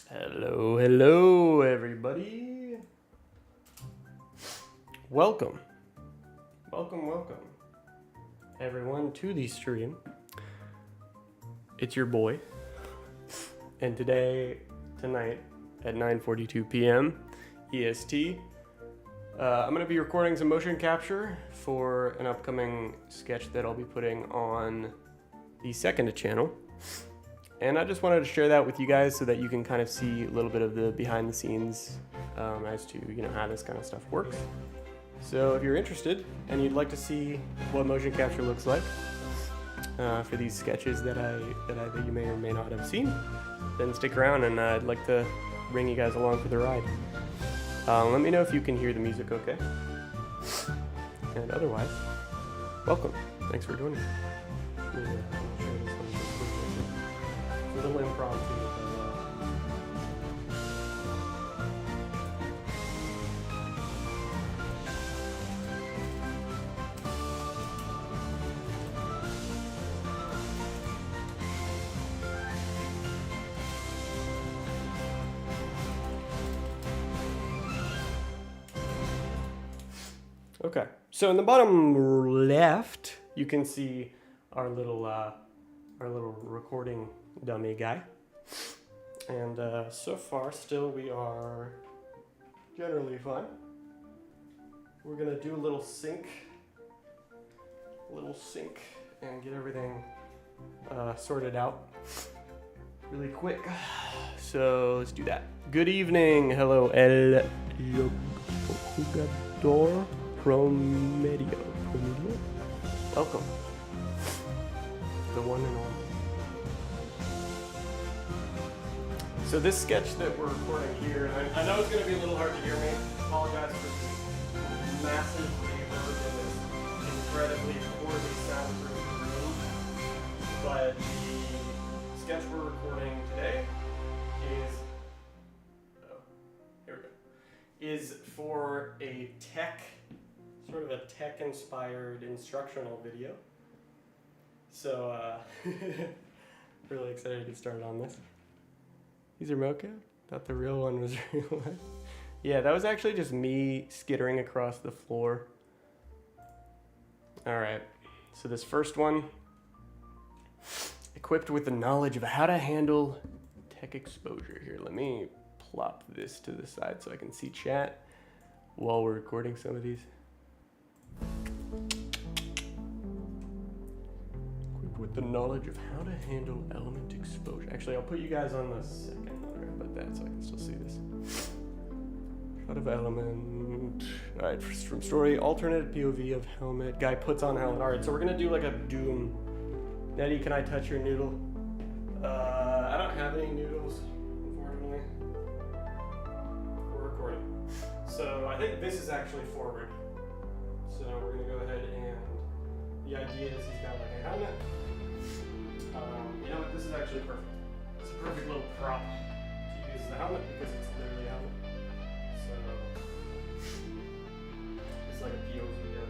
Hello, hello, everybody. Welcome, everyone, to the stream. It's your boy, and tonight, at 9:42 p.m. EST, I'm going to be recording some motion capture for an upcoming sketch that I'll be putting on the second channel. And I just wanted to share that with you guys so that you can kind of see a little bit of the behind the scenes as to how this kind of stuff works. So if you're interested and you'd like to see what motion capture looks like for these sketches that you may or may not have seen, then stick around and I'd like to bring you guys along for the ride. Let me know if you can hear the music okay. And otherwise, welcome. Thanks for joining me. A little impromptu. Okay, so in the bottom left, you can see our little recording dummy guy, and so far still we are generally fine. We're gonna do a little sync and get everything sorted out really quick. So let's do that. Good evening, hello El Jugador Promedio. Welcome, the one and only. So this sketch that we're recording here, I know it's going to be a little hard to hear me. I apologize for the massive reverb in this incredibly poorly soundproof room. But the sketch we're recording today is for a sort of a tech-inspired instructional video. So really excited to get started on this. These are Mocap? Thought the real one was real life. Yeah, that was actually just me skittering across the floor. Alright, so this first one, equipped with the knowledge of how to handle tech exposure. Here, let me plop this to the side so I can see chat while we're recording some of these. With the knowledge of how to handle element exposure. Actually, I'll put you guys on the second one right about that so I can still see this. Shot of element. Alright, from story, alternate POV of helmet. Guy puts on helmet. Alright, so we're gonna do like a Doom. Nettie, can I touch your noodle? I don't have any noodles, unfortunately. We're recording. So I think this is actually forward. So we're gonna go ahead and the idea is he's got like a helmet. You know what, this is actually perfect. It's a perfect little prop to use as a helmet because it's literally a helmet. So, it's like a POV of...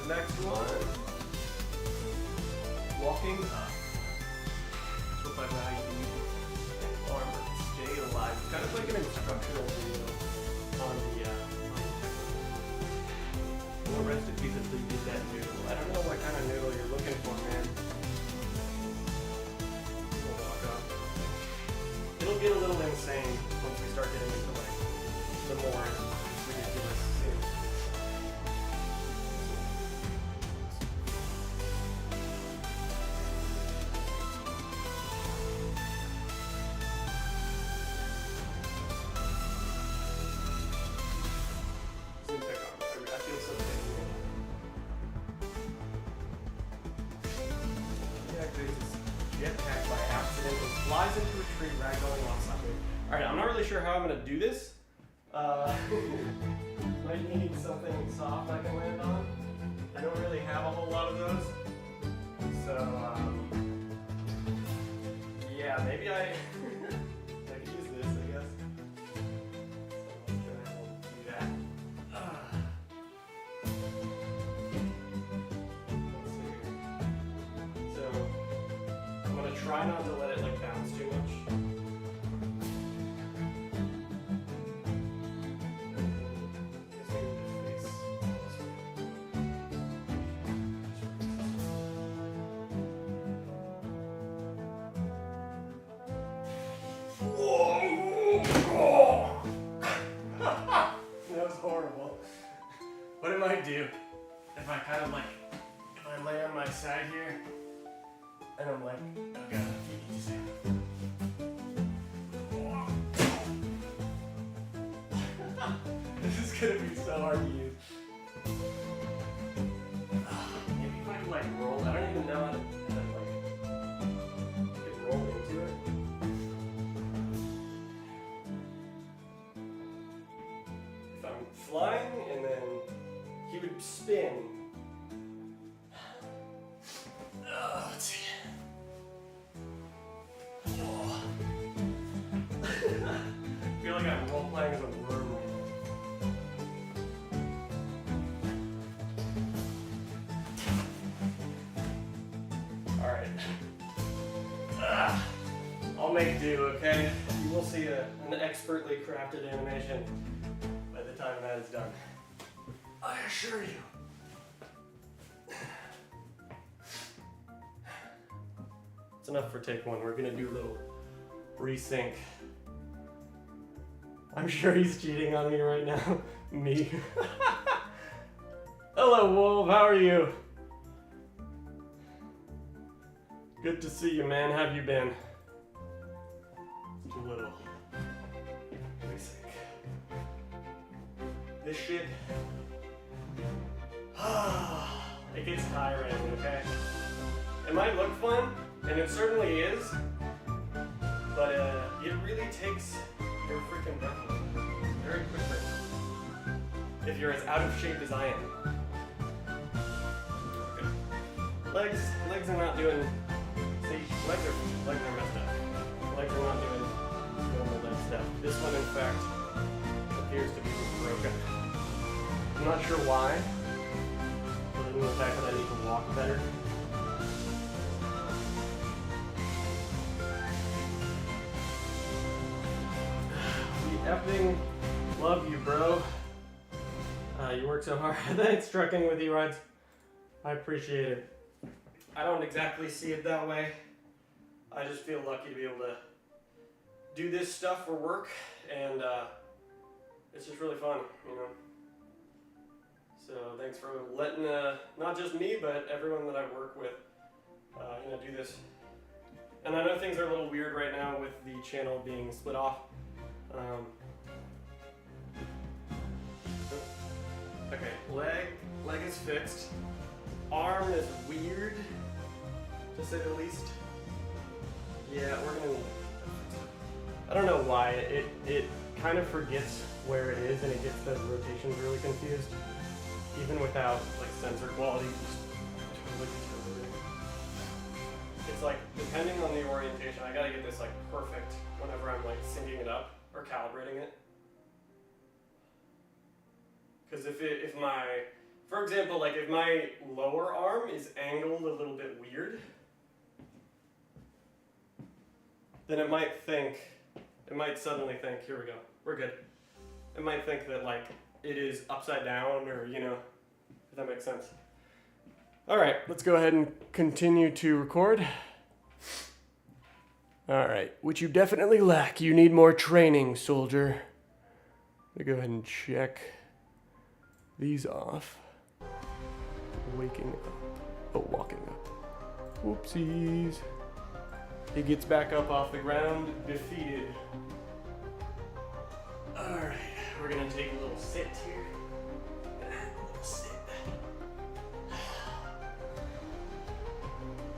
Next one, walking up. So by how you can use armor to stay alive. It's kind of like an instructional video on the well, rest in peace until you get that noodle. I don't know what kind of noodle you're looking for, man. We'll walk up. It'll get a little insane once we start getting into like the more ridiculous scenes. Jetpack by accident and flies into a tree, ragdolling while stopping. Alright, I'm not really sure how I'm going to do this, Might need something soft I can land on. I don't really have a whole lot of those. So, yeah, maybe I could use this, I guess. So let's try and do that. Let's see. So, I'm gonna try not to let it like bounce too much. What it might do if I kind of like, if I lay on my side here and I'm like, oh god, this is gonna be so hard to use. Maybe if I can like roll, I don't even know how to like get rolled into it. If I'm flying and then he would spin. Let's see. Oh. I feel like I'm role playing as a worm. Alright. I'll make do, okay? You will see an expertly crafted animation by the time that is done. I assure you. It's enough for take one. We're gonna do a little resync. I'm sure he's cheating on me right now. Me. Hello, Wolf. How are you? Good to see you, man. How have you been? Let's do a little resync. This shit. It gets tiring, okay? It might look fun, and it certainly is, but it really takes your freaking breath very quickly. If you're as out of shape as I am. Okay. Legs are not doing, see, legs are messed up. Legs are not doing normal leg stuff. This one, in fact, appears to be broken. I'm not sure why. Other than the fact that I need to walk better. We effing love you, bro. You work so hard. Thanks, Trucking with E-Rides. I appreciate it. I don't exactly see it that way. I just feel lucky to be able to do this stuff for work, and it's just really fun, you know. So thanks for letting not just me, but everyone that I work with, you know, do this. And I know things are a little weird right now with the channel being split off. Okay, leg is fixed. Arm is weird, to say the least. Yeah, we're gonna. I don't know why it kind of forgets where it is, and it gets the rotations really confused. Even without like sensor quality, it's like depending on the orientation, I gotta get this like perfect whenever I'm like syncing it up or calibrating it. Because if my, for example, like if my lower arm is angled a little bit weird, then it might suddenly think, here we go, we're good. It might think that like it is upside down, or you know, if that makes sense. All right, let's go ahead and continue to record. All right, which you definitely lack. You need more training, soldier. Let me go ahead and check these off. Waking up. Oh, walking up. Whoopsies. He gets back up off the ground, defeated. All right, we're gonna take a little sit here. A little sit.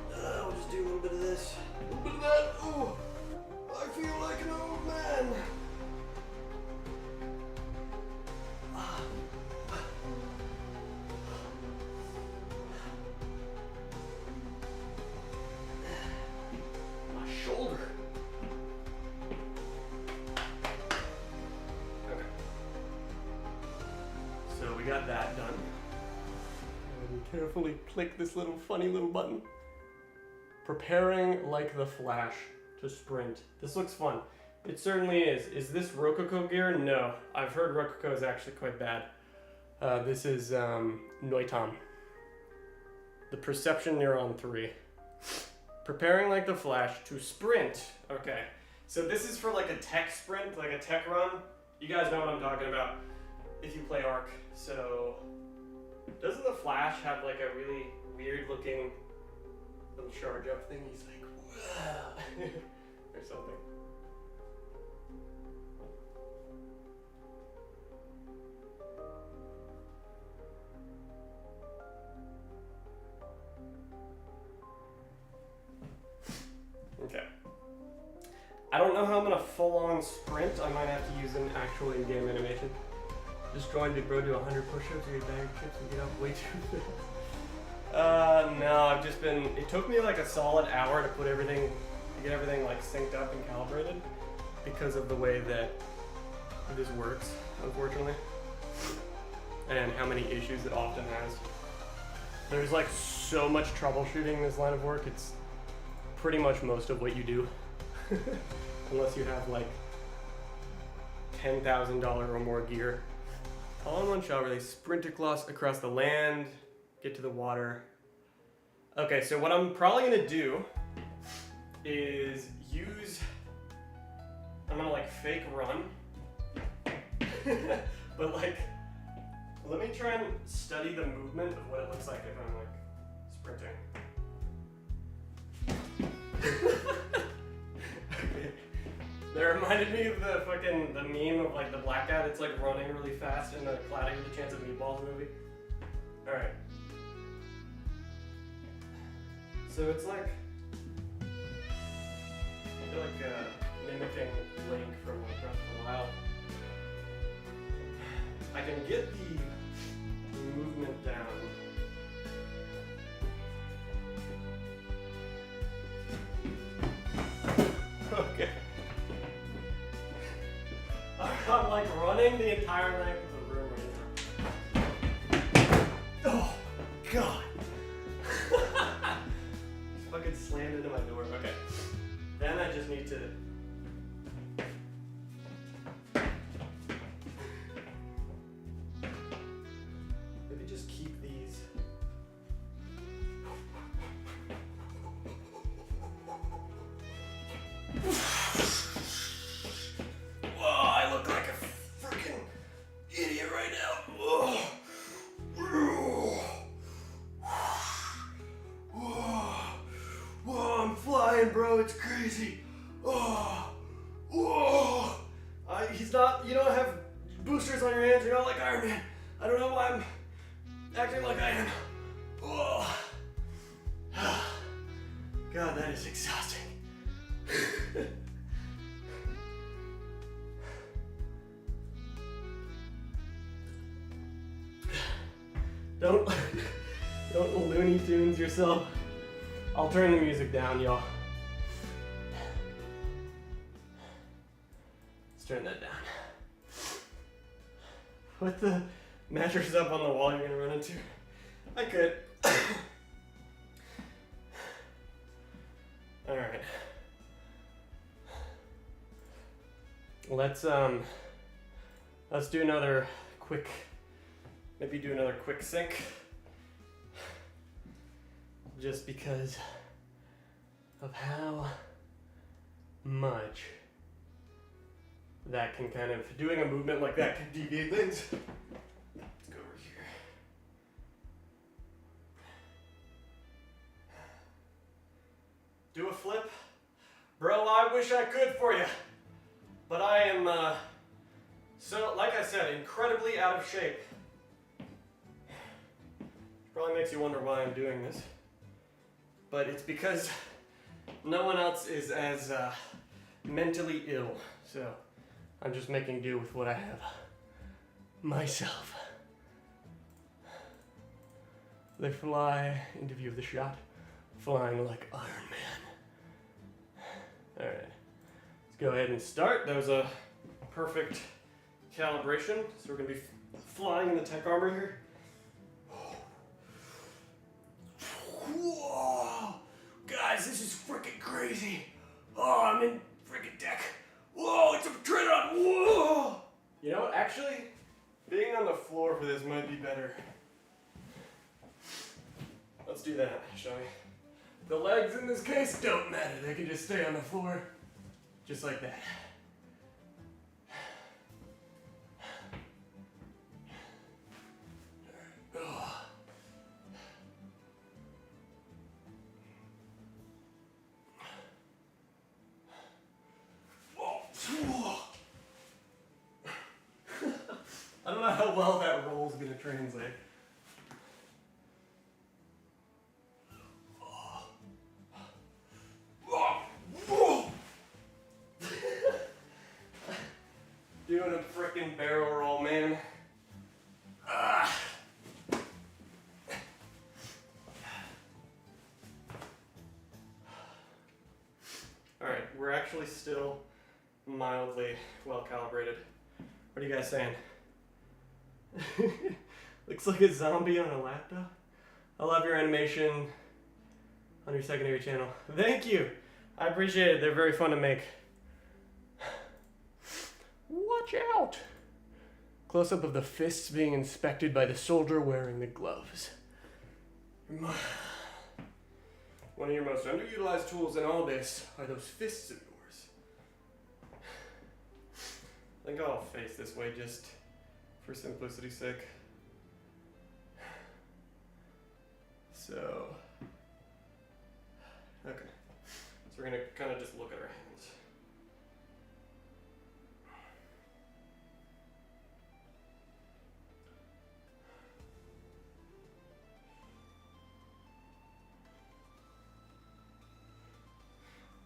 We'll just do a little bit of this, a little bit of that. Ooh, I feel like an old man. we got that done. And carefully click this little funny little button. Preparing like the Flash to sprint. This looks fun. It certainly is. Is this Rococo gear? No. I've heard Rococo is actually quite bad. This is Noitam. The Perception Neuron 3. Preparing like the Flash to sprint. Okay. So this is for like a tech sprint, like a tech run. You guys know what I'm talking about if you play ARK. So doesn't the Flash have like a really weird looking little charge up thing? He's like, wow. Or something. Okay. I don't know how I'm gonna full-on sprint. I might have to use an actual in-game animation. Just drawing big bro do 100 push-ups or your bag of chips and get up way too fast. No, I've just been. It took me like a solid hour to put everything, to get everything like synced up and calibrated, because of the way that this works, unfortunately, and how many issues it often has. There's like so much troubleshooting in this line of work. It's pretty much most of what you do. Unless you have like $10,000 or more gear. All in one shot where they sprint across the land, get to the water. Okay, so what I'm probably gonna do is I'm gonna like fake run. But like, let me try and study the movement of what it looks like if I'm like sprinting. Okay. That reminded me of the meme of like the black guy that's like running really fast in the Cloudy with a Chance of Meatballs movie. Alright. So it's like, I feel like mimicking Link from like Breath of the Wild. I can get the movement down. Okay. I'm like running the entire length of the room right now. Oh, God. Fucking slammed into my door. Okay. Then I just need to. Maybe just keep these. Bro, it's crazy. Oh, whoa. He's not, you don't have boosters on your hands, you're not like Iron Man. I don't know why I'm acting like I am. Oh. God, that is exhausting. Don't Looney Tunes yourself. I'll turn the music down, y'all. Let's turn that down. Put the mattress up on the wall you're gonna run into. I could. All right. Let's do another quick. Maybe do another quick sync. Just because of how much that can kind of, doing a movement like that can deviate things. Let's go over here. Do a flip. Bro, I wish I could for you. But I am, so, like I said, incredibly out of shape. Probably makes you wonder why I'm doing this. But it's because no one else is as mentally ill. So I'm just making do with what I have myself. They fly into view of the shot, flying like Iron Man. All right, let's go ahead and start. That was a perfect calibration. So we're gonna be flying in the tech armor here. Whoa. Guys, this is freaking crazy. Oh, I'm in freaking tech. Whoa, it's a Tridon. Whoa. You know what, actually, being on the floor for this might be better. Let's do that, shall we? The legs in this case don't matter. They can just stay on the floor, just like that. I don't know how well that roll is going to translate. Doing a frickin' barrel roll, man. Alright, we're actually still mildly well calibrated. What are you guys saying? Looks like a zombie on a laptop. I love your animation on your secondary channel. Thank you. I appreciate it. They're very fun to make. Watch out! Close up of the fists being inspected by the soldier wearing the gloves. One of your most underutilized tools in all this are those fists of yours. I think I'll face this way just for simplicity's sake. So, okay. So we're gonna kind of just look at our hands.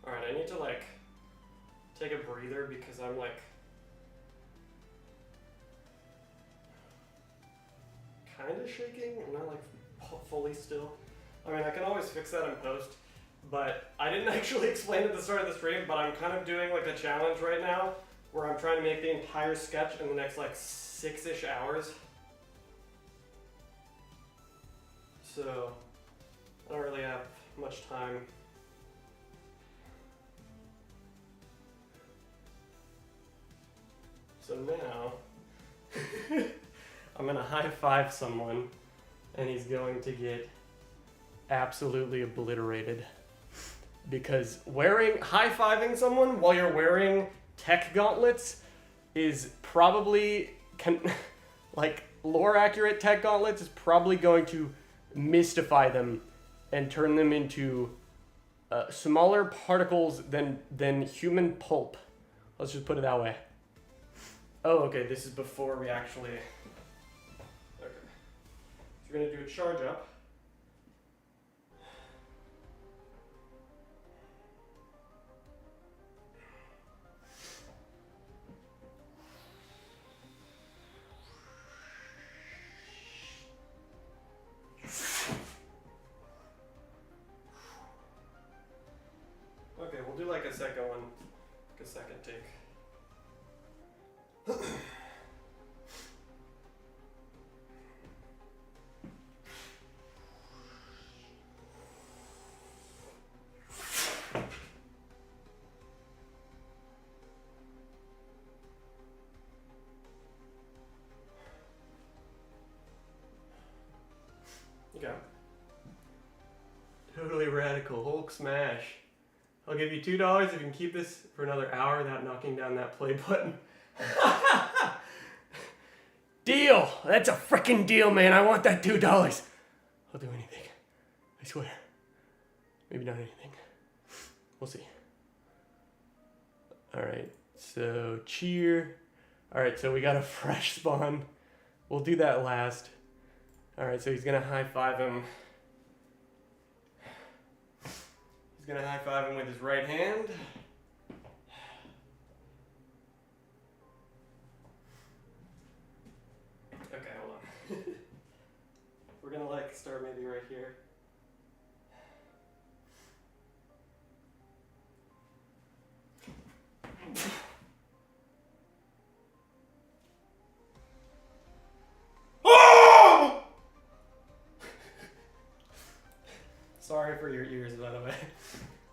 Alright, I need to like take a breather because I'm like kind of shaking. I'm not like fully still. I mean, I can always fix that in post, but I didn't actually explain at the start of the stream, but I'm kind of doing like a challenge right now where I'm trying to make the entire sketch in the next like 6-ish hours. So I don't really have much time. So now I'm gonna high five someone and he's going to get absolutely obliterated. Because high-fiving someone while you're wearing tech gauntlets is probably, like lore accurate tech gauntlets is probably going to mystify them and turn them into smaller particles than human pulp. Let's just put it that way. Oh, okay, this is before we actually... Okay. So we're going to do a charge up. Okay, we'll do like a second one, like a second take. Okay. Totally radical Hulk smash. I'll give you $2 if you can keep this for another hour without knocking down that play button. Deal! That's a freaking deal, man. I want that $2. I'll do anything. I swear. Maybe not anything. We'll see. Alright, so cheer. Alright, so we got a fresh spawn. We'll do that last. Alright, so he's gonna high five him. He's gonna high five him with his right hand. Okay, hold on. We're gonna like start maybe right here. for your ears, by the way.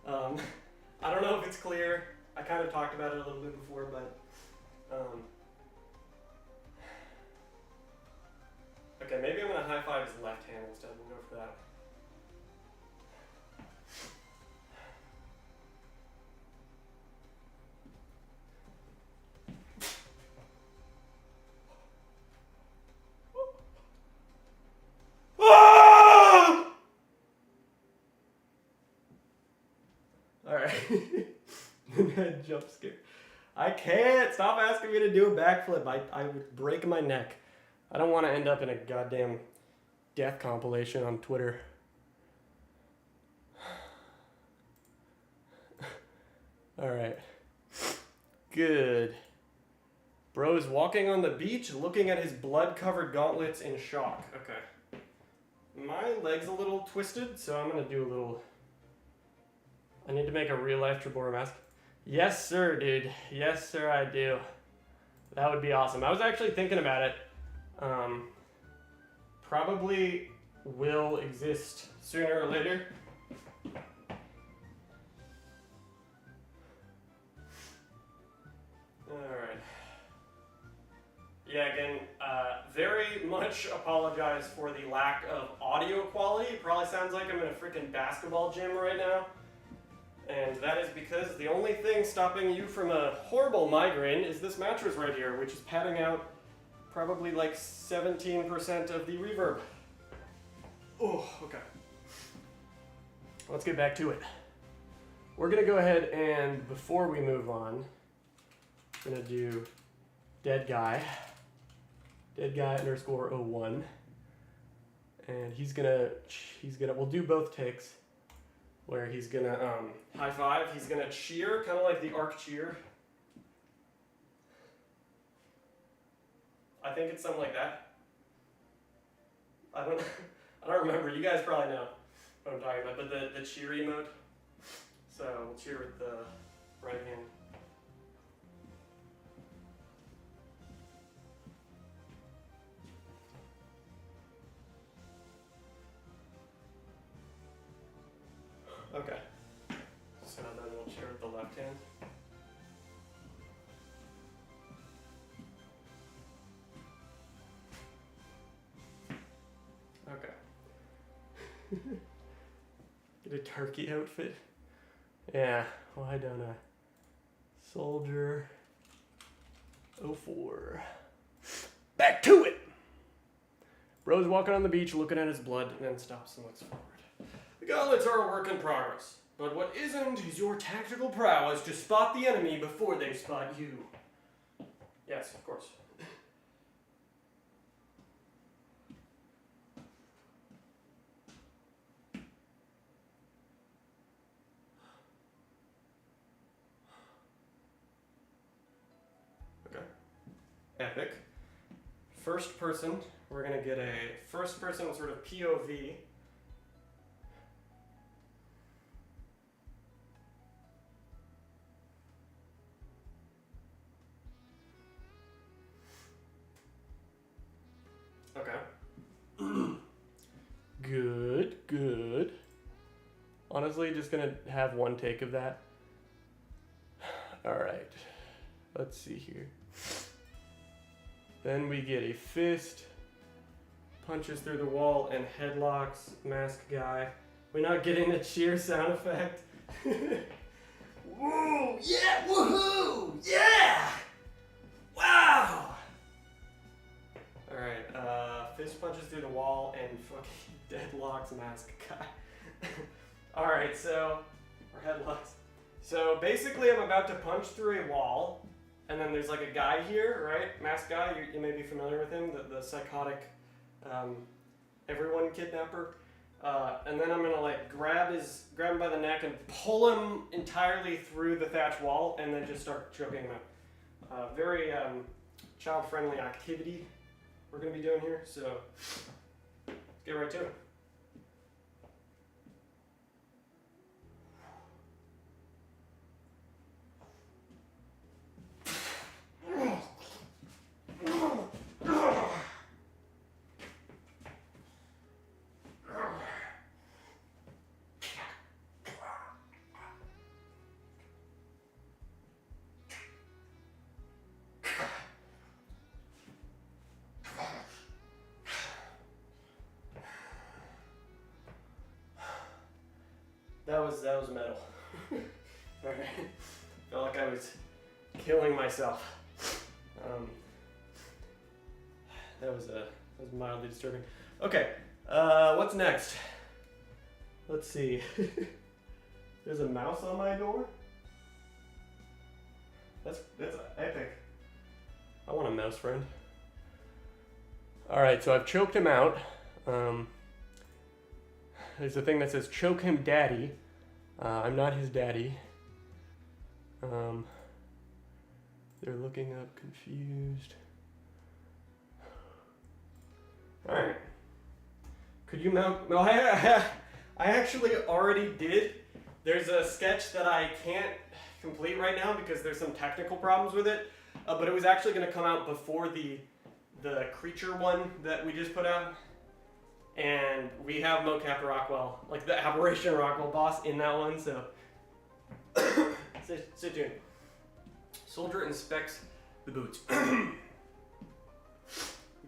I don't know if it's clear. I kind of talked about it a little bit before, but okay, maybe I'm gonna high five his left hand instead. We'll go for that. Alright. Jump scare. I can't! Stop asking me to do a backflip. I would break my neck. I don't want to end up in a goddamn death compilation on Twitter. Alright. Good. Bro is walking on the beach, looking at his blood-covered gauntlets in shock. Okay. My leg's a little twisted, so I'm gonna do a little... I need to make a real-life Tribora mask. Yes, sir, dude. Yes, sir, I do. That would be awesome. I was actually thinking about it. Probably will exist sooner or later. Alright. Yeah, again, very much apologize for the lack of audio quality. It probably sounds like I'm in a freaking basketball gym right now. And that is because the only thing stopping you from a horrible migraine is this mattress right here, which is padding out probably like 17% of the reverb. Oh, okay. Let's get back to it. We're gonna go ahead and, before we move on, I'm gonna do dead guy underscore 01. And we'll do both takes. Where he's gonna high five, he's gonna cheer, kind of like the ARK cheer. I think it's something like that. I don't remember. You guys probably know what I'm talking about, but the cheer emote. So we'll cheer with the right hand. Okay. So then we'll cheer with the left hand. Okay. Get a turkey outfit. Yeah, why don't I? Soldier 04. Back to it! Bro's walking on the beach looking at his blood and then stops and looks forward. The gauntlets are a work in progress, but what isn't is your tactical prowess to spot the enemy before they spot you. Yes, of course. Okay. Epic. First person, we're going to get a first person sort of POV. Okay. Good. Honestly, just gonna have one take of that. Alright. Let's see here. Then we get a fist, punches through the wall, and headlocks, mask guy. We're not getting a cheer sound effect. Woo! Yeah! Woohoo! Yeah! Wow! Alright, fist punches through the wall and fucking deadlocks mask guy. Alright, or headlocks. So basically I'm about to punch through a wall, and then there's like a guy here, right? Mask guy, you may be familiar with him, the psychotic everyone kidnapper. And then I'm gonna like grab him by the neck and pull him entirely through the thatch wall, and then just start choking him out. Very child-friendly activity we're gonna be doing here, so let's get right to it. That was metal. Alright. Felt like I was killing myself. That was mildly disturbing. Okay, what's next? Let's see. There's a mouse on my door? That's epic. I want a mouse friend. Alright, so I've choked him out. There's a thing that says choke him daddy. I'm not his daddy. They're looking up confused. Alright. Could you mount? No, I actually already did. There's a sketch that I can't complete right now because there's some technical problems with it. But it was actually going to come out before the creature one that we just put out. And we have Mocap Rockwell, like the Aberration Rockwell boss in that one, so stay tuned. Soldier inspects the boots.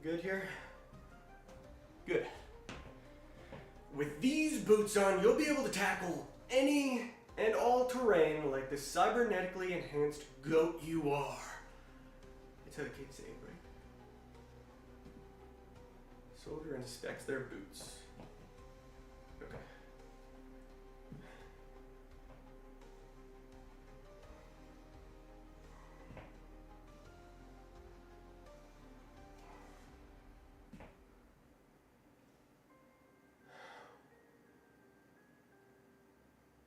Good here? Good. With these boots on, you'll be able to tackle any and all terrain like the cybernetically enhanced goat you are. That's how the kids say it, right? Soldier inspects their boots. Okay.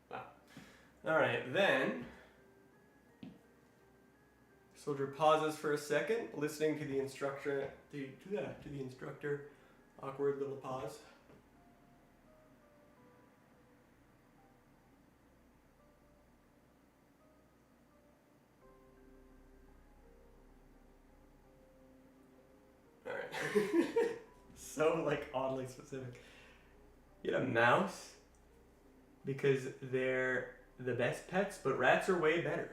Wow. All right, then soldier pauses for a second, listening to the instructor. To the instructor. Awkward little pause. All right. So like oddly specific. You get a mouse because they're the best pets, but rats are way better.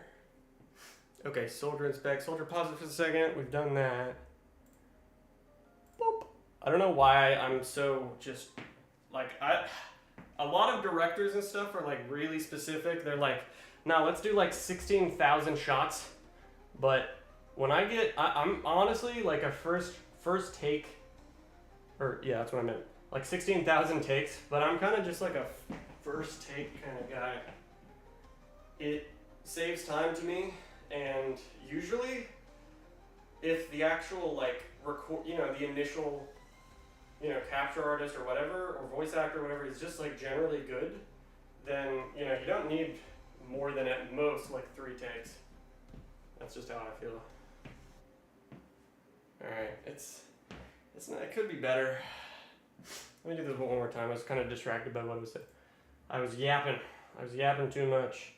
Okay, soldier inspect. Soldier pauses for a second. We've done that. Boop. I don't know why I'm so just like a lot of directors and stuff are like really specific. They're like, no, let's do like 16,000 shots. But when I'm honestly like a first take, or yeah, that's what I meant. Like 16,000 takes, but I'm kind of just like a first take kind of guy. It saves time to me, and usually if the actual like record, the initial capture artist or whatever, or voice actor or whatever is just like generally good, then you don't need more than at most like 3 takes. That's just how I feel. Alright, it's not, it could be better. Let me do this one more time. I was kind of distracted by what I was saying. I was yapping too much.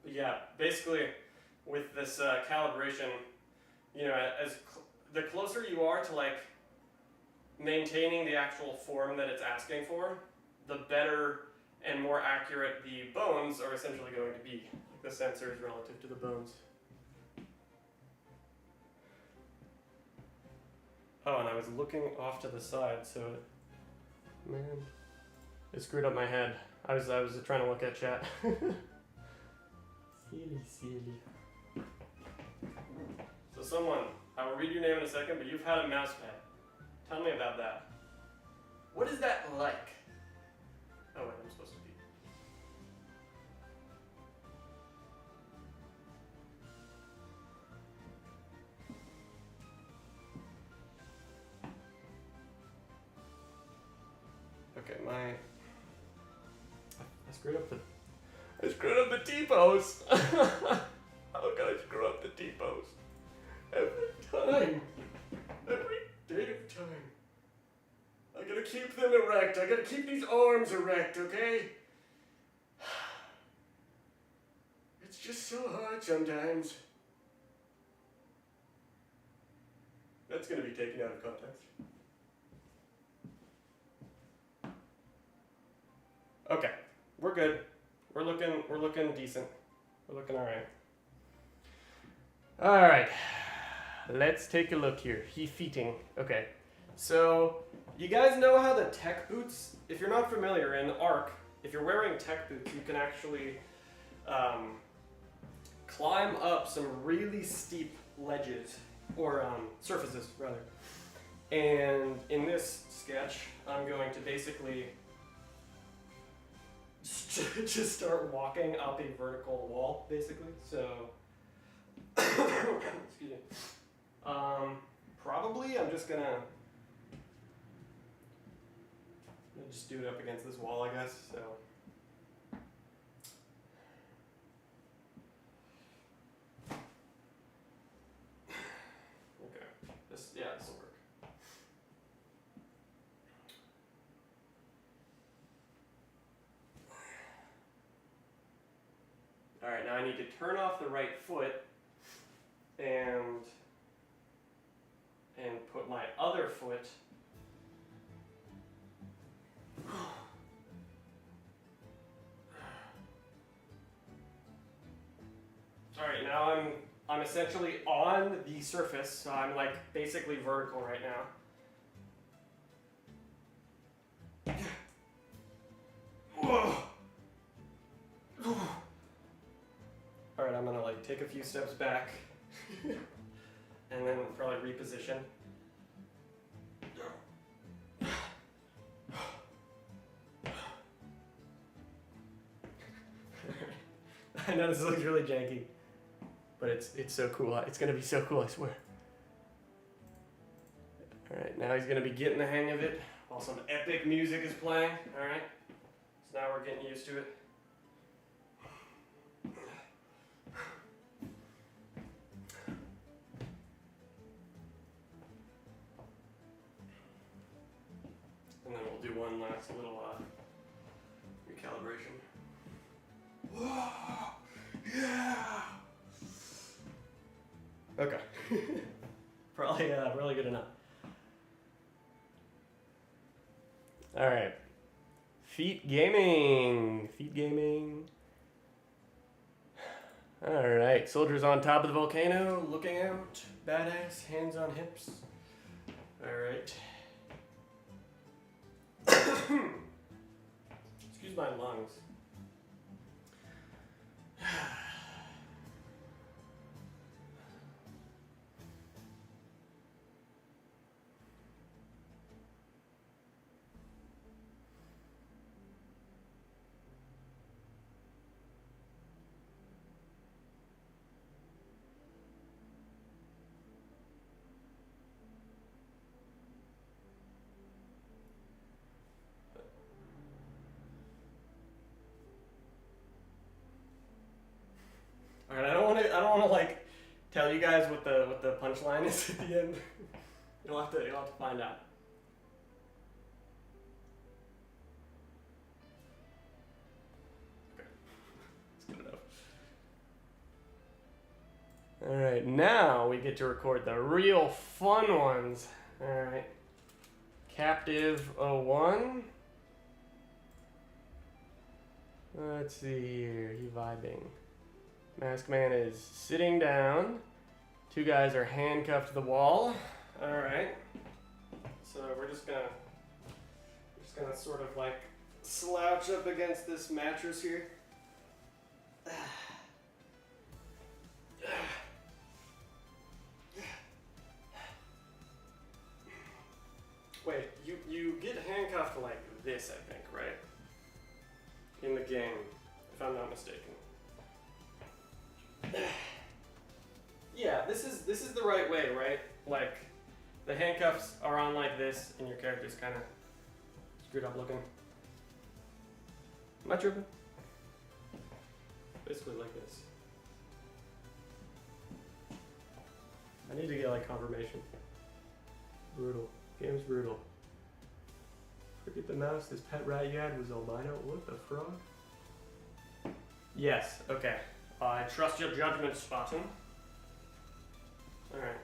But yeah, basically with this calibration, the closer you are to like maintaining the actual form that it's asking for, the better and more accurate the bones are essentially going to be. Like the sensors relative to the bones. Oh, and I was looking off to the side, so it screwed up my head. I was trying to look at chat. Silly. So someone, I will read your name in a second, but you've had a mouse pet. Tell me about that. What is that like? Oh wait, I'm supposed to be. Okay, I screwed up the T-post. How can I screw up the T-post? Every day of time. I gotta keep them erect. I gotta keep these arms erect, okay? It's just so hard sometimes. That's gonna be taken out of context. Okay, we're good. We're looking decent. We're looking alright. Alright. Let's take a look here. He feeting. Okay. So, you guys know how the tech boots, if you're not familiar, in ARK, if you're wearing tech boots, you can actually climb up some really steep ledges, or surfaces, rather. And in this sketch, I'm going to basically just start walking up a vertical wall, basically. So, excuse me. Probably I'm just gonna just do it up against this wall, I guess. So. Okay. This will work. All right, now I need to turn off the right foot and put my other foot all right, now I'm essentially on the surface, so I'm like basically vertical right now. All right, I'm gonna like take a few steps back and then probably reposition. I know this looks really janky, but it's so cool. It's gonna be so cool, I swear. All right, now he's gonna be getting the hang of it while some epic music is playing. All right, so now we're getting used to it. And then we'll do one last little recalibration. Whoa, yeah. Okay. Probably really good enough. All right. Feet gaming. Feet gaming. All right. Soldiers on top of the volcano, looking out. Badass. Hands on hips. All right. Excuse my lungs. All right, I don't want to like tell you guys what the punchline is at the end. You'll have to find out. Okay, that's good enough. All right, now we get to record the real fun ones. All right, Captive 01. Let's see here, he vibing. Mask Man is sitting down. Two guys are handcuffed to the wall. All right. So we're just gonna sort of like slouch up against this mattress here. Wait, you get handcuffed like this, I think, right? In the game, if I'm not mistaken. Yeah, this is the right way, right? Like, the handcuffs are on like this, and your character's kind of screwed up looking. Am I tripping? Basically like this. I need to get like confirmation. Brutal. Game's brutal. Forget the mouse. This pet rat you had was albino. What the frog? Yes. Okay. I trust your judgment, Spartan. All right.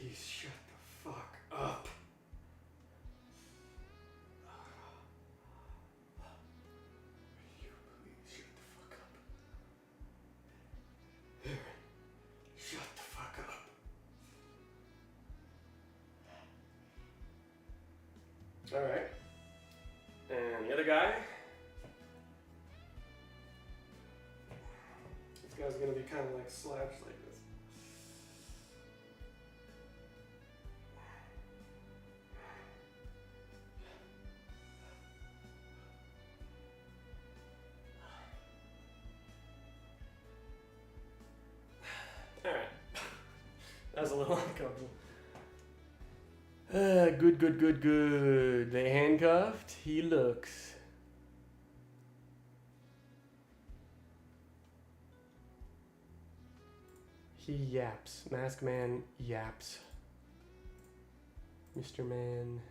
please shut the fuck up? Will you please shut the fuck up? Aaron, shut the fuck up. Alright. And the other guy. This guy's gonna be kind of like slouched like this. Alright. That was a little uncomfortable. Good. They handcuffed. He looks. He yaps. Mask Man yaps. Mr. Man.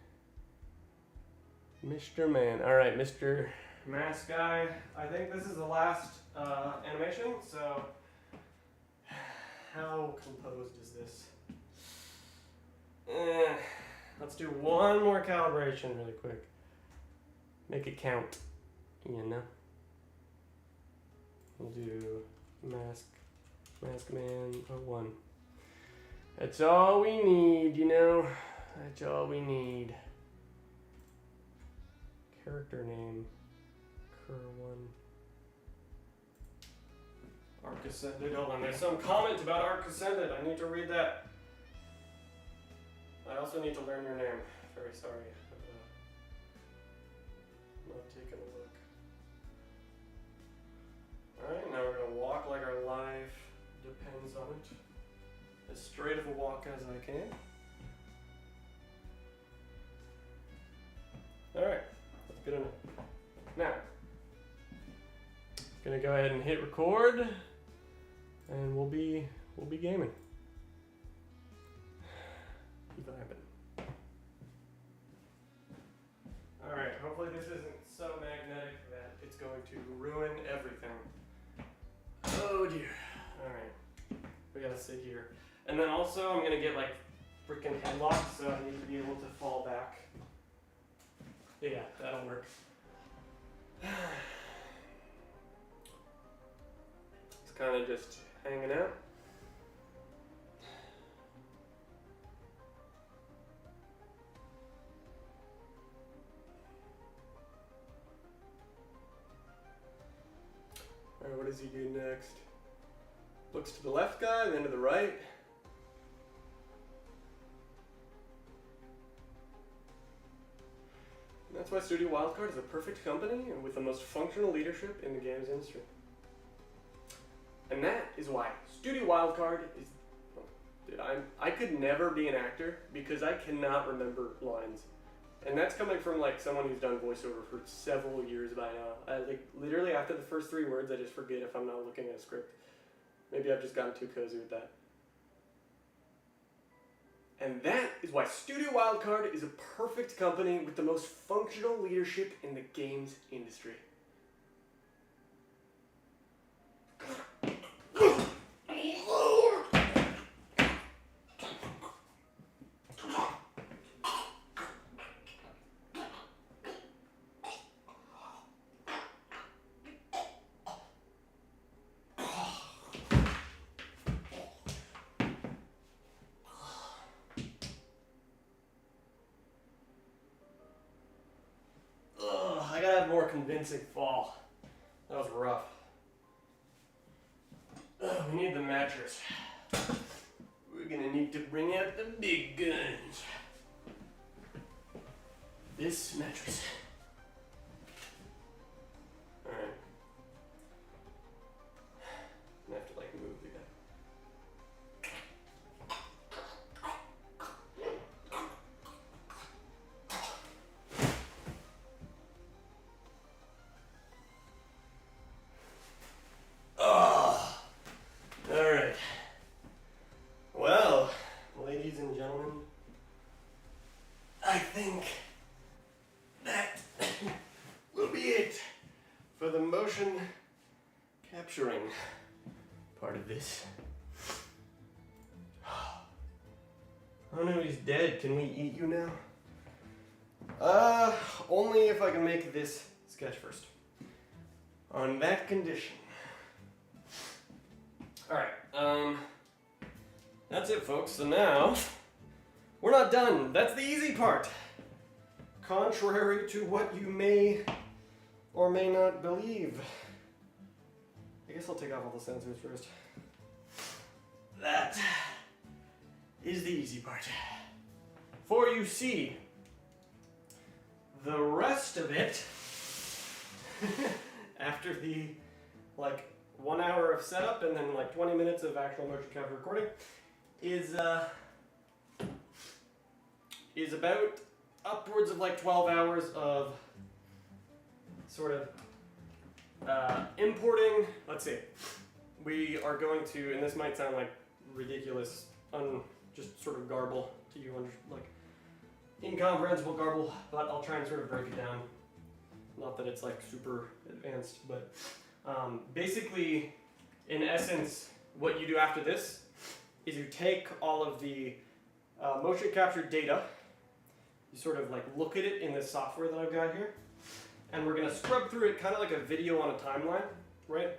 Alright, Mr. Mask Guy. I think this is the last animation, so how composed is this? Let's do one more calibration really quick. Make it count, you know? We'll do Mask Man 01. That's all we need, you know? That's all we need. Character name. Cur1. ARK Ascended. Hold on, there's some comment about ARK Ascended. I need to read that. I also need to learn your name. Very sorry. Not taking a look. Alright, now we're going to walk like our life depends on it. As straight of a walk as I can. Alright, that's good enough. Now, gonna go ahead and hit record, and we'll be gaming. Keep vibing. Alright, hopefully this isn't so magnetic that it's going to ruin everything. Oh dear. Alright, we gotta sit here. And then also I'm gonna get like freaking headlocks, so I need to be able to fall back. Yeah, that'll work. It's kind of just hanging out. Alright, what does he do next? Looks to the left guy, then to the right. That's why Studio Wildcard is a perfect company and with the most functional leadership in the games industry. And that is why Studio Wildcard is... Dude, I could never be an actor because I cannot remember lines. And that's coming from like someone who's done voiceover for several years by now. Like literally after the first 3 words I just forget if I'm not looking at a script. Maybe I've just gotten too cozy with that. And that is why Studio Wildcard is a perfect company with the most functional leadership in the games industry. I gotta have more convincing fall. That was rough. We need the mattress. We're gonna need to bring out the big guns. This mattress. Alright. I'm gonna have to like move the guy. Alright. Well, ladies and gentlemen, I think that will be it for the motion capturing part of this. Oh no, he's dead. Can we eat you now? Only if I can make this sketch first. On that condition. Alright, that's it, folks. So now, we're not done. That's the easy part. Contrary to what you may or may not believe. I guess I'll take off all the sensors first. That is the easy part. For you see, the rest of it, after the 1 hour of setup and then 20 minutes of actual motion capture recording, is about upwards of 12 hours of sort of importing. Let's see. We are going to, and this might sound like ridiculous, just sort of garble to you, incomprehensible garble, but I'll try and sort of break it down. Not that it's super advanced, but basically, in essence, what you do after this is you take all of the motion capture data, you sort of look at it in this software that I've got here, and we're going to scrub through it kind of like a video on a timeline, right?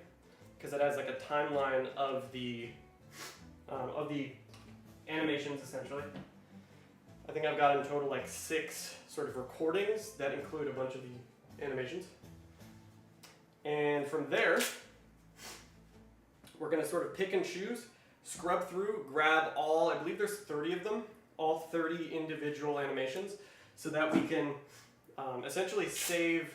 Because it has a timeline of the animations, essentially. I think I've got in total 6 sort of recordings that include a bunch of the animations. And from there, we're going to sort of pick and choose, scrub through, grab all, I believe there's 30 of them, all 30 individual animations, so that we can essentially save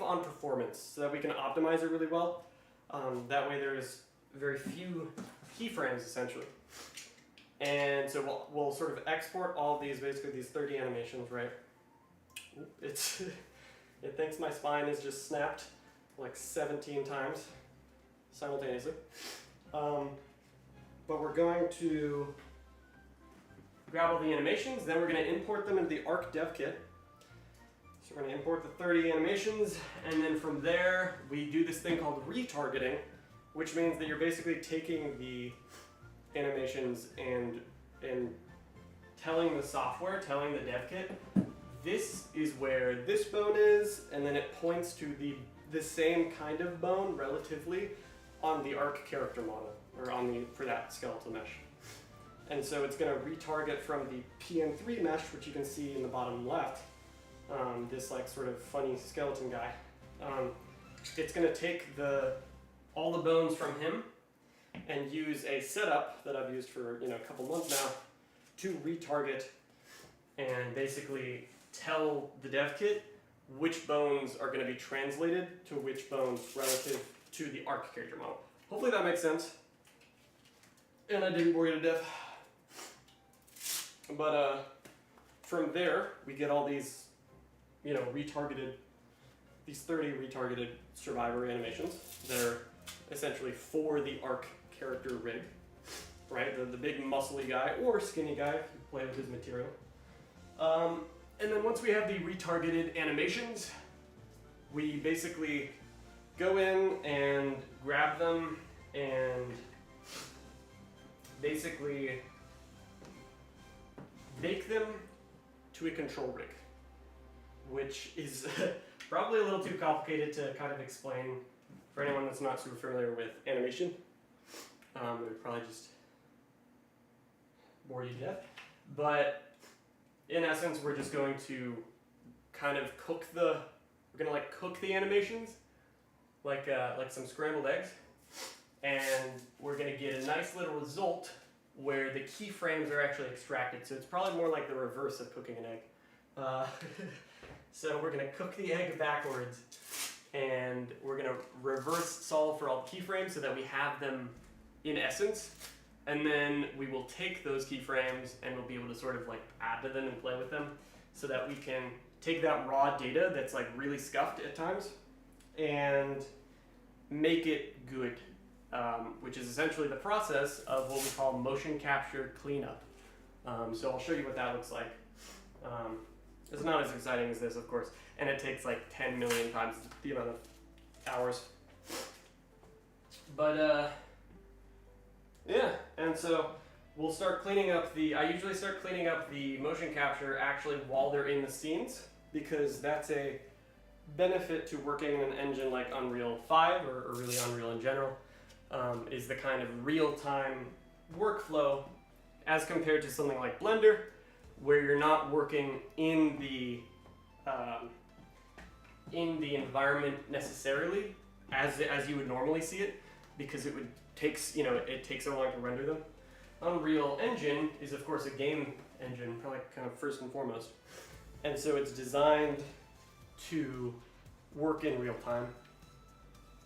on performance, so that we can optimize it really well. That way there's very few keyframes, essentially. And so we'll sort of export all of these, basically these 30 animations, right? It thinks my spine is just snapped 17 times simultaneously. But we're going to grab all the animations, then we're going to import them into the ARK dev kit. So we're going to import the 30 animations, and then from there we do this thing called retargeting, which means that you're basically taking the animations and telling the software, telling the dev kit, this is where this bone is, and then it points to the same kind of bone relatively on the ARK character model, or for that skeletal mesh. And so it's going to retarget from the PN3 mesh, which you can see in the bottom left, this sort of funny skeleton guy. It's going to take all the bones from him and use a setup that I've used for a couple months now to retarget and basically tell the dev kit which bones are going to be translated to which bones relative to the ARK character model. Hopefully that makes sense. And I didn't bore you to death. But from there, we get all these, retargeted, these 30 retargeted survivor animations that are essentially for the ARK character rig, right? The big muscly guy or skinny guy if you play with his material. And then once we have the retargeted animations, we basically go in and grab them and basically bake them to a control rig, which is probably a little too complicated to kind of explain for anyone that's not super familiar with animation. It would probably just bore you to death. But in essence, we're just going to kind of cook the animations like some scrambled eggs, and we're going to get a nice little result where the keyframes are actually extracted. So it's probably more like the reverse of cooking an egg. So we're going to cook the egg backwards, and we're going to reverse solve for all the keyframes so that we have them in essence. And then we will take those keyframes and we'll be able to sort of add to them and play with them so that we can take that raw data that's really scuffed at times and make it good, which is essentially the process of what we call motion capture cleanup. So I'll show you what that looks like. It's not as exciting as this, of course, and it takes 10 million times the amount of hours. But Yeah, and so we'll start cleaning up I usually start cleaning up the motion capture actually while they're in the scenes, because that's a benefit to working in an engine like Unreal 5 or really Unreal in general, is the kind of real-time workflow as compared to something like Blender, where you're not working in the environment necessarily as you would normally see it, because it takes so long to render them. Unreal Engine is of course a game engine, probably kind of first and foremost, and so it's designed to work in real time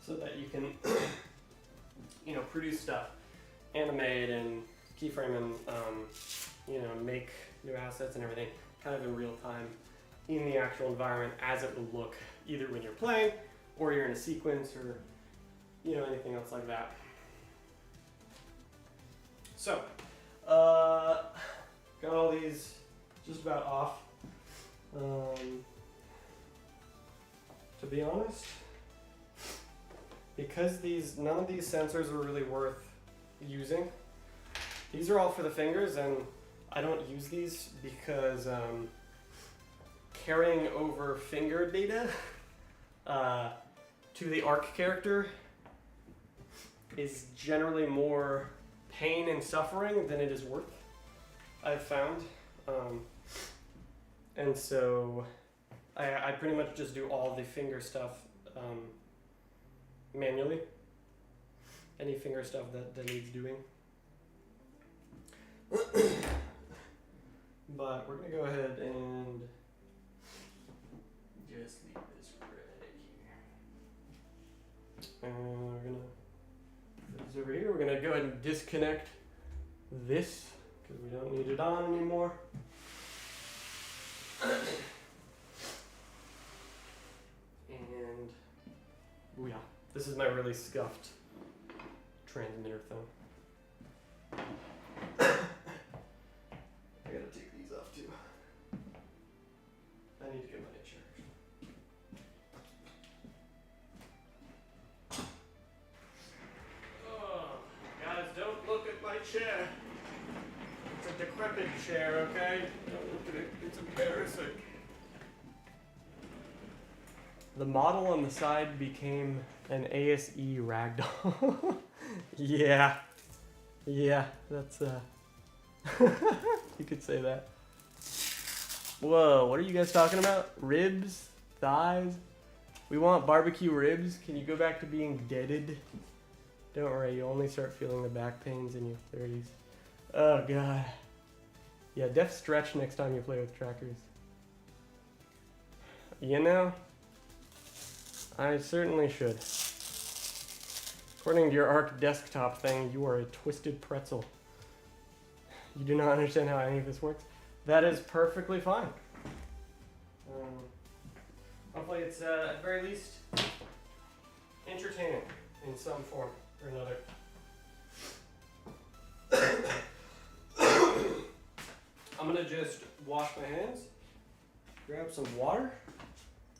so that you can produce stuff, animate and keyframe and make new assets and everything kind of in real time in the actual environment as it will look either when you're playing or you're in a sequence or anything else like that. So got all these just about off. To be honest, because none of these sensors are really worth using. These are all for the fingers, and I don't use these because carrying over finger data to the ARK character is generally more pain and suffering than it is worth, I've found. And so I pretty much just do all the finger stuff manually. Any finger stuff that needs doing. But we're going to go ahead and just leave this right here. And we're going to put this over here. We're going to go ahead and disconnect this because we don't need it on anymore. And booyah. This is my really scuffed transmitter thumb. I gotta take these off too. I need to get my chair. Oh, guys, don't look at my chair. It's a decrepit chair, okay? Don't look at it. It's embarrassing. The model on the side became an ASE ragdoll. Yeah, that's you could say that. Whoa, what are you guys talking about? Ribs? Thighs? We want barbecue ribs? Can you go back to being deaded? Don't worry, you'll only start feeling the back pains in your 30s. Oh god. Yeah, def stretch next time you play with trackers. I certainly should. According to your ARK desktop thing, you are a twisted pretzel. You do not understand how any of this works? That is perfectly fine. Hopefully it's, at the very least, entertaining in some form or another. I'm gonna just wash my hands, grab some water,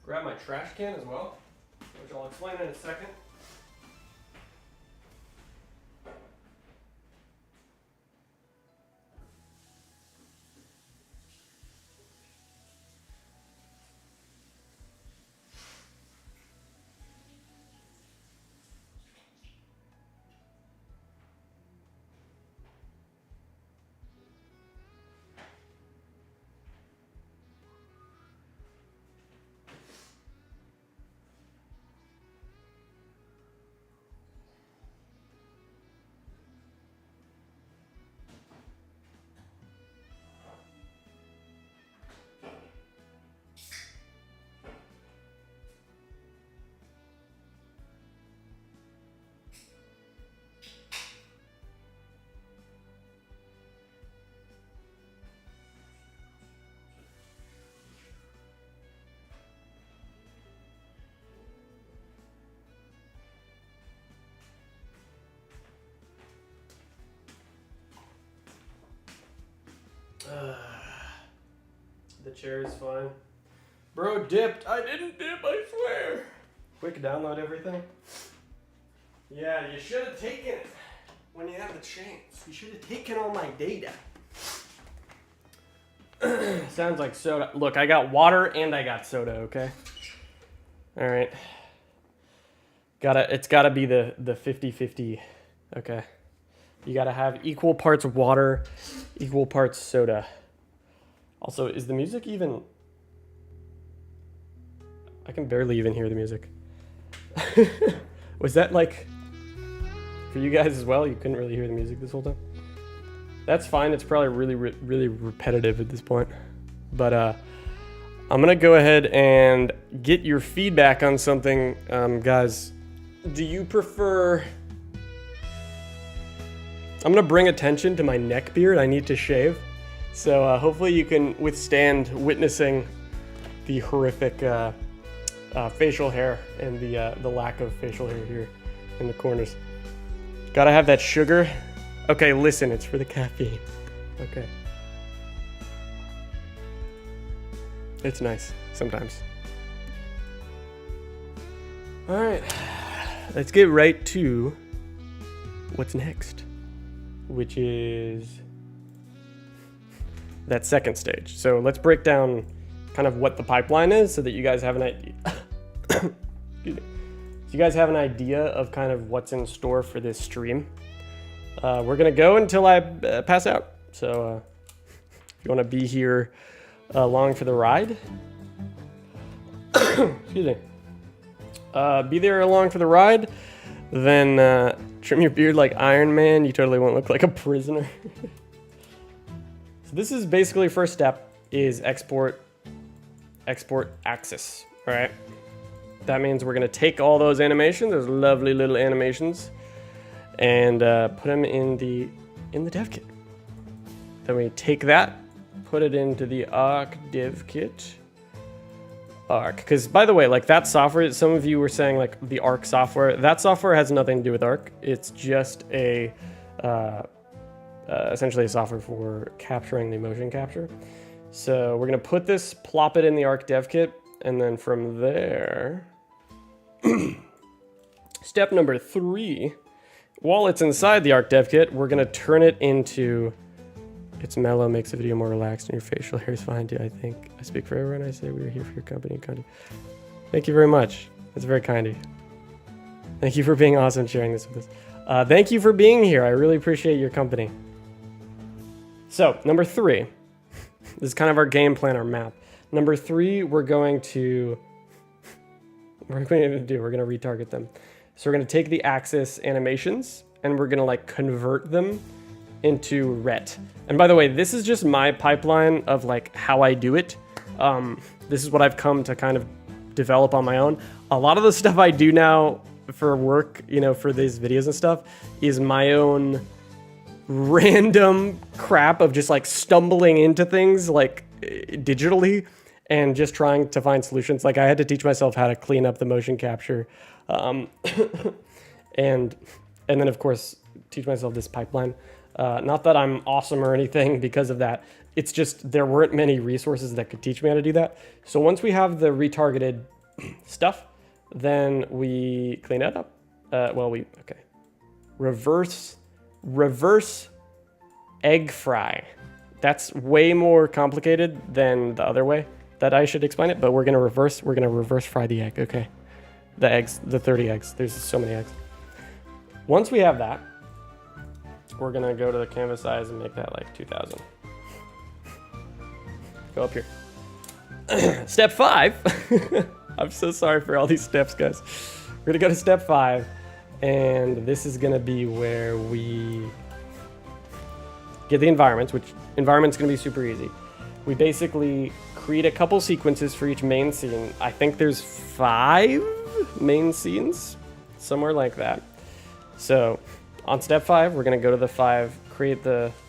grab my trash can as well, which I'll explain in a second. The chair is fine. Bro dipped. I didn't dip, I swear. Quick download everything. Yeah, you should have taken it. when you have the chance. You should have taken all my data. Sounds like soda. Look, I got water and I got soda, okay? All right. It's gotta be the 50-50, okay? You gotta have equal parts water, equal parts soda. Also, is the music even... I can barely even hear the music. Was that like... For you guys as well? You couldn't really hear the music this whole time? That's fine. It's probably really repetitive at this point. But I'm going to go ahead and get your feedback on something. Guys, do you prefer... I'm going to bring attention to my neck beard. I need to shave. So hopefully you can withstand witnessing the horrific facial hair and the lack of facial hair here in the corners. Gotta have that sugar. Okay, listen, it's for the caffeine. Okay. It's nice sometimes. All right, let's get right to what's next, which is that second stage. So let's break down kind of what the pipeline is so that you guys have an idea. Excuse me. So you guys have an idea of kind of what's in store for this stream. We're gonna go until I pass out. So if you wanna be here along for the ride, excuse me, be there along for the ride, then trim your beard like Iron Man. You totally won't look like a prisoner. So this is basically first step is export axis, all right? That means we're gonna take all those animations, those lovely little animations, and put them in the dev kit. Then we take that, put it into the ARK dev kit. ARK, because by the way, like that software, some of you were saying like the ARK software, that software has nothing to do with ARK. It's just a essentially a software for capturing the motion capture. So we're gonna put this, plop it in the ARK dev kit, and then from there, step number 3, while it's inside the ARK dev kit, we're gonna turn it into, it's mellow, makes the video more relaxed, and your facial hair is fine too, I think. I speak for everyone, I say we are here for your company and content. Thank you very much. That's very kind of you. Thank you for being awesome and sharing this with us. Thank you for being here. I really appreciate your company. So, number 3. This is kind of our game plan, our map. Number 3, we're going to retarget them. So we're going to take the axis animations and we're going to like convert them into ret. And by the way, this is just my pipeline of like how I do it. This is what I've come to kind of develop on my own. A lot of the stuff I do now for work, you know, for these videos and stuff is my own random crap of just like stumbling into things like digitally and just trying to find solutions. Like I had to teach myself how to clean up the motion capture, and then of course teach myself this pipeline. Not that I'm awesome or anything because of that. It's just there weren't many resources that could teach me how to do that. So once we have the retargeted stuff, then we clean it up. Reverse egg fry. That's way more complicated than the other way that I should explain it, but we're gonna reverse fry the egg, okay? The eggs, the 30 eggs, there's so many eggs. Once we have that, we're gonna go to the canvas size and make that like 2000. Go up here. Step 5. I'm so sorry for all these steps, guys. We're gonna go to step 5, and this is gonna be where we get the environments, which environment's gonna be super easy. We basically create a couple sequences for each main scene. I think there's 5 main scenes, somewhere like that. So on step 5, we're gonna go to the 5,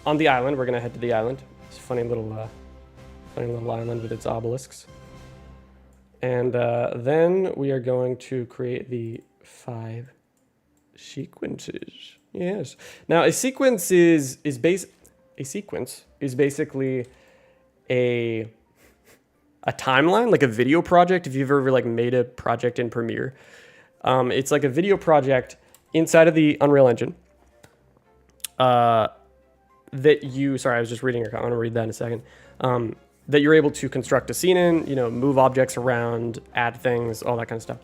on the island, we're gonna head to the island. It's a funny little island with its obelisks. And then we are going to create the 5 sequences. Yes. Now a sequence is basically a timeline, like a video project. If you've ever like made a project in Premiere, it's like a video project inside of the Unreal Engine. that you, sorry, I was just reading your comment. I want to read that in a second. That you're able to construct a scene in, you know, move objects around, add things, all that kind of stuff.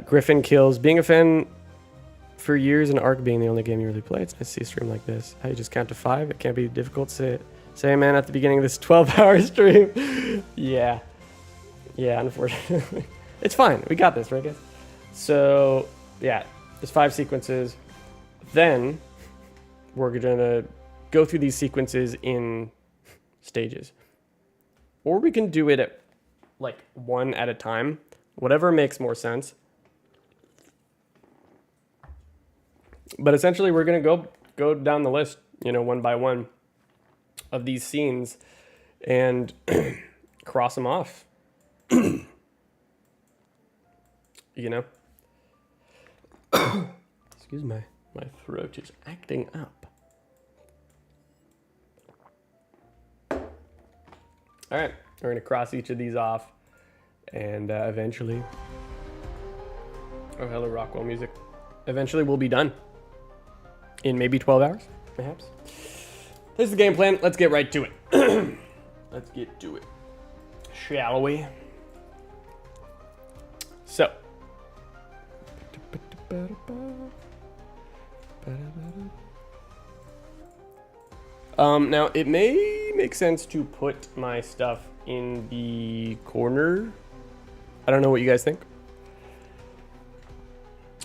Griffin kills. Being a fan for years and ARK being the only game you really play, it's nice to see a stream like this. How you just count to 5? It can't be difficult to say man at the beginning of this 12-hour stream. Yeah, unfortunately. It's fine. We got this, right, guys? So, yeah, there's 5 sequences. Then we're going to go through these sequences in stages. Or we can do it at, like, one at a time. Whatever makes more sense. But essentially, we're going to go down the list, you know, one by one of these scenes and cross them off. You know? Excuse me. My throat is acting up. All right. We're going to cross each of these off. And eventually... Oh, hello, Rockwell music. Eventually, we'll be done. In maybe 12 hours, perhaps. This is the game plan. Let's get right to it. Let's get to it. Shall we? So. Now, it may make sense to put my stuff in the corner. I don't know what you guys think.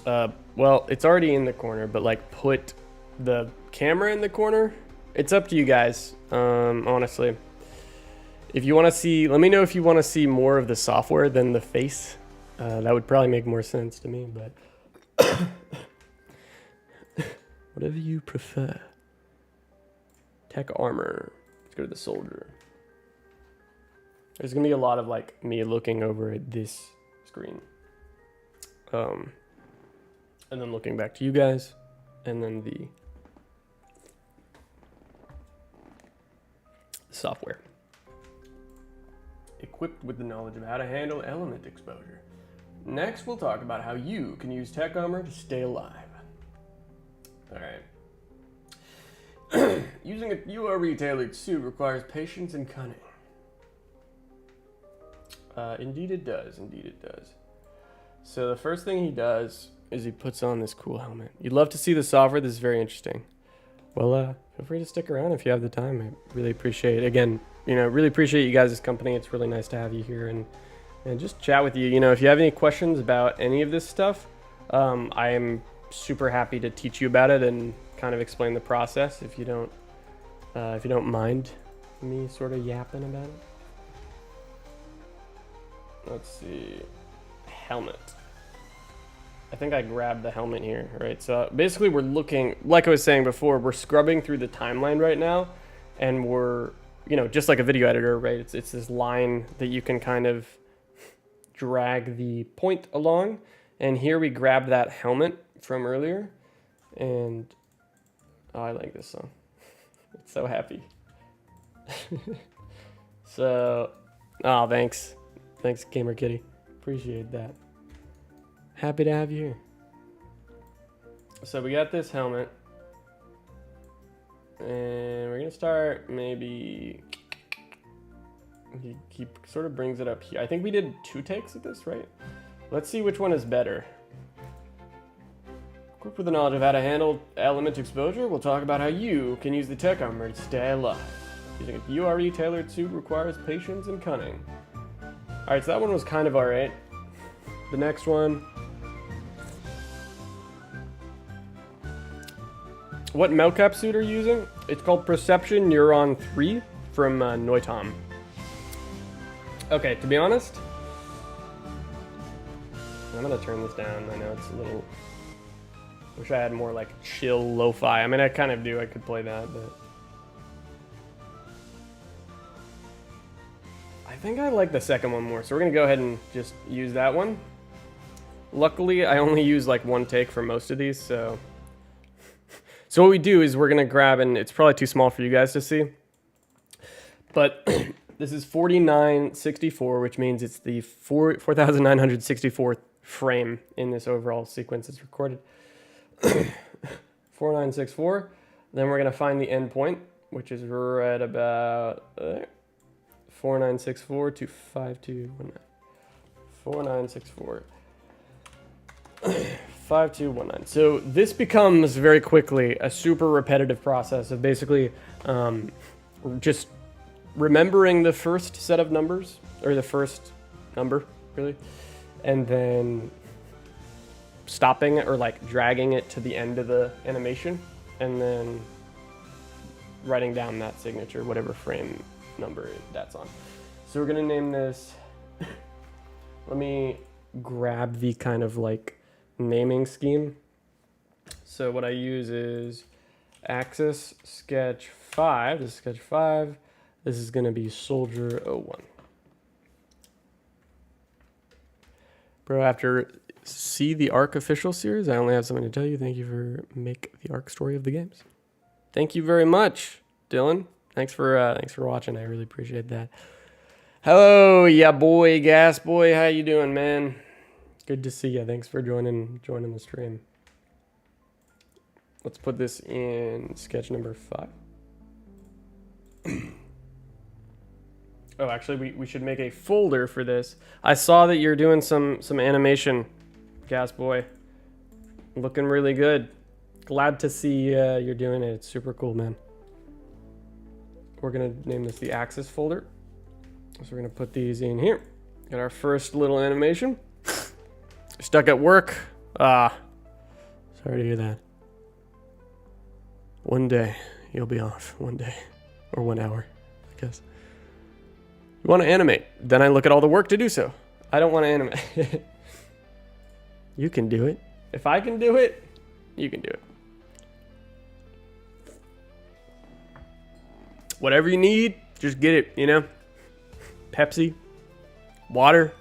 Well, it's already in the corner, but like put the camera in the corner. It's up to you guys, honestly. If you want to see, let me know if you want to see more of the software than the face. That would probably make more sense to me, but whatever you prefer. Tech armor. Let's go to the soldier. There's gonna be a lot of like me looking over at this screen. And then looking back to you guys, and then the software. Equipped with the knowledge of how to handle element exposure. Next, we'll talk about how you can use tech armor to stay alive. All right. Using a URE-tailored suit requires patience and cunning. Indeed it does. Indeed it does. So the first thing he does is he puts on this cool helmet. You'd love to see the software. This is very interesting. Well, feel free to stick around if you have the time. I really appreciate it. Again, you know, really appreciate you guys' company. It's really nice to have you here and just chat with you. You know, if you have any questions about any of this stuff, I am super happy to teach you about it and kind of explain the process if you don't mind me sort of yapping about it. Let's see. Helmet. I think I grabbed the helmet here, right? So basically we're looking, like I was saying before, we're scrubbing through the timeline right now, and we're, you know, just like a video editor, right? It's this line that you can kind of drag the point along, and here we grabbed that helmet from earlier, and oh, I like this song. It's so happy. So, oh, thanks. Thanks, Gamer Kitty. Appreciate that. Happy to have you here. So we got this helmet. And we're going to start maybe... He sort of brings it up here. I think we did 2 takes of this, right? Let's see which one is better. Equipped with the knowledge of how to handle element exposure, we'll talk about how you can use the tech armor to stay alive. Using a URE-tailored suit requires patience and cunning. Alright, so that one was kind of alright. The next one... What Mocap suit are you using? It's called Perception Neuron 3 from Noitom. Okay, to be honest, I'm gonna turn this down. I know it's a little... Wish I had more like chill lo-fi. I mean, I kind of do. I could play that, but... I think I like the second one more, so we're gonna go ahead and just use that one. Luckily, I only use like 1 take for most of these, so... So what we do is we're gonna grab, and it's probably too small for you guys to see, but this is 4964, which means it's the 4,964th frame in this overall sequence it's recorded. 4964. Then we're going to find the endpoint, which is right about 4964 to 5219. 4964. 5219. So this becomes very quickly a super repetitive process of basically just remembering the first set of numbers, or the first number, really, and then stopping it or like dragging it to the end of the animation, and then writing down that signature, whatever frame number that's on. So we're gonna name this, let me grab the kind of like naming scheme. So what I use is axis sketch 5. This is sketch 5. This is going to be soldier 01. Bro, after see the ARK official series, I only have something to tell you. Thank you for make the ARK story of the games. Thank you very much, Dylan. Thanks for watching. I really appreciate that. Hello, yeah boy, gas boy. How you doing, man? Good to see you. Thanks for joining the stream. Let's put this in sketch number 5. Oh, actually, we should make a folder for this. I saw that you're doing some animation, gas boy. Looking really good. Glad to see you're doing it. It's super cool, man. We're gonna name this the axis folder. So we're gonna put these in here. Got our first little animation. Stuck at work. Sorry to hear that. One day you'll be off. One day, or 1 hour, I guess. You want to animate? Then I look at all the work to do so. I don't want to animate. You can do it. If I can do it, you can do it. Whatever you need, just get it, you know? Pepsi, water,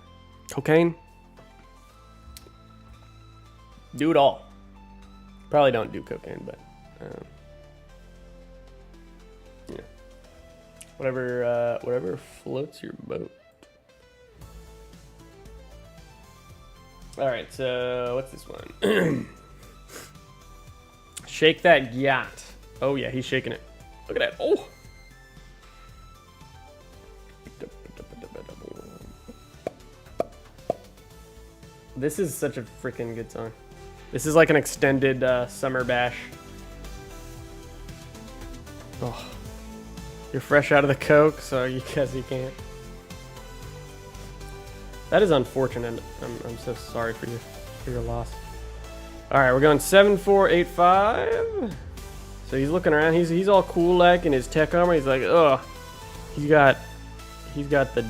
cocaine. Do it all. Probably don't do cocaine, but yeah. Whatever floats your boat. All right, so what's this one? Shake that yacht. Oh yeah, he's shaking it. Look at that. Oh. This is such a freaking good song. This is like an extended summer bash. Oh, you're fresh out of the coke, so you guess you can't. That is unfortunate. I'm so sorry for your loss. All right, we're going 7485. So he's looking around. He's all cool like in his tech armor. He's like, oh, he's got the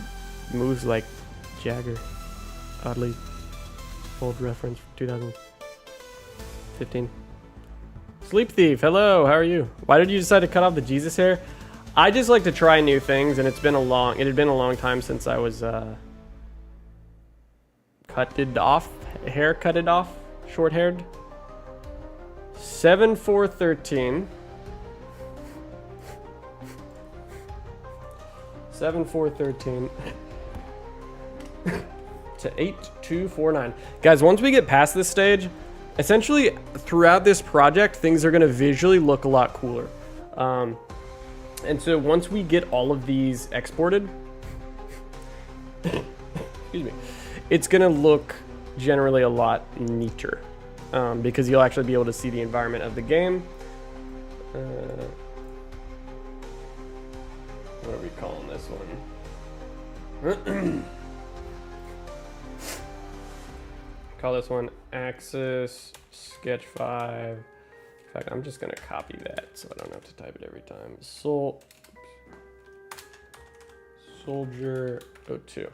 moves like Jagger. Oddly old reference from 2015. Sleep Thief, hello, how are you? Why did you decide to cut off the Jesus hair? I just like to try new things, and it had been a long time since I was haircutted off, short-haired. 7413. 7413. To 8249. Guys, once we get past this stage, essentially throughout this project, things are going to visually look a lot cooler. And so once we get all of these exported, excuse me, it's going to look generally a lot neater because you'll actually be able to see the environment of the game. What are we calling this one? Call this one Axis Sketch 5. In fact, I'm just gonna copy that so I don't have to type it every time. Soldier 02.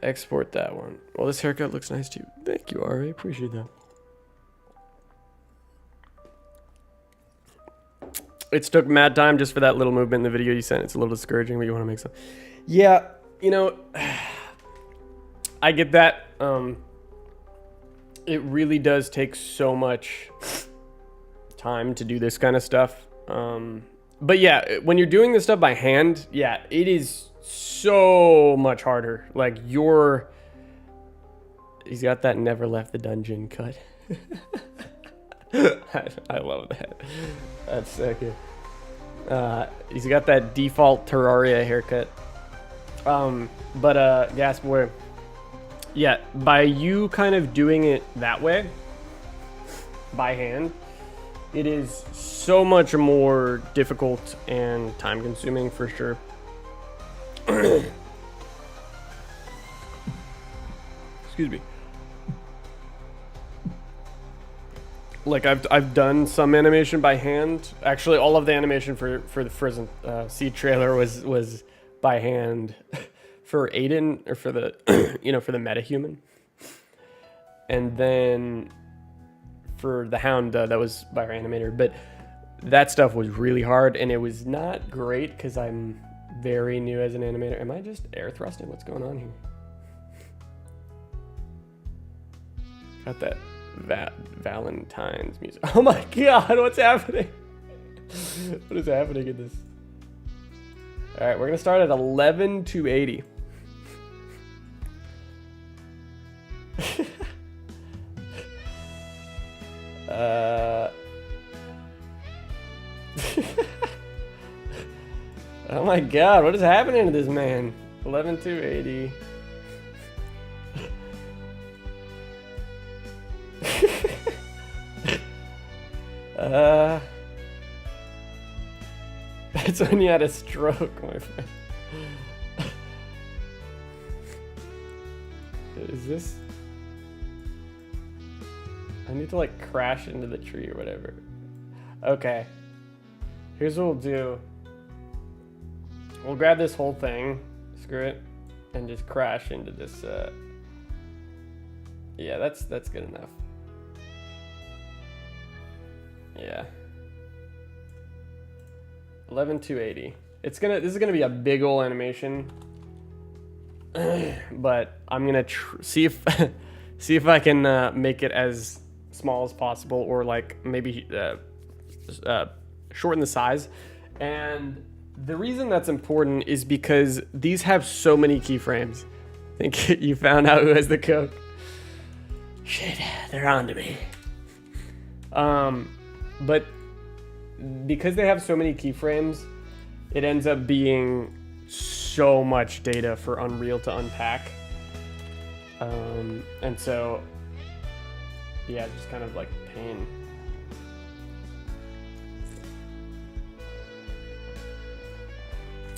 Export that one. Well, this haircut looks nice too. Thank you, Ari. Appreciate that. It took mad time just for that little movement in the video you sent. It's a little discouraging, but you want to make some. Yeah, you know, I get that. It really does take so much time to do this kind of stuff. But yeah, when you're doing this stuff by hand, yeah, it is so much harder. Like he's got that never left the dungeon cut. I love that. That's so good. He's got that default Terraria haircut. Gas Boy, yeah, by you kind of doing it that way, by hand, it is so much more difficult and time consuming for sure. Excuse me. Like I've done some animation by hand. Actually, all of the animation for the Frozen Seed trailer was by hand for Aiden, or for the for the metahuman, and then for the Hound that was by our animator. But that stuff was really hard, and it was not great because I'm very new as an animator. Am I just air thrusting? What's going on here? Got that Valentine's music. Oh my god, what's happening? What is happening in this? All right, we're gonna start at 11,280. Oh my god, what is happening to this man? 11,280. That's when you had a stroke, my friend. Is this? I need to like crash into the tree or whatever. Okay. Here's what we'll do. We'll grab this whole thing, screw it, and just crash into this. Yeah, that's good enough. Yeah. 11,280. This is gonna be a big ol' animation, but I'm gonna see if I can make it as small as possible, or like maybe shorten the size. And the reason that's important is because these have so many keyframes. I think you found out who has the Coke. Shit, they're on to me. But because they have so many keyframes, it ends up being so much data for Unreal to unpack. And so, yeah, just kind of like pain.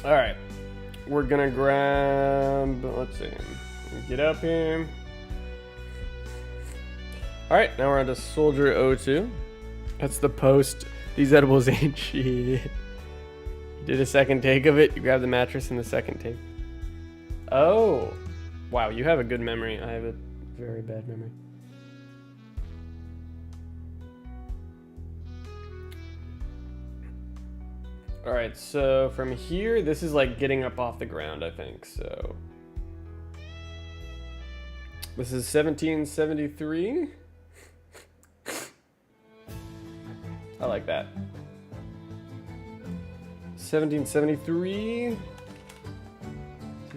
All right, we're gonna grab, let's see, get up here. All right, now we're on to Soldier 02. That's the post. These edibles ain't shit. You did a second take of it. You grabbed the mattress in the second take. Oh, wow, you have a good memory. I have a very bad memory. All right, so from here, this is like getting up off the ground, I think. So this is 1773. I like that. 1773 to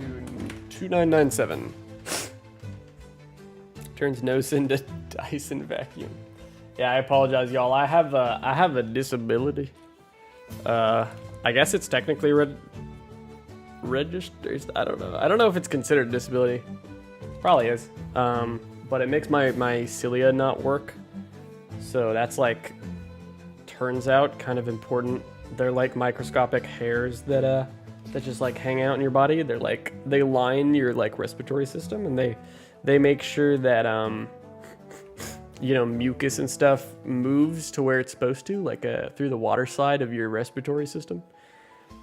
2997. Turns nose into Dyson vacuum. Yeah, I apologize, y'all. I have a disability. I guess it's technically registered. I don't know. I don't know if it's considered a disability. Probably is. But it makes my cilia not work. So that's like, turns out, kind of important. They're like microscopic hairs that just like hang out in your body. They're like, they line your like respiratory system, and they make sure that mucus and stuff moves to where it's supposed to, like through the water side of your respiratory system.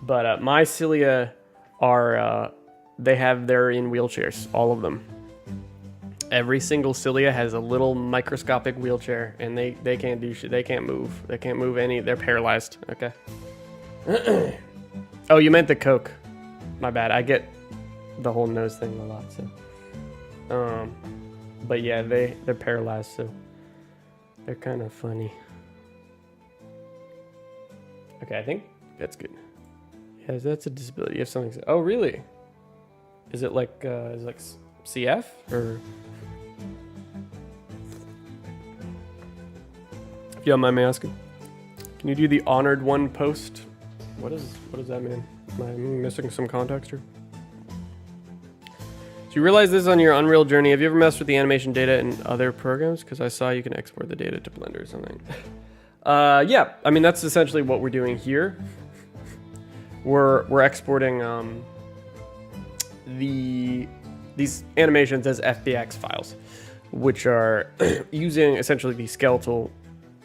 But my cilia are they're in wheelchairs, all of them. Every single cilia has a little microscopic wheelchair, and they can't do shit. They can't move. They can't move any. They're paralyzed. Okay. Oh, you meant the Coke. My bad. I get the whole nose thing a lot. So, but yeah, they're paralyzed, so they're kind of funny. Okay, I think that's good. Yeah, that's a disability. You have something. Oh, really? Is it like CF or? If you don't mind me asking. Can you do the honored one post? What does that mean? Am I missing some context here? So you realize this on your Unreal journey. Have you ever messed with the animation data in other programs? Because I saw you can export the data to Blender or something. Yeah, I mean, that's essentially what we're doing here. We're exporting these animations as FBX files, which are using essentially the skeletal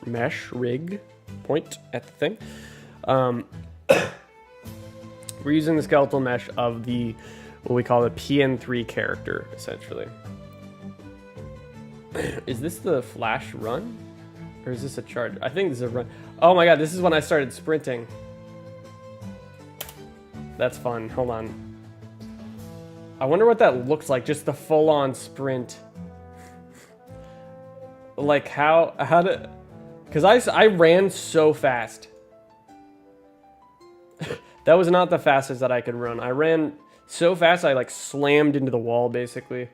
mesh rig point at the thing. We're using the skeletal mesh of the what we call the PN3 character, essentially. Is this the flash run? Or is this a charge? I think this is a run. Oh my god, this is when I started sprinting. That's fun. Hold on. I wonder what that looks like, just the full-on sprint. Like how did... Because I ran so fast. That was not the fastest that I could run. I ran so fast I like slammed into the wall, basically.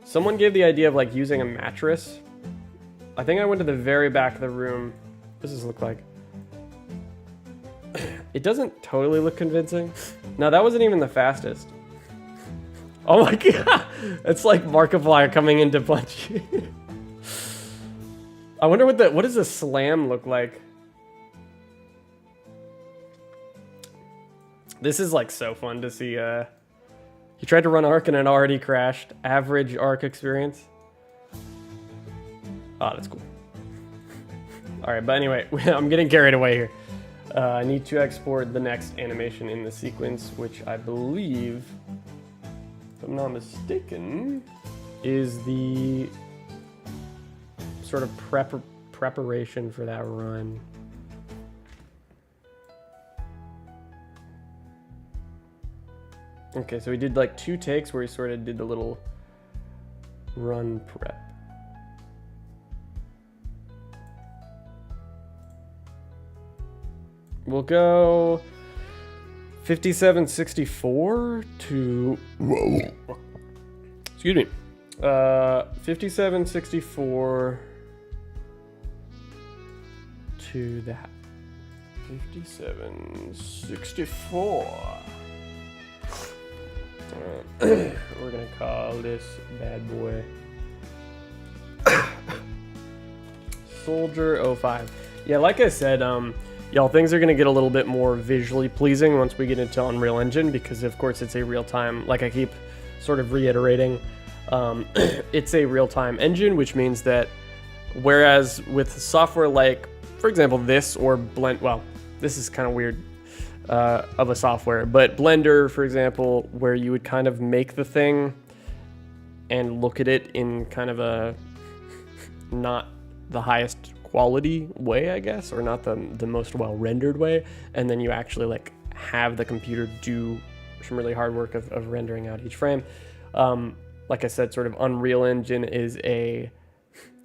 Someone gave the idea of like using a mattress. I think I went to the very back of the room. What does this look like? It doesn't totally look convincing. No, that wasn't even the fastest. Oh my god! It's like Markiplier coming into punch. I wonder what does the slam look like? This is like so fun to see. You tried to run ARK and it already crashed. Average ARK experience. Oh, that's cool. All right, but anyway, I'm getting carried away here. I need to export the next animation in the sequence, which I believe, if I'm not mistaken, is the sort of preparation for that run. Okay, so we did like 2 takes where we sort of did the little run prep. We'll go 5764 to... Whoa. Excuse me. 5764 to that. 5764. We're gonna call this bad boy Soldier 05. Yeah, like I said, y'all, things are gonna get a little bit more visually pleasing once we get into Unreal Engine, because of course it's a real-time, like I keep sort of reiterating, it's a real-time engine, which means that whereas with software like, for example, this or Blend, well, this is kind of weird of a software, but Blender, for example, where you would kind of make the thing and look at it in kind of a not the highest quality way, I guess, or not the most well-rendered way, and then you actually like have the computer do some really hard work of rendering out each frame. Like I said, sort of Unreal Engine is a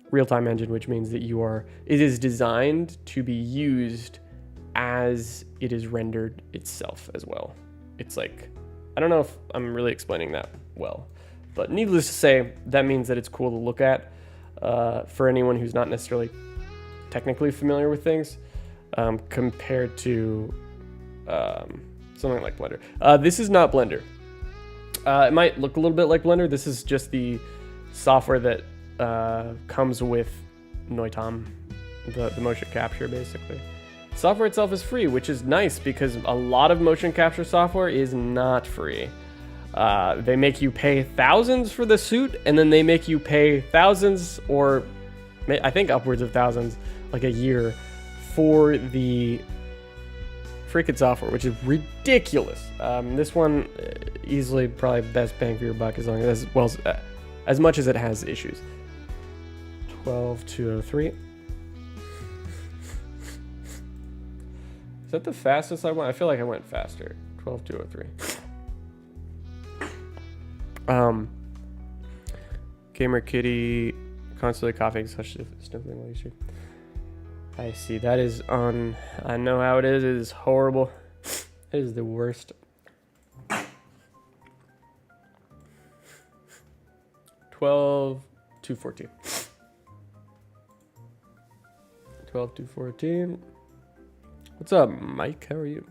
real-time engine, which means that it is designed to be used as it is rendered itself as well. It's like, I don't know if I'm really explaining that well, but needless to say, that means that it's cool to look at for anyone who's not necessarily technically familiar with things, compared to something like Blender. This is not Blender. It might look a little bit like Blender. This is just the software that comes with Noitam, the motion capture, basically. Software itself is free, which is nice because a lot of motion capture software is not free. They make you pay thousands for the suit, and then they make you pay thousands, or I think upwards of thousands, like a year, for the freaking software, which is ridiculous. This one easily probably best bang for your buck, as much as it has issues. 12203. Is that the fastest I went? I feel like I went faster. 12203. Gamer Kitty constantly coughing, such sniffling while you stream. I see. That is on. I know how it is. It is horrible. It is the worst. 12242. 12 to 14. What's up, Mike? How are you?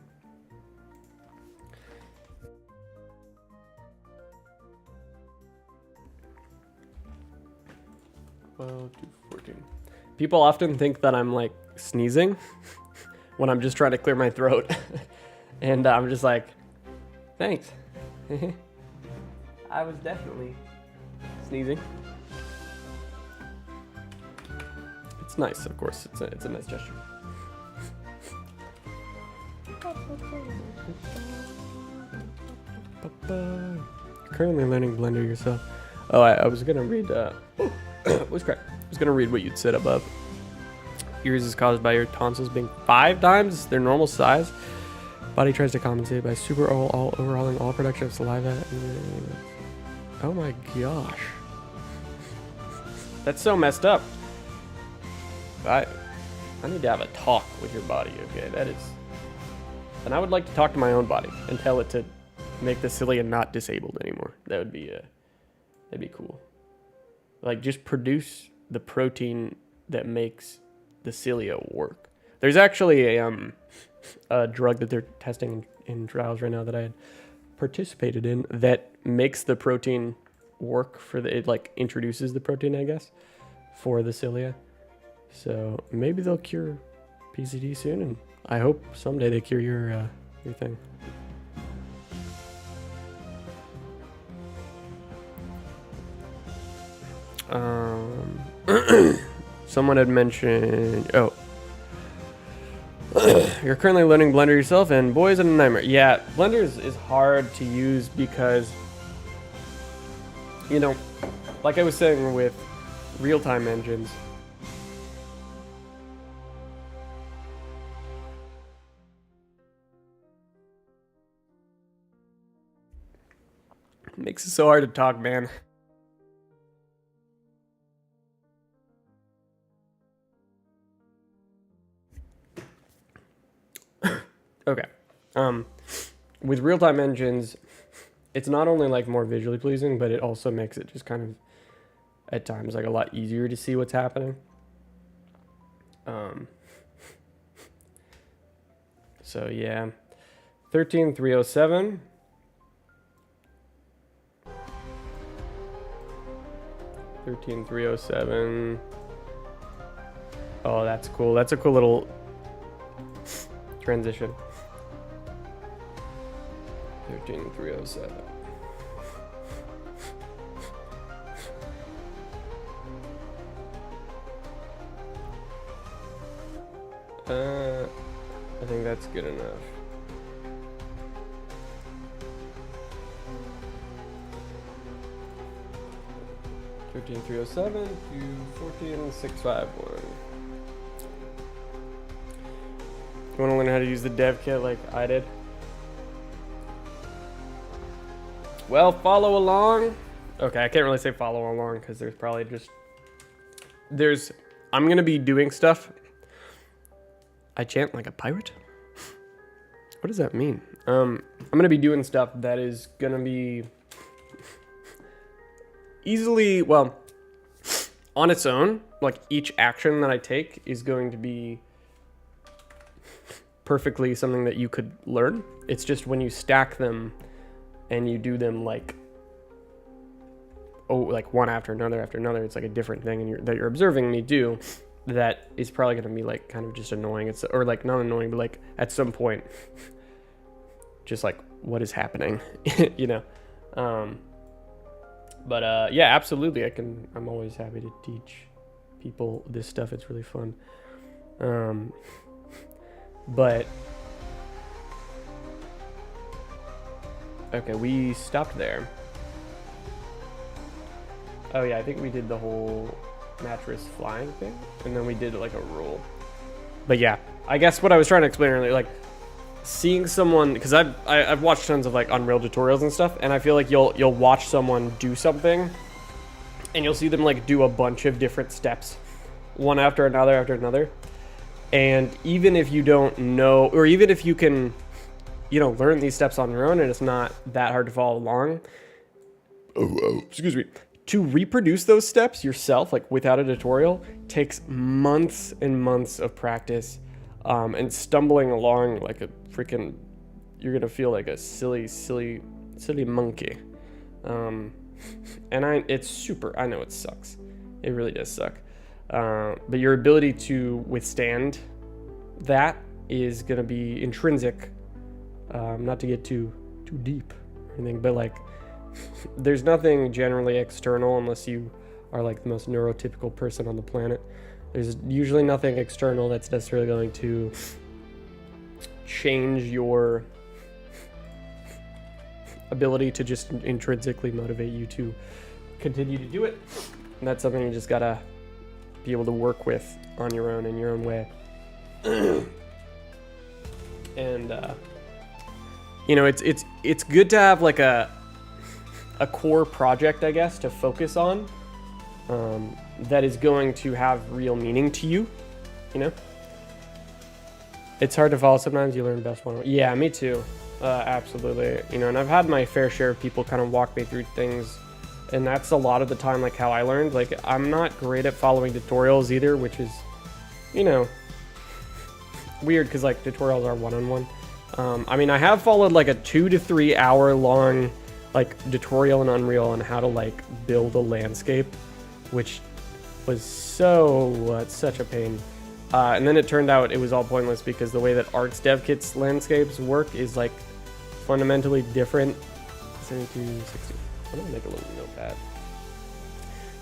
To 14. People often think that I'm like sneezing when I'm just trying to clear my throat. And I'm just like, thanks. I was definitely sneezing. It's nice, of course. It's a nice gesture. Currently learning Blender yourself. Oh, I was gonna read. What's crap? I was gonna read what you'd said above. Ears is caused by your tonsils being 5 times their normal size. Body tries to compensate by overhauling all production of saliva. Oh my gosh, that's so messed up. I need to have a talk with your body. Okay, that is. And I would like to talk to my own body and tell it to make the cilia not disabled anymore. That would be that'd be cool. Like, just produce the protein that makes the cilia work. There's actually a drug that they're testing in trials right now that I had participated in that makes the protein work for it like introduces the protein, I guess, for the cilia. So maybe they'll cure PCD soon, and I hope someday they cure your thing. Someone had mentioned, you're currently learning Blender yourself, and boy, is it a nightmare. Yeah, Blender is hard to use because, you know, like I was saying with real-time engines, it makes it so hard to talk, man. Okay. With real-time engines, it's not only like more visually pleasing, but it also makes it just kind of at times like a lot easier to see what's happening. So yeah, 13307. 13307. Oh, that's cool. That's a cool little transition. 13307. I think that's good enough. Thirteen 307 to 14651. You want to learn how to use the dev kit like I did? Well, follow along. Okay, I can't really say follow along because there's probably just I'm gonna be doing stuff. I chant like a pirate? What does that mean? I'm gonna be doing stuff that is gonna be easily, well, on its own, like each action that I take is going to be perfectly something that you could learn. It's just when you stack them and you do them like one after another, it's like a different thing, and that you're observing me do, that is probably going to be like kind of just annoying. It's, or like not annoying, but like at some point just like what is happening, you know. But yeah, absolutely, I'm always happy to teach people this stuff. It's really fun. But okay, we stopped there. Oh yeah, I think we did the whole mattress flying thing, and then we did like a roll. But yeah, I guess what I was trying to explain earlier, like seeing someone, because I've watched tons of like Unreal tutorials and stuff, and I feel like you'll watch someone do something, and you'll see them like do a bunch of different steps, one after another, and even if you don't know, or even if you can, you know, learn these steps on your own, and it's not that hard to follow along. Excuse me. to reproduce those steps yourself, like without a tutorial, takes months and months of practice, and stumbling along like a freaking, you're gonna feel like a silly monkey. And it's super, I know it sucks. It really does suck. But your ability to withstand that is gonna be intrinsic. Not to get too deep or anything, but like, there's nothing generally external unless you are like the most neurotypical person on the planet. There's usually nothing external that's necessarily going to change your ability to just intrinsically motivate you to continue to do it. And that's something you just gotta be able to work with on your own in your own way. And you know, it's good to have like a core project, I guess, to focus on, that is going to have real meaning to you, you know? It's hard to follow sometimes, you learn best one. Yeah, me too. Absolutely. You know, and I've had my fair share of people kind of walk me through things, and that's a lot of the time like how I learned. Like, I'm not great at following tutorials either, which is, you know, weird because like tutorials are one-on-one. I mean, I have followed like a 2 to 3 hour long like tutorial in Unreal on how to like build a landscape, which was such a pain. And then it turned out it was all pointless because the way that ARK's dev kit's landscapes work is like fundamentally different. 7260. I'm gonna make a little notepad.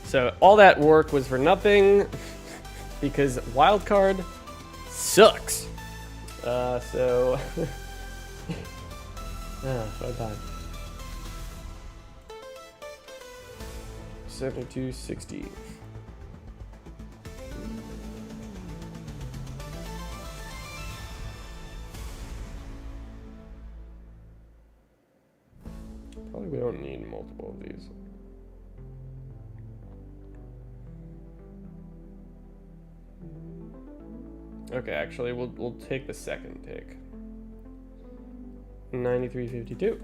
So all that work was for nothing because wildcard sucks. So fun time. 7260. Probably we don't need multiple of these. Okay, actually, we'll take the second take. 9352.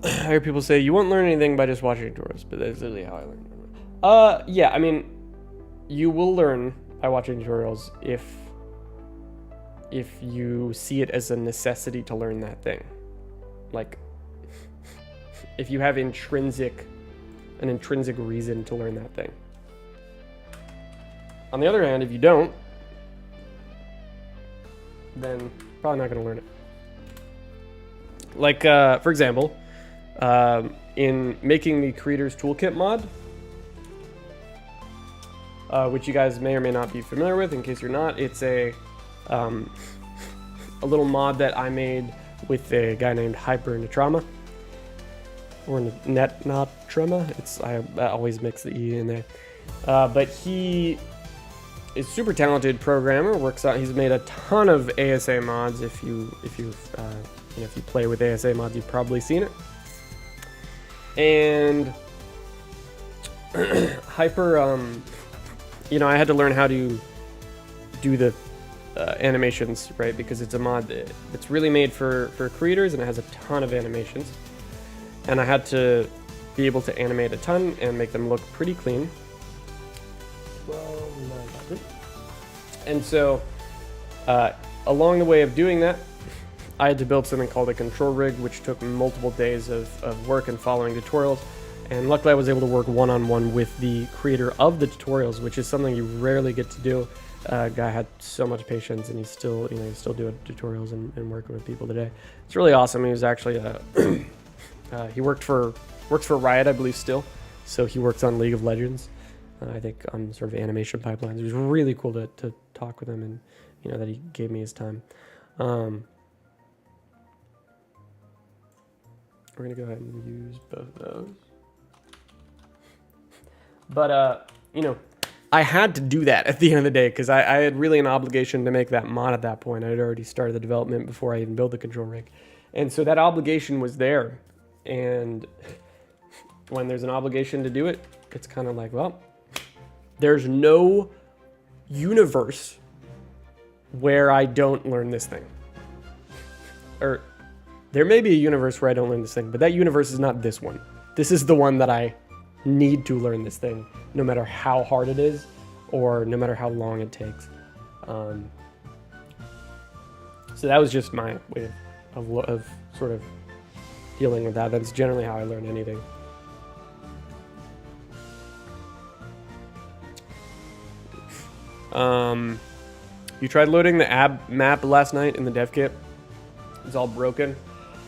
I hear people say you won't learn anything by just watching tutorials, but that's literally how I learned. Yeah, I mean, you will learn by watching tutorials if you see it as a necessity to learn that thing. Like, if you have an intrinsic reason to learn that thing. On the other hand, if you don't, then probably not going to learn it. Like, for example, in making the Creator's Toolkit mod, which you guys may or may not be familiar with. In case you're not, it's a little mod that I made with a guy named Hyper Natrama, or Net Not Trema. I always mix the E in there, but he is super talented programmer. He's made a ton of ASA mods. If you play with ASA mods, you've probably seen it. And Hyper, I had to learn how to do the animations, right? Because it's a mod that's really made for creators, and it has a ton of animations. And I had to be able to animate a ton and make them look pretty clean. And so, along the way of doing that, I had to build something called a control rig, which took multiple days of work and following tutorials. And luckily I was able to work one-on-one with the creator of the tutorials, which is something you rarely get to do. Guy had so much patience, and he's still doing tutorials and working with people today. It's really awesome. He was actually he works for Riot, I believe, still. So he works on League of Legends. I think on sort of animation pipelines. It was really cool to talk with him, and that he gave me his time. We're gonna go ahead and use both of those. But I had to do that at the end of the day because I had really an obligation to make that mod at that point. I had already started the development before I even built the control rig, and so that obligation was there. And when there's an obligation to do it, it's kind of like, well, there's no universe where I don't learn this thing. Or there may be a universe where I don't learn this thing, but that universe is not this one. This is the one that I need to learn this thing, no matter how hard it is, or no matter how long it takes. So that was just my way of sort of dealing with that. That's generally how I learn anything. You tried loading the ab map last night in the dev kit. It's all broken.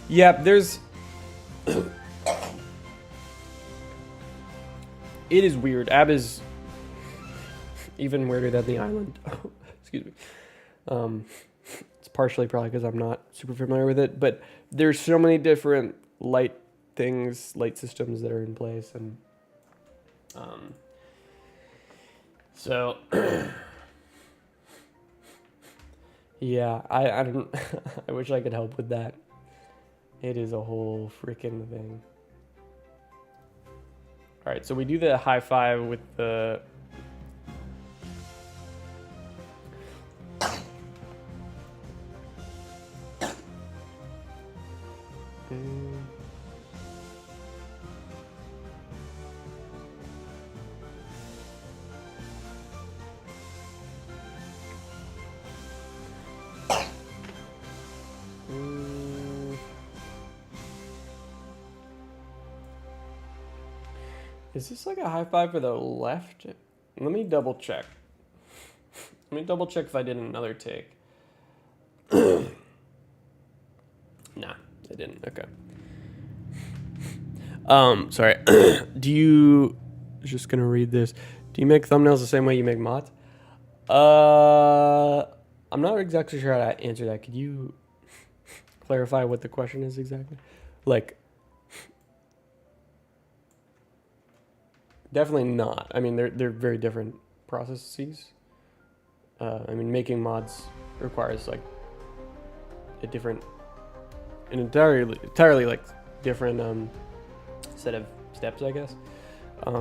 Yeah, there's... It is weird. Ab is even weirder than the island. Excuse me. It's partially probably because I'm not super familiar with it, but there's so many different light systems that are in place, and so yeah, I don't. I wish I could help with that. It is a whole freaking thing. All right, so we do the high five with the. Is this like a high five for the left? Let me double check. Let me double check if I did another take. Nah, I didn't. Okay. Sorry. Do you... Just gonna read this. Do you make thumbnails the same way you make mods? I'm not exactly sure how to answer that. Could you clarify what the question is exactly? Like... Definitely not. I mean, they're very different processes. I mean, making mods requires like an entirely like different set of steps, I guess.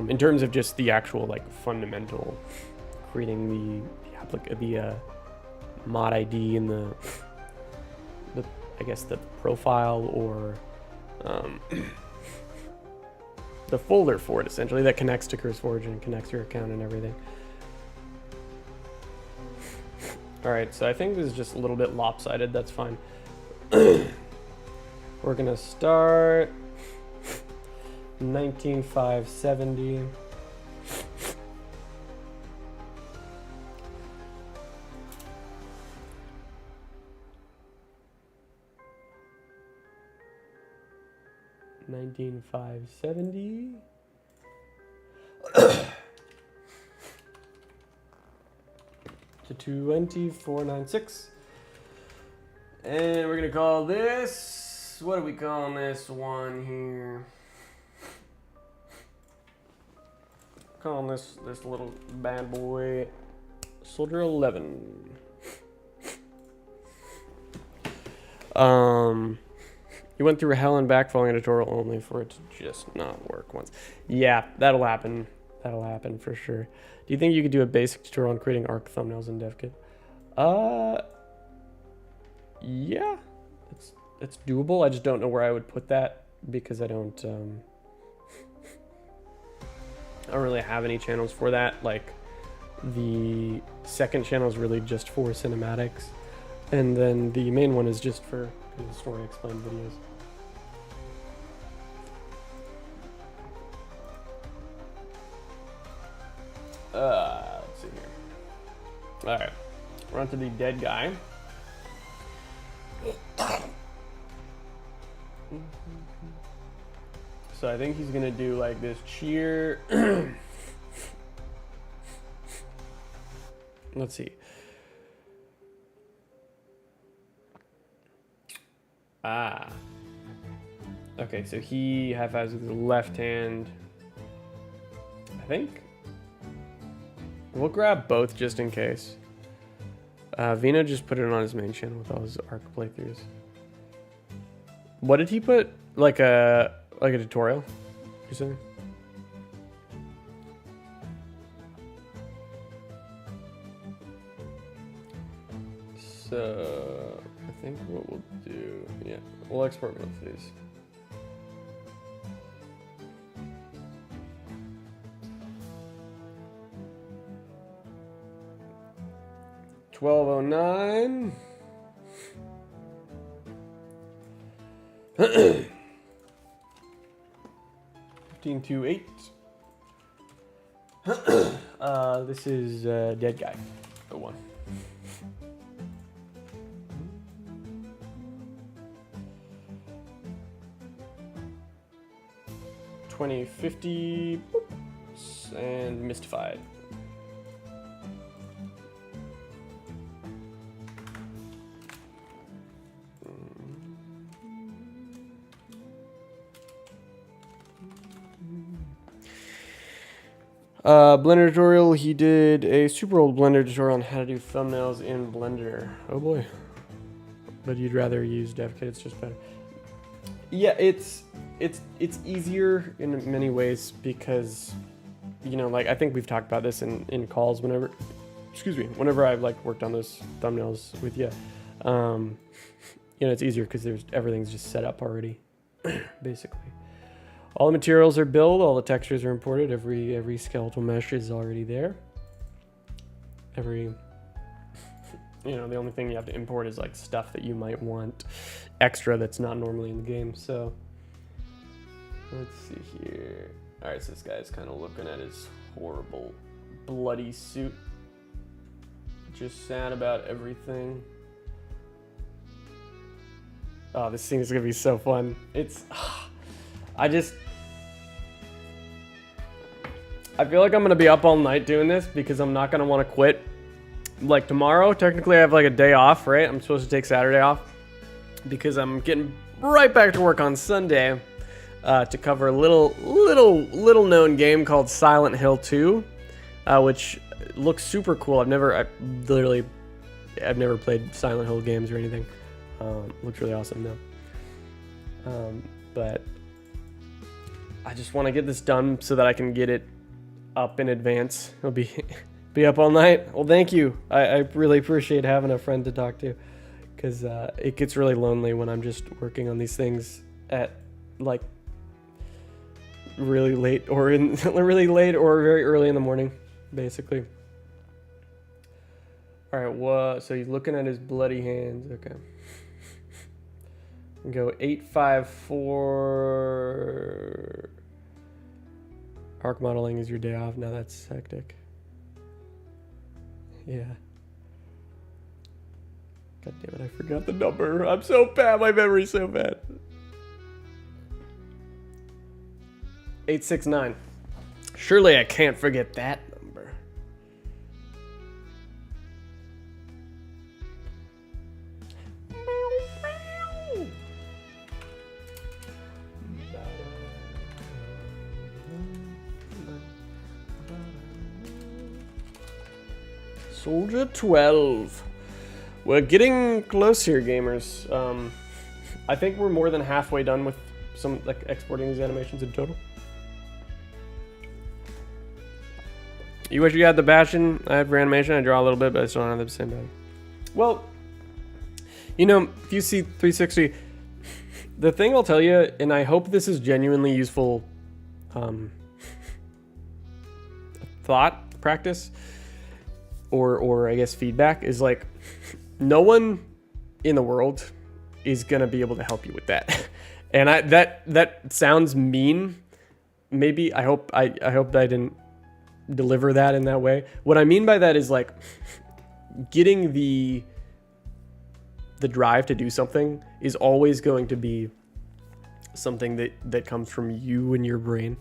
In terms of just the actual like fundamental creating the mod ID and the I guess the profile or the folder for it, essentially, that connects to CurseForge and connects your account and everything. Alright, so I think this is just a little bit lopsided. That's fine. We're gonna start 19570. $19,570 to 20496, and we're gonna call this. What are we calling this one here? Calling this little bad boy Soldier 11. You went through hell and back following a tutorial only for it to just not work once. Yeah, that'll happen. That'll happen for sure. Do you think you could do a basic tutorial on creating ARK thumbnails in DevKit? Yeah, it's doable. I just don't know where I would put that because I don't really have any channels for that. Like, the second channel is really just for cinematics, and then the main one is just for the story explained videos. Let's see here. All right, we're on to the dead guy. So I think he's gonna do like this cheer. Let's see. Okay, so he high-fives with the left hand. I think we'll grab both just in case. Vino just put it on his main channel with all his ARK playthroughs. What did he put? Like a tutorial or something? So I think what we'll do, yeah, we'll export both of these. 1209. 1528. This is Dead Guy. 01. 2050 and Mystified. Blender tutorial. He did a super old Blender tutorial on how to do thumbnails in Blender. Oh boy. But you'd rather use DevKit, it's just better. Yeah, it's easier in many ways because, you know, like I think we've talked about this in calls whenever, whenever I've like worked on those thumbnails with you. You know, it's easier because everything's just set up already, basically. All the materials are built, all the textures are imported, every skeletal mesh is already there. You know, the only thing you have to import is like stuff that you might want extra that's not normally in the game. So let's see here. All right, so this guy's kind of looking at his horrible bloody suit. Just sad about everything. Oh, this thing is gonna be so fun. I feel like I'm gonna be up all night doing this because I'm not gonna want to quit. Like tomorrow, technically I have like a day off, right? I'm supposed to take Saturday off because I'm getting right back to work on Sunday to cover a little known game called Silent Hill 2, which looks super cool. I've never played Silent Hill games or anything. Looks really awesome though. But I just want to get this done so that I can get it up in advance. It'll be up all night. Well, thank you. I really appreciate having a friend to talk to, because it gets really lonely when I'm just working on these things at like really late or very early in the morning, basically. All right, so he's looking at his bloody hands. Okay. Go 854. ARK modeling is your day off. Now that's hectic. Yeah. God damn it, I forgot the number. I'm so bad. My memory's so bad. 869. Surely I can't forget that number. Soldier 12. We're getting close here, gamers. I think we're more than halfway done with some like exporting these animations in total. You wish you had the passion I had for animation. I draw a little bit, but I still don't have the same value. Well, you know, if you see 360, the thing I'll tell you, and I hope this is genuinely useful thought practice, or I guess feedback, is like no one in the world is gonna be able to help you with that. And that sounds mean. Maybe I hope I didn't deliver that in that way. What I mean by that is like getting the drive to do something is always going to be something that comes from you and your brain.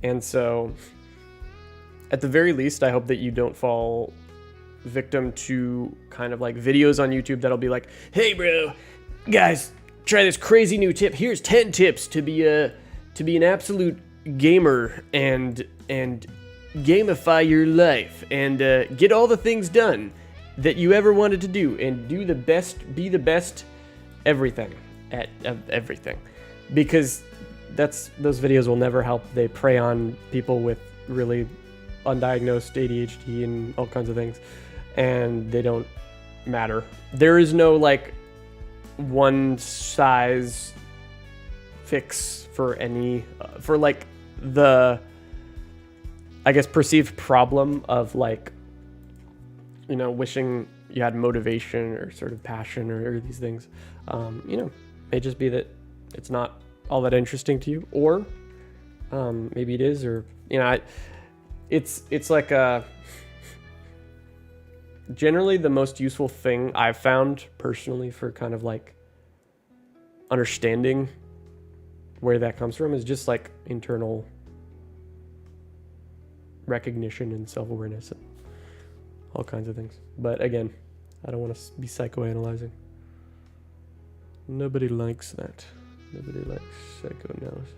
And so at the very least, I hope that you don't fall victim to kind of like videos on YouTube that'll be like, hey bro, guys, try this crazy new tip. Here's 10 tips to be an absolute gamer and gamify your life and get all the things done that you ever wanted to do and be the best everything at everything. Because those videos will never help. They prey on people with really undiagnosed ADHD and all kinds of things, and they don't matter. There is no like one size fix for any for like the, I guess, perceived problem of like, you know, wishing you had motivation or sort of passion or these things. You know, may just be that it's not all that interesting to you, or maybe it is, or you know, it's like generally the most useful thing I've found personally for kind of like understanding where that comes from is just like internal recognition and self-awareness and all kinds of things. But again, I don't want to be psychoanalyzing. Nobody likes that. Nobody likes psychoanalysis.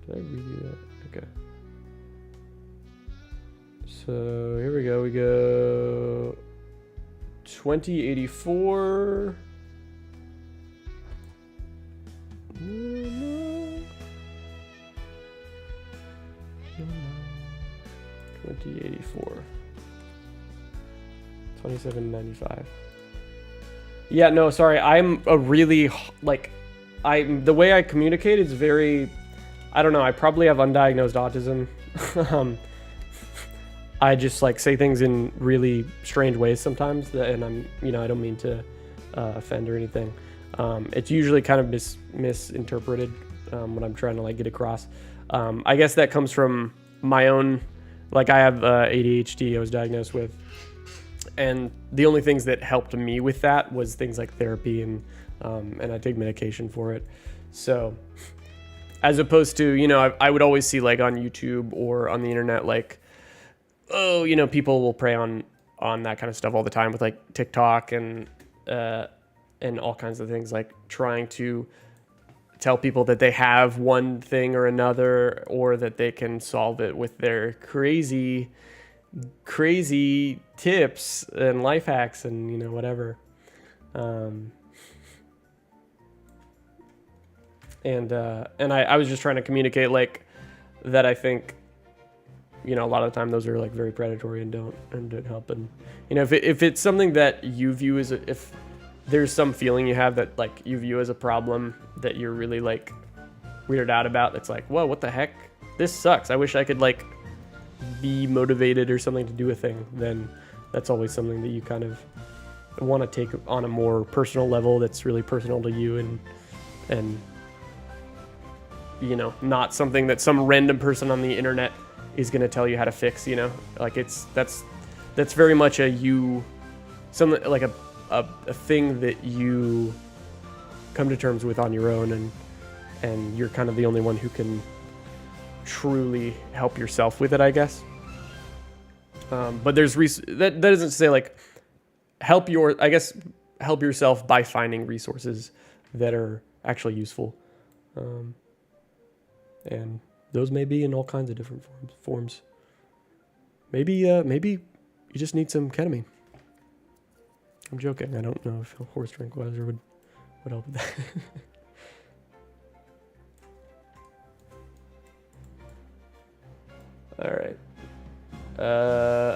Did I redo that? Okay. So here we go. We go 2084. 2084. 2795. Yeah, no, sorry. I'm a really like the way I communicate is very, I don't know, I probably have undiagnosed autism. I just like say things in really strange ways sometimes, and I'm, you know, I don't mean to offend or anything. It's usually kind of misinterpreted when I'm trying to like get across. I guess that comes from my own, like I have ADHD I was diagnosed with, and the only things that helped me with that was things like therapy and I take medication for it. So as opposed to, you know, I would always see like on YouTube or on the internet, like, oh, you know, people will prey on that kind of stuff all the time with like TikTok and all kinds of things, like trying to tell people that they have one thing or another, or that they can solve it with their crazy tips and life hacks and, you know, whatever. And I was just trying to communicate like that. I think, you know, a lot of the time those are like very predatory and don't help. And, you know, if it's something that you view as if there's some feeling you have that like you view as a problem that you're really like weirded out about, it's like, whoa, what the heck? This sucks. I wish I could like be motivated or something to do a thing. Then that's always something that you kind of want to take on a more personal level that's really personal to you, and you know, not something that some random person on the internet is going to tell you how to fix, you know, like that's very much something like a thing that you come to terms with on your own, and you're kind of the only one who can truly help yourself with it, I guess. But there's that doesn't say like help yourself by finding resources that are actually useful. And those may be in all kinds of different forms. Maybe you just need some ketamine. I'm joking. I don't know if a horse tranquilizer would help with that. All right.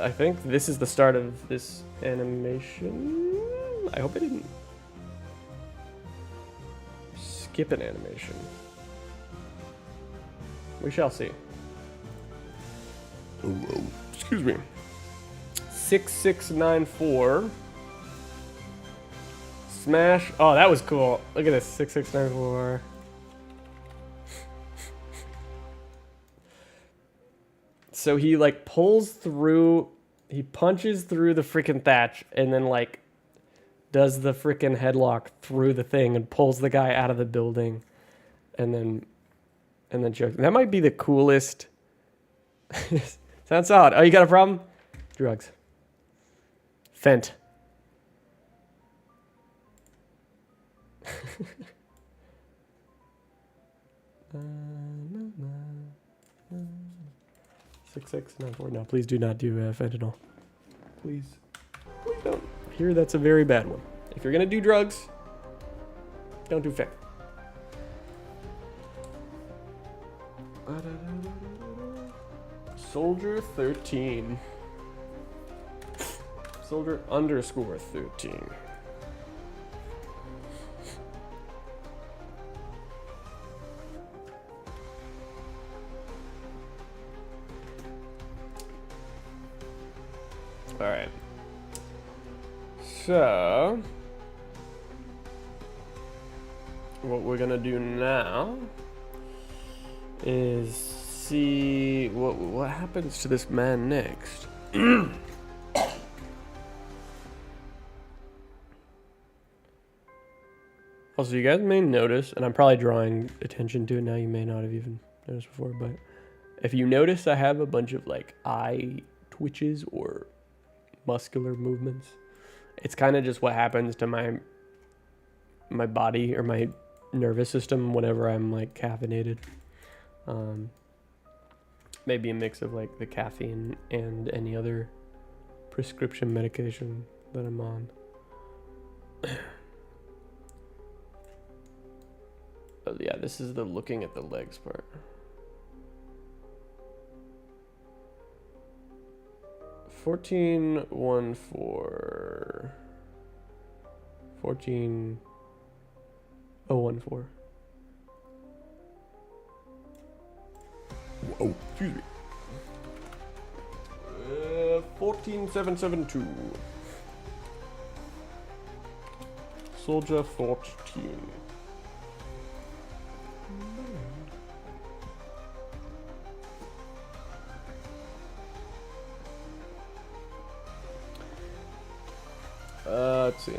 I think this is the start of this animation. I hope I didn't skip an animation. We shall see. Oh, excuse me. 6694. Smash. Oh, that was cool. Look at this. 6694. So he like pulls through, he punches through the freaking thatch and then like does the freaking headlock through the thing and pulls the guy out of the building and then chokes. That might be the coolest. Sounds solid. Oh, you got a problem? Drugs. Fent. 6694. No, please do not do fentanyl. Please don't. Here, that's a very bad one. If you're gonna do drugs, don't do fent. Soldier 13. Soldier _ 13. All right. So, what we're gonna do now is see what happens to this man next. Also, you guys may notice, and I'm probably drawing attention to it now, you may not have even noticed before, but if you notice, I have a bunch of like eye twitches or muscular movements. It's kind of just what happens to my body or my nervous system whenever I'm like caffeinated. Maybe a mix of like the caffeine and any other prescription medication that I'm on. Oh yeah, this is the looking at the legs part. $14.14. 14.014. Whoa, excuse me. 14.772. Soldier 14. Let's see.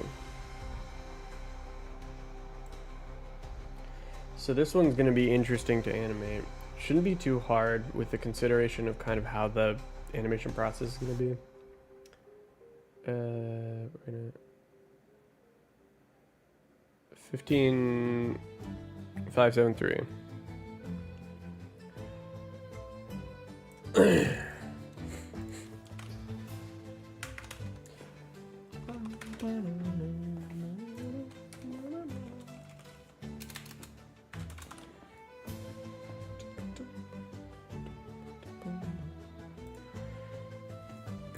So this one's going to be interesting to animate. Shouldn't be too hard with the consideration of kind of how the animation process is going to be. We're gonna 15.573.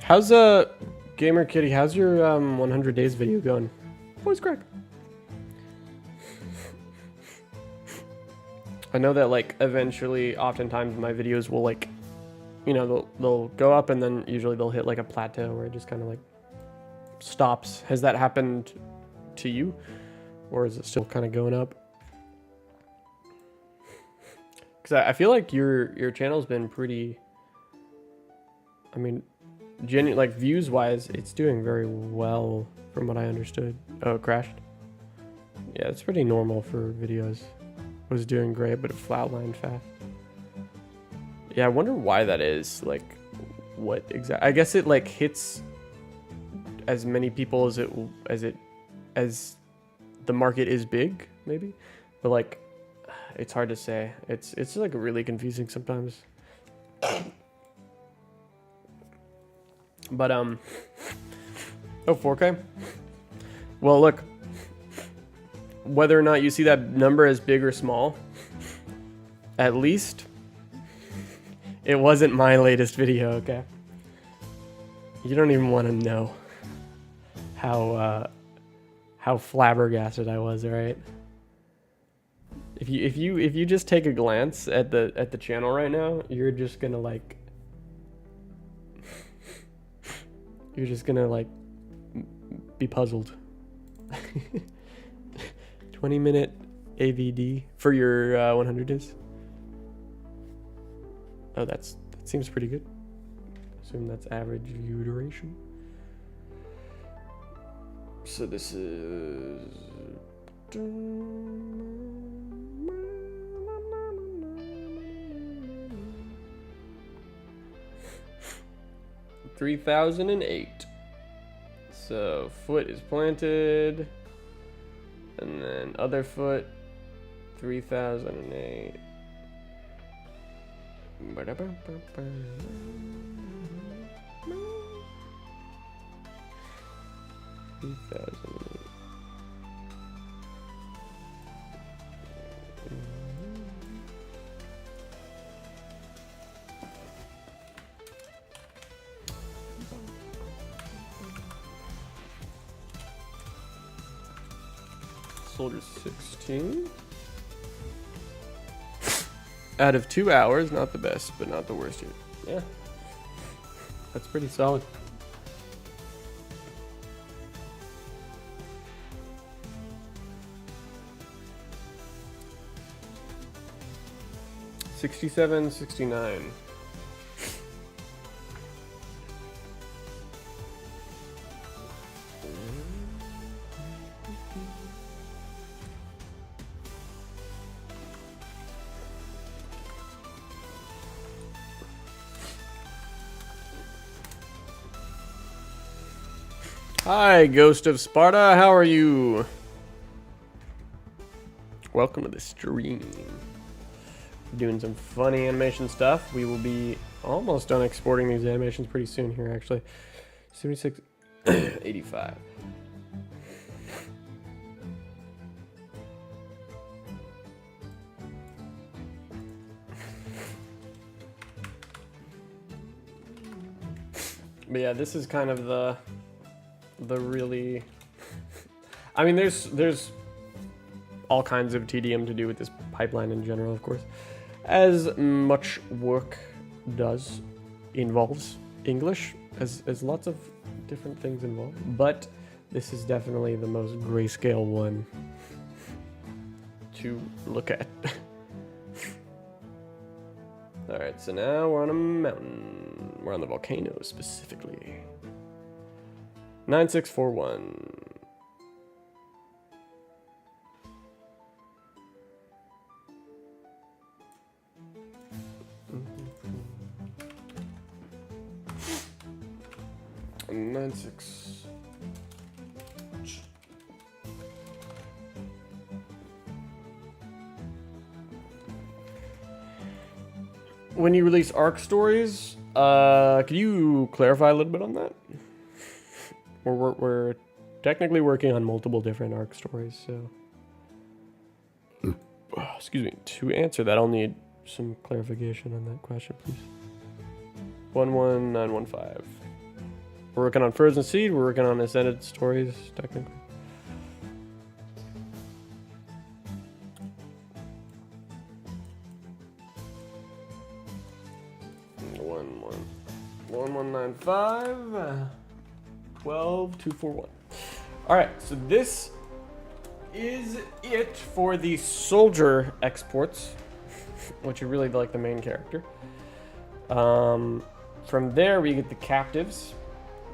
How's Gamer Kitty? How's your 100 days video going? Voice crack. I know that like eventually, oftentimes my videos will like, you know, they'll go up and then usually they'll hit like a plateau where it just kind of like stops. Has that happened to you, or is it still kind of going up? Because I feel like your channel's been pretty. I mean, like views wise, it's doing very well from what I understood. Oh, it crashed. Yeah, it's pretty normal for videos. It was doing great, but it flatlined fast. Yeah, I wonder why that is. Like, what exactly? I guess it like hits as many people as the market is big, maybe. But like, it's hard to say. It's like really confusing sometimes. But oh, 4K. Well, look. Whether or not you see that number as big or small, at least it wasn't my latest video, okay? You don't even want to know how flabbergasted I was, right? If you just take a glance at the channel right now, you're just gonna like be puzzled. 20-minute AVD for your 100 days. Oh, that seems pretty good. Assume that's average view duration. So this is 3008. So foot is planted. And then other foot, 3008. 3008. Soldier 16. Out of 2 hours, not the best, but not the worst yet. Yeah. That's pretty solid. 67, 69. Hi, Ghost of Sparta. How are you? Welcome to the stream. Doing some funny animation stuff. We will be almost done exporting these animations pretty soon here, actually. 76, 85. But yeah, this is kind of the really, I mean, there's all kinds of TDM to do with this pipeline in general, of course, as much work involves English, as lots of different things involved, but this is definitely the most grayscale one to look at. All right, so now we're on a mountain. We're on the volcano specifically. 9641. Mm-hmm. 96. When you release ARK stories, could you clarify a little bit on that? We're technically working on multiple different ARK stories, so excuse me. To answer that, I'll need some clarification on that question, please. 11915. We're working on Frozen Seed. We're working on Ascended stories, technically. One 1195 12241. All right, so this is it for the soldier exports, which are really like the main character. From there, we get the captives,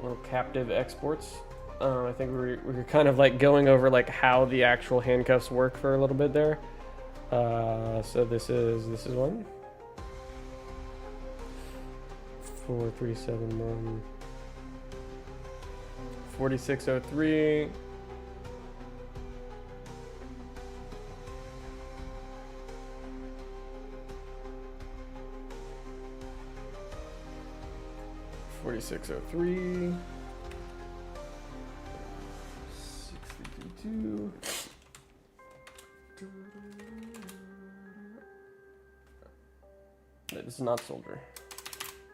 little captive exports. I think we're kind of like going over like how the actual handcuffs work for a little bit there. So this is one. 4371. 4603. Forty-six oh three. 6322. This is not soldier.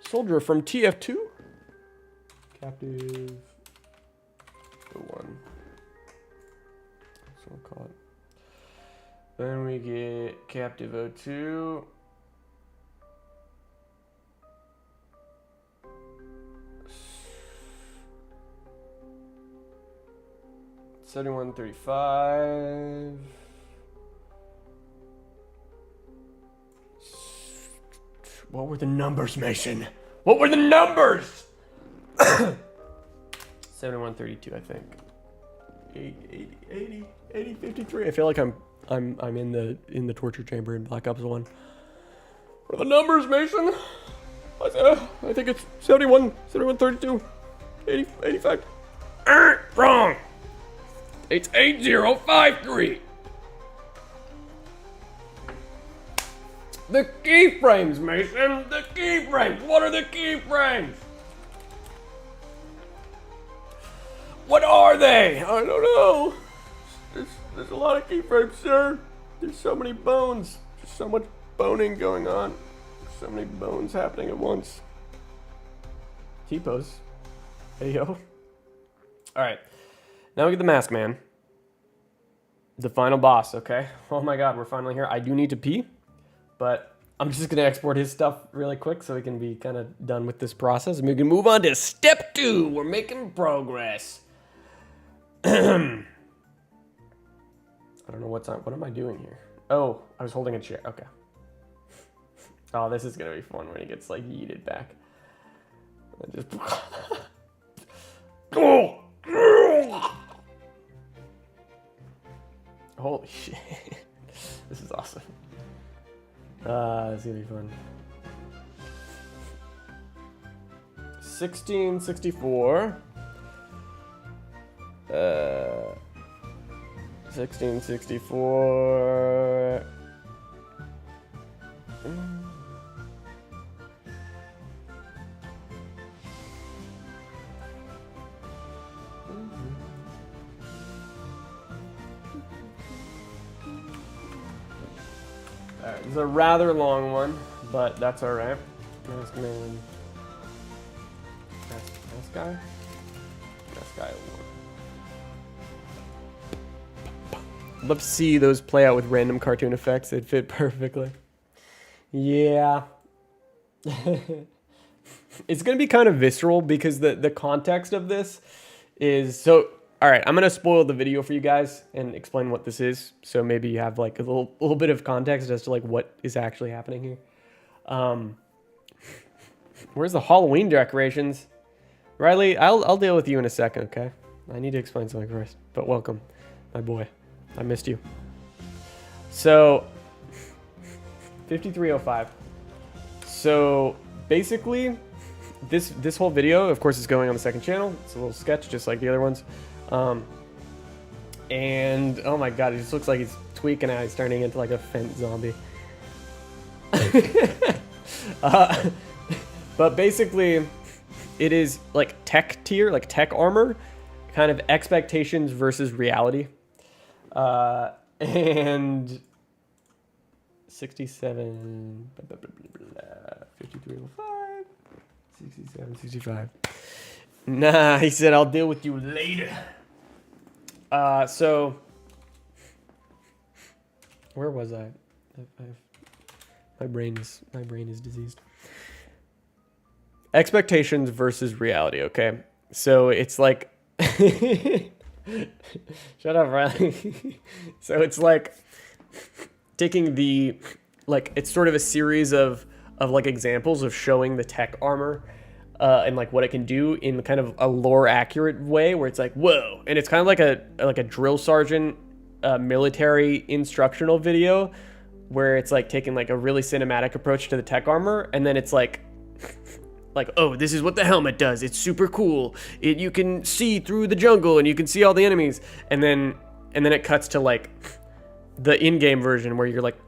Soldier from TF2. Captive. 1. So we'll call it. Then we get Captive 02. $71.35. What were the numbers, Mason? What were the numbers? 7132, I think. 80, 53. I feel like I'm in the torture chamber in Black Ops 1. What are the numbers, Mason? I think it's 71, 32, 80, 85. Wrong. It's 8053. The keyframes, Mason. The keyframes. What are the keyframes? What are they? I don't know. There's a lot of keyframes, sir. There's so many bones. There's so much boning going on. There's so many bones happening at once. T-pose. Hey, yo. Alright. Now we get the Mask Man. The final boss, okay? Oh my god, we're finally here. I do need to pee, but I'm just going to export his stuff really quick so we can be kind of done with this process. And we can move on to step 2. We're making progress. I don't know what's on. What am I doing here? Oh, I was holding a chair. Okay. Oh, this is gonna be fun when he gets like yeeted back. Just... Holy shit. This is awesome. This is gonna be fun. 1664. 1664. Alright, this is a rather long one, but that's alright. Mask man. Mask guy? Mask guy. Love to see those play out with random cartoon effects. They'd fit perfectly. Yeah. It's going to be kind of visceral because the context of this is... So, all right, I'm going to spoil the video for you guys and explain what this is. So maybe you have like a little bit of context as to like what is actually happening here. Where's the Halloween decorations? Riley, I'll deal with you in a second, okay? I need to explain something first. But welcome, my boy. I missed you. So, 5305. So, basically, this whole video, of course, is going on the second channel. It's a little sketch, just like the other ones. And, oh my god, it just looks like he's tweaking out. He's turning into like a Fent zombie. But basically, it is like tech tier, like tech armor, kind of expectations versus reality. And 67, 5305, 67, 65. Nah, he said, I'll deal with you later. So, where was I? My brain is diseased. Expectations versus reality, okay? So it's like... Shut up, Riley. So it's like taking the, like, it's sort of a series of like examples of showing the tech armor and like what it can do in kind of a lore accurate way where it's like, whoa. And it's kind of like a drill sergeant military instructional video where it's like taking like a really cinematic approach to the tech armor. And then it's like, oh, this is what the helmet does. It's super cool. You can see through the jungle and you can see all the enemies. And then it cuts to like the in-game version where you're like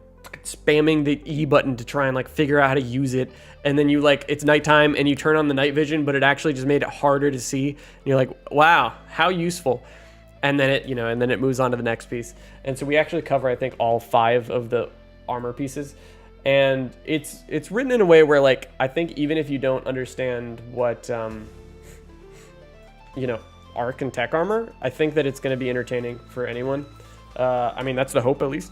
spamming the E button to try and like figure out how to use it. And then you like, it's nighttime and you turn on the night vision, but it actually just made it harder to see. And you're like, wow, how useful. And then it, and then it moves on to the next piece. And so we actually cover, I think, all 5 of the armor pieces. And it's written in a way where, like, I think even if you don't understand what, ARK and tech armor, I think that it's going to be entertaining for anyone. I mean, that's the hope, at least.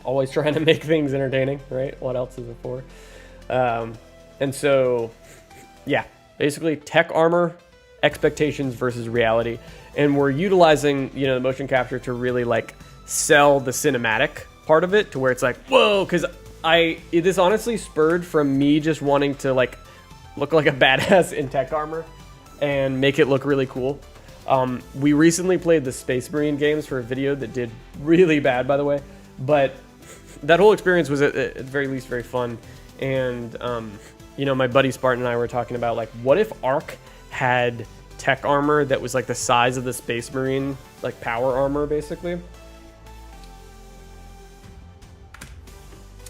Always trying to make things entertaining, right? What else is it for? And so, yeah, basically tech armor, expectations versus reality. And we're utilizing, the motion capture to really, like, sell the cinematic part of it to where it's like, whoa, because this honestly spurred from me just wanting to like look like a badass in tech armor and make it look really cool. We recently played the Space Marine games for a video that did really bad, by the way, but that whole experience was at the very least very fun. And my buddy Spartan and I were talking about like, what if ARK had tech armor that was like the size of the Space Marine, like power armor basically.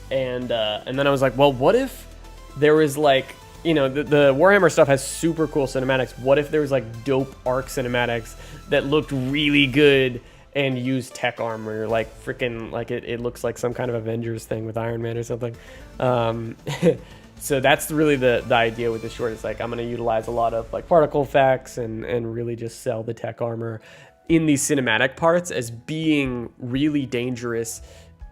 And then I was like, well, what if there was like, the Warhammer stuff has super cool cinematics. What if there was like dope ARK cinematics that looked really good and used tech armor, like freaking, like it looks like some kind of Avengers thing with Iron Man or something. So that's really the idea with this short. It's like I'm going to utilize a lot of like particle effects and really just sell the tech armor in these cinematic parts as being really dangerous,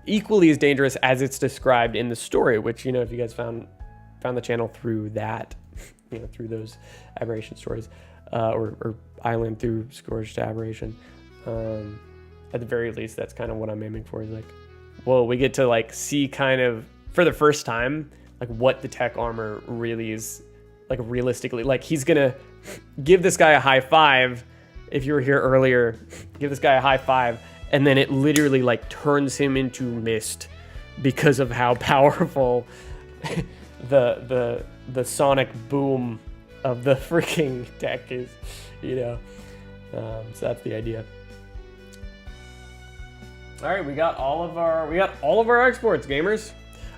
equally as dangerous as it's described in the story, which, if you guys found the channel through that, through those aberration stories, or Island through Scourge to Aberration, at the very least, that's kind of what I'm aiming for, is like, well, we get to like see kind of for the first time, like what the tech armor really is, like realistically. Like he's gonna give this guy a high five. If you were here earlier, give this guy a high five, and then it literally like turns him into mist because of how powerful the sonic boom of the freaking tech is, you know. So that's the idea. All right, we got all of our exports, gamers.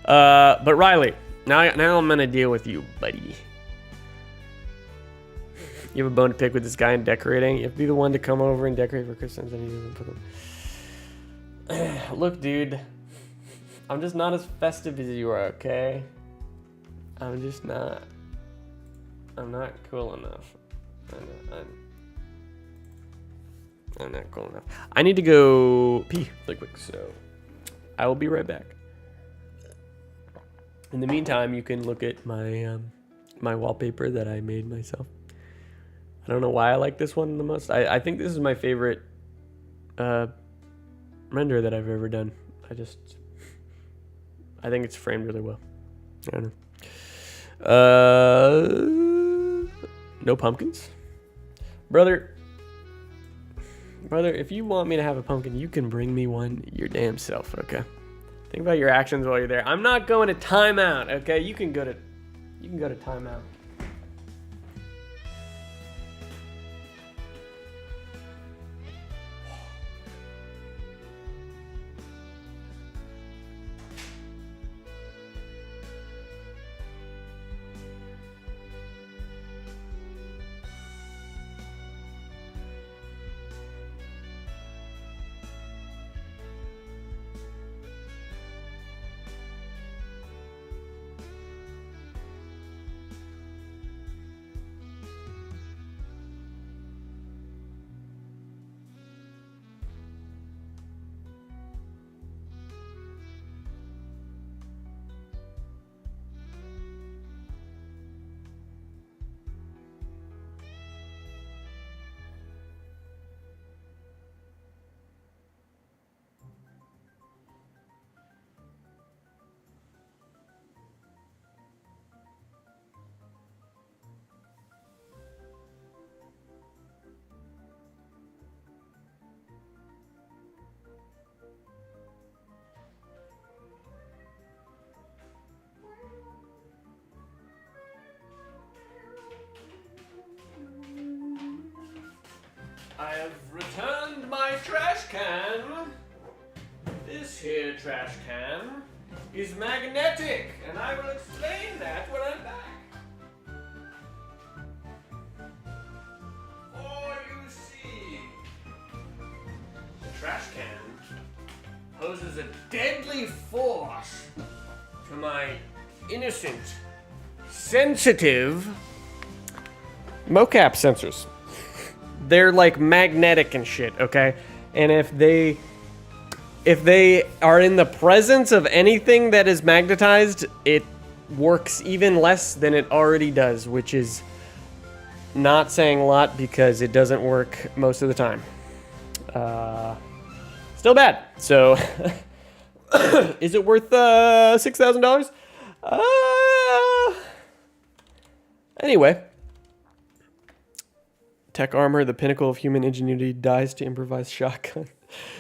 But Riley, now I'm gonna deal with you, buddy. You have a bone to pick with this guy in decorating. You have to be the one to come over and decorate for Christmas, and you put them. Look, dude, I'm just not as festive as you are. Okay, I'm just not. I'm not cool enough. I'm not cool enough. I need to go pee really quick, so I will be right back. In the meantime, you can look at my my wallpaper that I made myself. I don't know why I like this one the most. I think this is my favorite render that I've ever done. I think it's framed really well. I don't know. No pumpkins? Brother, if you want me to have a pumpkin, you can bring me one your damn self, okay? Think about your actions while you're there. I'm not going to timeout, okay? You can go to timeout. I have returned my trash can. This here trash can is magnetic, and I will explain that when I'm back. For you see, the trash can poses a deadly force to my innocent, sensitive Mocap sensors. They're like magnetic and shit, okay? And if they are in the presence of anything that is magnetized, it works even less than it already does, which is not saying a lot because it doesn't work most of the time. Still bad. So, is it worth $6,000? Anyway. Tech armor, the pinnacle of human ingenuity, dies to improvise shotgun.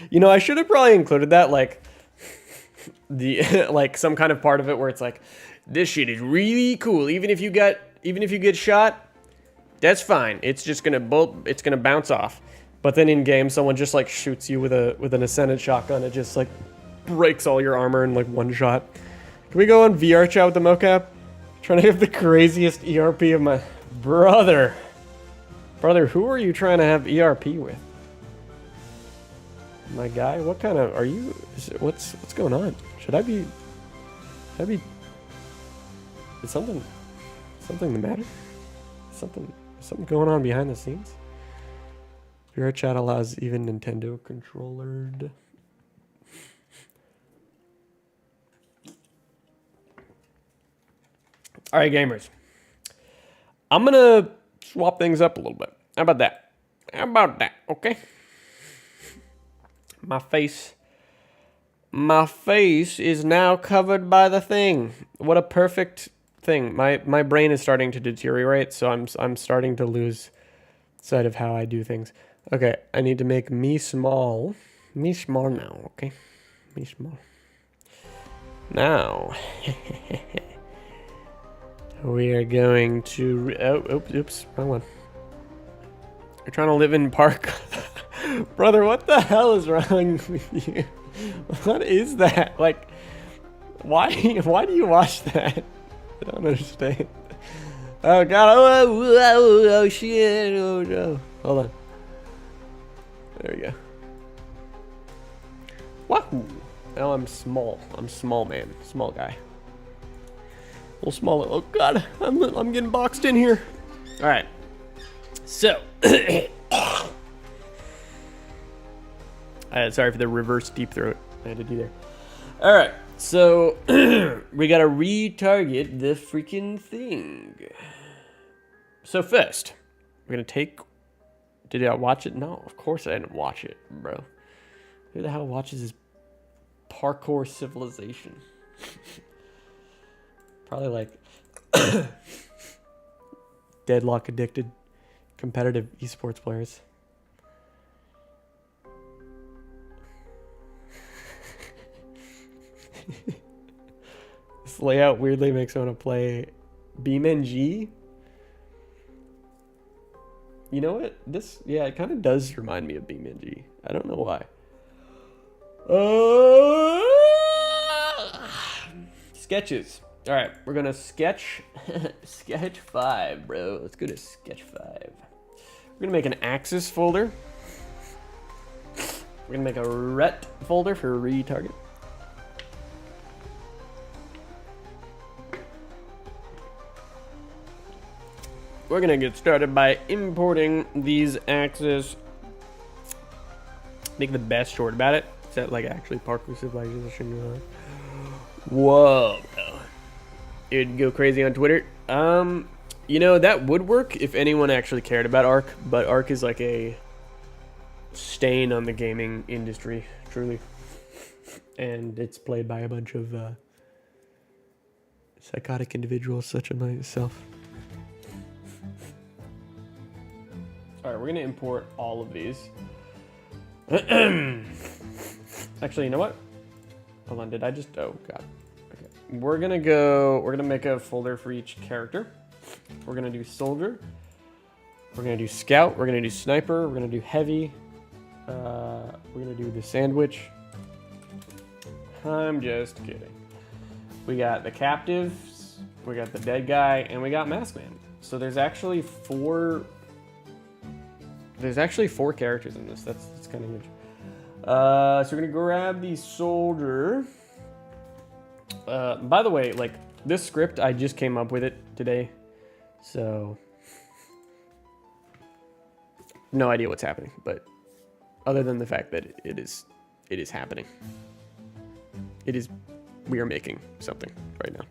You know, I should have probably included that, like, like some kind of part of it where it's like, this shit is really cool. Even if you get shot, that's fine. It's just gonna bounce off. But then in game, someone just like shoots you with an Ascended shotgun. It just like breaks all your armor in like one shot. Can we go on VR chat with the Mocap? Trying to have the craziest ERP of my brother. Brother, who are you trying to have ERP with? My guy, what kind of are you? What's going on? Should I be? Is something the matter? Something going on behind the scenes? VR chat allows even Nintendo controllered. All right, gamers. I'm gonna swap things up a little bit. How about that? Okay. My face My face is now covered by the thing. What a perfect thing. My brain is starting to deteriorate, so I'm starting to lose sight of how I do things. Okay, I need to make me small. Me small now, okay? Me small. Now, we are going to... Oh, oops, wrong one. You're trying to live in park. Brother, what the hell is wrong with you? What is that? Like, why do you watch that? I don't understand. Oh god, oh shit, oh no. Hold on. There we go. Wahoo! Now I'm small. I'm small man. Small guy. A little smaller. Oh god, I'm getting boxed in here. Alright. So sorry for the reverse deep throat I had to do there. Alright, so we gotta retarget the freaking thing. So first, we're gonna take... Did I watch it? No, of course I didn't watch it, bro. Who the hell watches this parkour civilization? Probably like deadlock addicted competitive esports players. This layout weirdly makes me want to play BeamNG. You know what? This, yeah, it kind of does remind me of BeamNG. I don't know why. Sketches. All right, we're gonna sketch sketch 5, bro. Let's go to sketch 5. We're gonna make an axis folder. We're gonna make a ret folder for retarget. We're gonna get started by importing these axes. Make the best short about it. Is that like actually parkour civilization? Whoa, bro. It'd go crazy on Twitter. You know, that would work if anyone actually cared about ARK, but ARK is like a stain on the gaming industry, truly. And it's played by a bunch of psychotic individuals such as myself. Alright, we're gonna import all of these. Actually, you know what? Hold on, did I just... Oh, God. Okay. We're gonna make a folder for each character. We're gonna do soldier. We're gonna do scout. We're gonna do sniper. We're gonna do heavy. We're gonna do the sandwich. I'm just kidding. We got the captives. We got the dead guy. And we got masked man. So there's actually four... There's actually 4 characters in this. That's kind of huge. So we're gonna grab the soldier. By the way, like this script, I just came up with it today, so no idea what's happening. But other than the fact that it is happening, we are making something right now.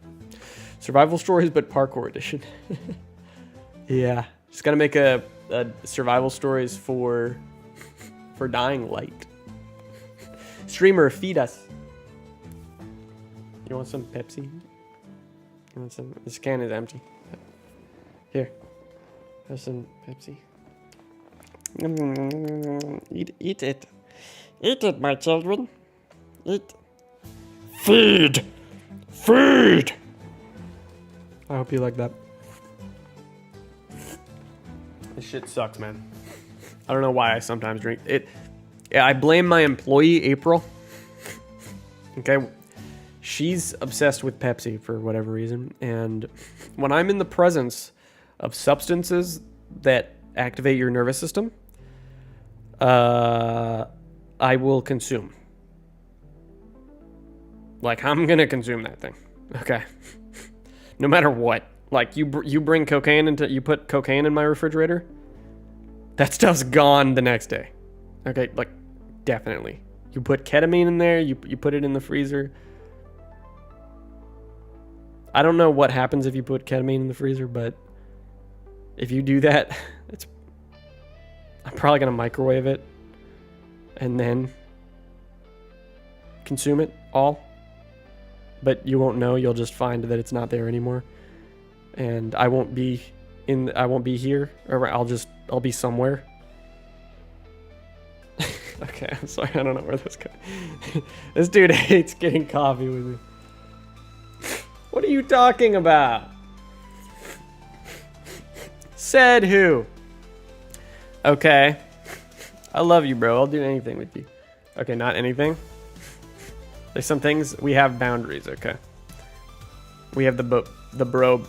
Survival stories, but parkour edition. Yeah, just gotta make a survival stories for dying light. Streamer, feed us. You want some Pepsi? You want some? This can is empty. Here, have some Pepsi. Eat it. Eat it, my children. Eat. Feed. I hope you like that. This shit sucks, man. I don't know why I sometimes drink it. Yeah, I blame my employee, April. Okay. She's obsessed with Pepsi for whatever reason. And when I'm in the presence of substances that activate your nervous system, I will consume. Like, I'm going to consume that thing. Okay. No matter what. Like, you bring cocaine into... You put cocaine in my refrigerator, that stuff's gone the next day. Okay, like, definitely. You put ketamine in there, you put it in the freezer. I don't know what happens if you put ketamine in the freezer, but if you do that, I'm probably going to microwave it. And then consume it all, but you won't know. You'll just find that it's not there anymore, and I won't be here, or I'll be somewhere. Okay, I'm sorry, I don't know where this goes. This dude hates getting coffee with me. What are you talking about? Said who? Okay. I love you, bro. I'll do anything with you. Okay, not anything. There's some things we have boundaries, okay? We have the bro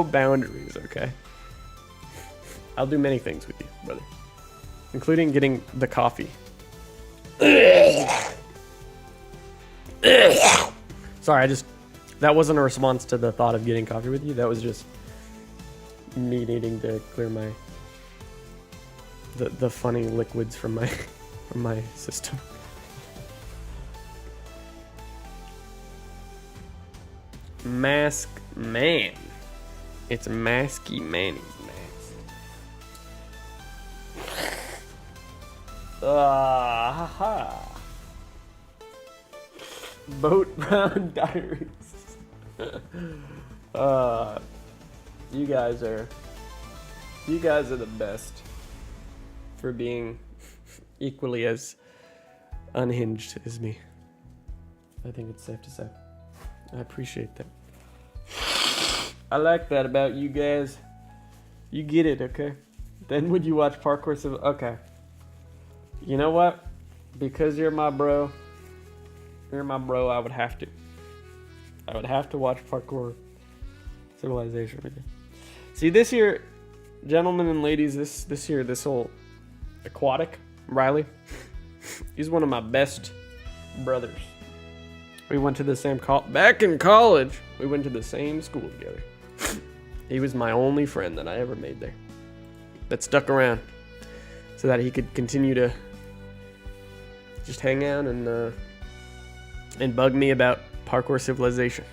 boundaries, okay? I'll do many things with you, brother. Including getting the coffee. Sorry, that wasn't a response to the thought of getting coffee with you. That was just me needing to clear the funny liquids from my system. Mask man. It's Masky Manny's mask. Ha. Boat Brown Diaries. You guys are the best for being equally as unhinged as me. I think it's safe to say. I appreciate that. I like that about you guys. You get it, okay? Then would you watch Parkour Survival? Okay. You know what? Because you're my bro, I would have to. I would have to watch Parkour Civilization with you. See, this year, gentlemen and ladies, this year, this whole Aquatic, Riley, he's one of my best brothers. We went to the same back in college, we went to the same school together. He was my only friend that I ever made there, that stuck around so that he could continue to just hang out and bug me about Parkour Civilization.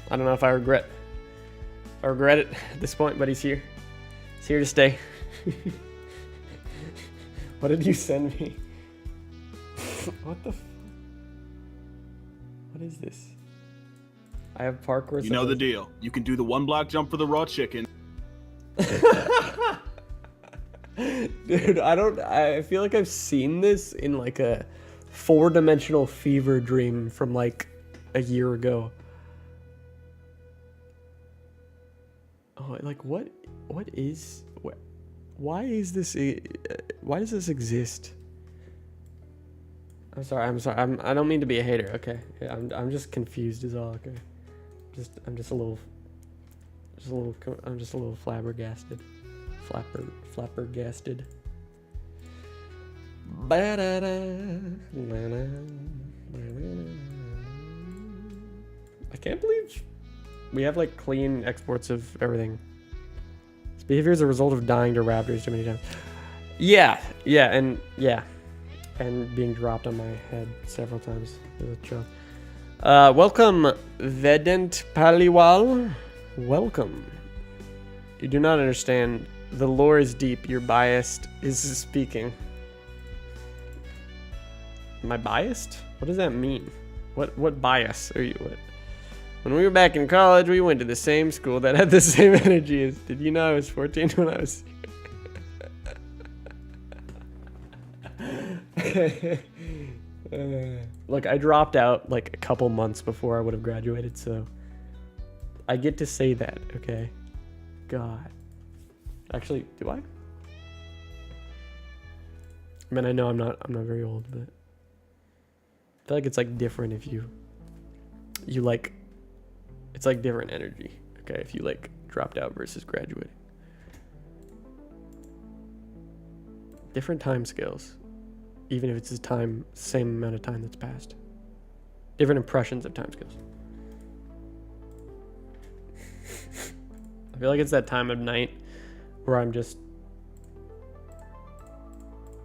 I don't know if I regret it at this point, but he's here. He's here to stay. What did you send me? What the what is this? I have Parkour. You know the deal. You can do the 1 block jump for the raw chicken. Dude, I feel like I've seen this in like a 4-dimensional fever dream from like a year ago. Oh, like what why is this, why does this exist? I'm sorry. I don't mean to be a hater, okay? Yeah, I'm just confused is all, okay? I'm just a little flabbergasted. Flappergasted. I can't believe we have like clean exports of everything. This behavior is a result of dying to raptors too many times. Yeah, and being dropped on my head several times. Welcome, Vedant Paliwal. Welcome. You do not understand. The lore is deep. You're biased. Is speaking. Am I biased? What does that mean? What bias are you with? When we were back in college, we went to the same school that had the same energy as. Did you know I was 14 when I was? Look, I dropped out like a couple months before I would have graduated, so I get to say that, okay? God. Actually, do I? I mean, I know I'm not very old, but I feel like it's like different if you like, it's like different energy, okay? If you like dropped out versus graduating. Different time scales. Even if it's the same amount of time that's passed. Different impressions of time scales. I feel like it's that time of night where I'm just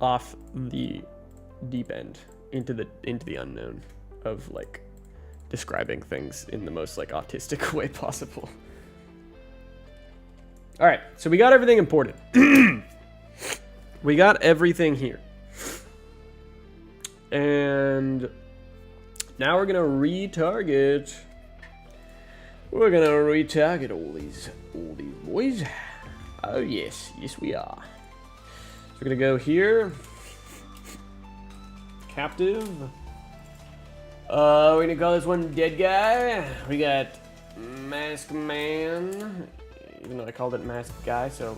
off the deep end into the unknown of like describing things in the most like autistic way possible. All right, so we got everything imported. we got everything here. And now we're gonna retarget. We're gonna retarget all these boys. Oh yes, yes we are. So we're gonna go here. Captive. We're gonna call this one Dead Guy. We got Mask Man. Even though I called it Mask Guy, so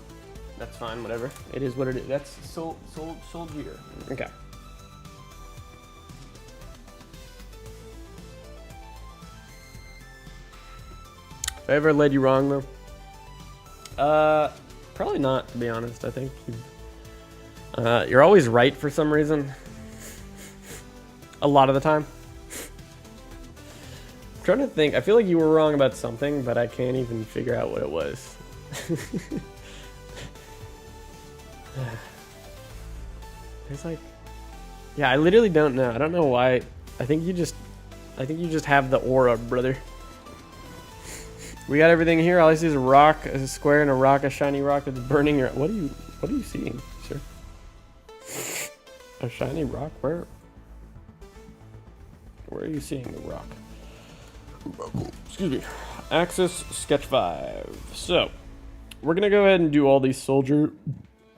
that's fine, whatever. It is what it is. That's Soldier. Okay. Have I ever led you wrong, though? Probably not, to be honest. I think you're always right for some reason. A lot of the time. I'm trying to think. I feel like you were wrong about something, but I can't even figure out what it was. There's like... Yeah, I literally don't know. I don't know why. I think you just have the aura, brother. We got everything here. All I see is a rock, a square, and a rock, a shiny rock that's burning your... What are you seeing, sir? A shiny rock? Where are you seeing the rock? Excuse me. Axis Sketch 5. So, we're gonna go ahead and do all these soldier...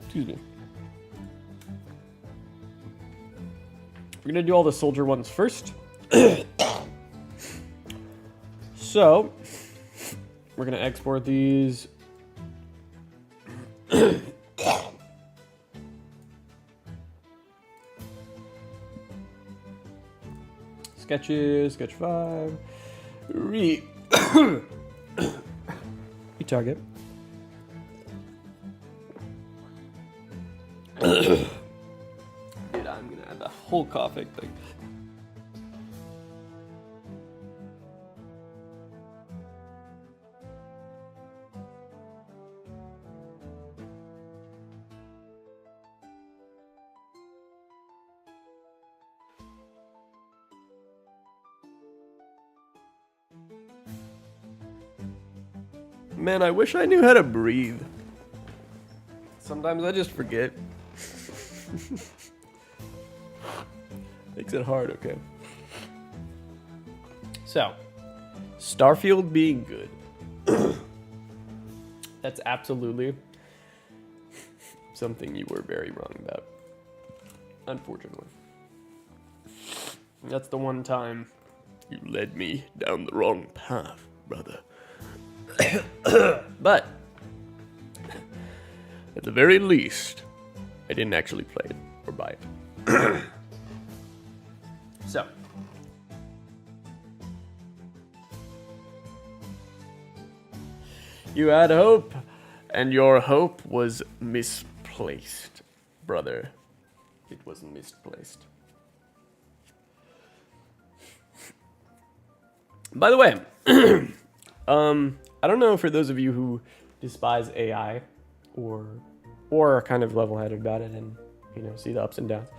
Excuse me. We're gonna do all the soldier ones first. So... We're gonna export these. Sketches, sketch 5. Retarget. Dude, I'm gonna have the whole coughing thing. Man, I wish I knew how to breathe. Sometimes I just forget. Makes it hard, okay. So, Starfield being good. That's absolutely something you were very wrong about. Unfortunately. That's the one time you led me down the wrong path, brother. But at the very least, I didn't actually play it or buy it. So you had hope, and your hope was misplaced, brother. It was misplaced. By the way, I don't know, for those of you who despise AI or are kind of level-headed about it and, you know, see the ups and downs.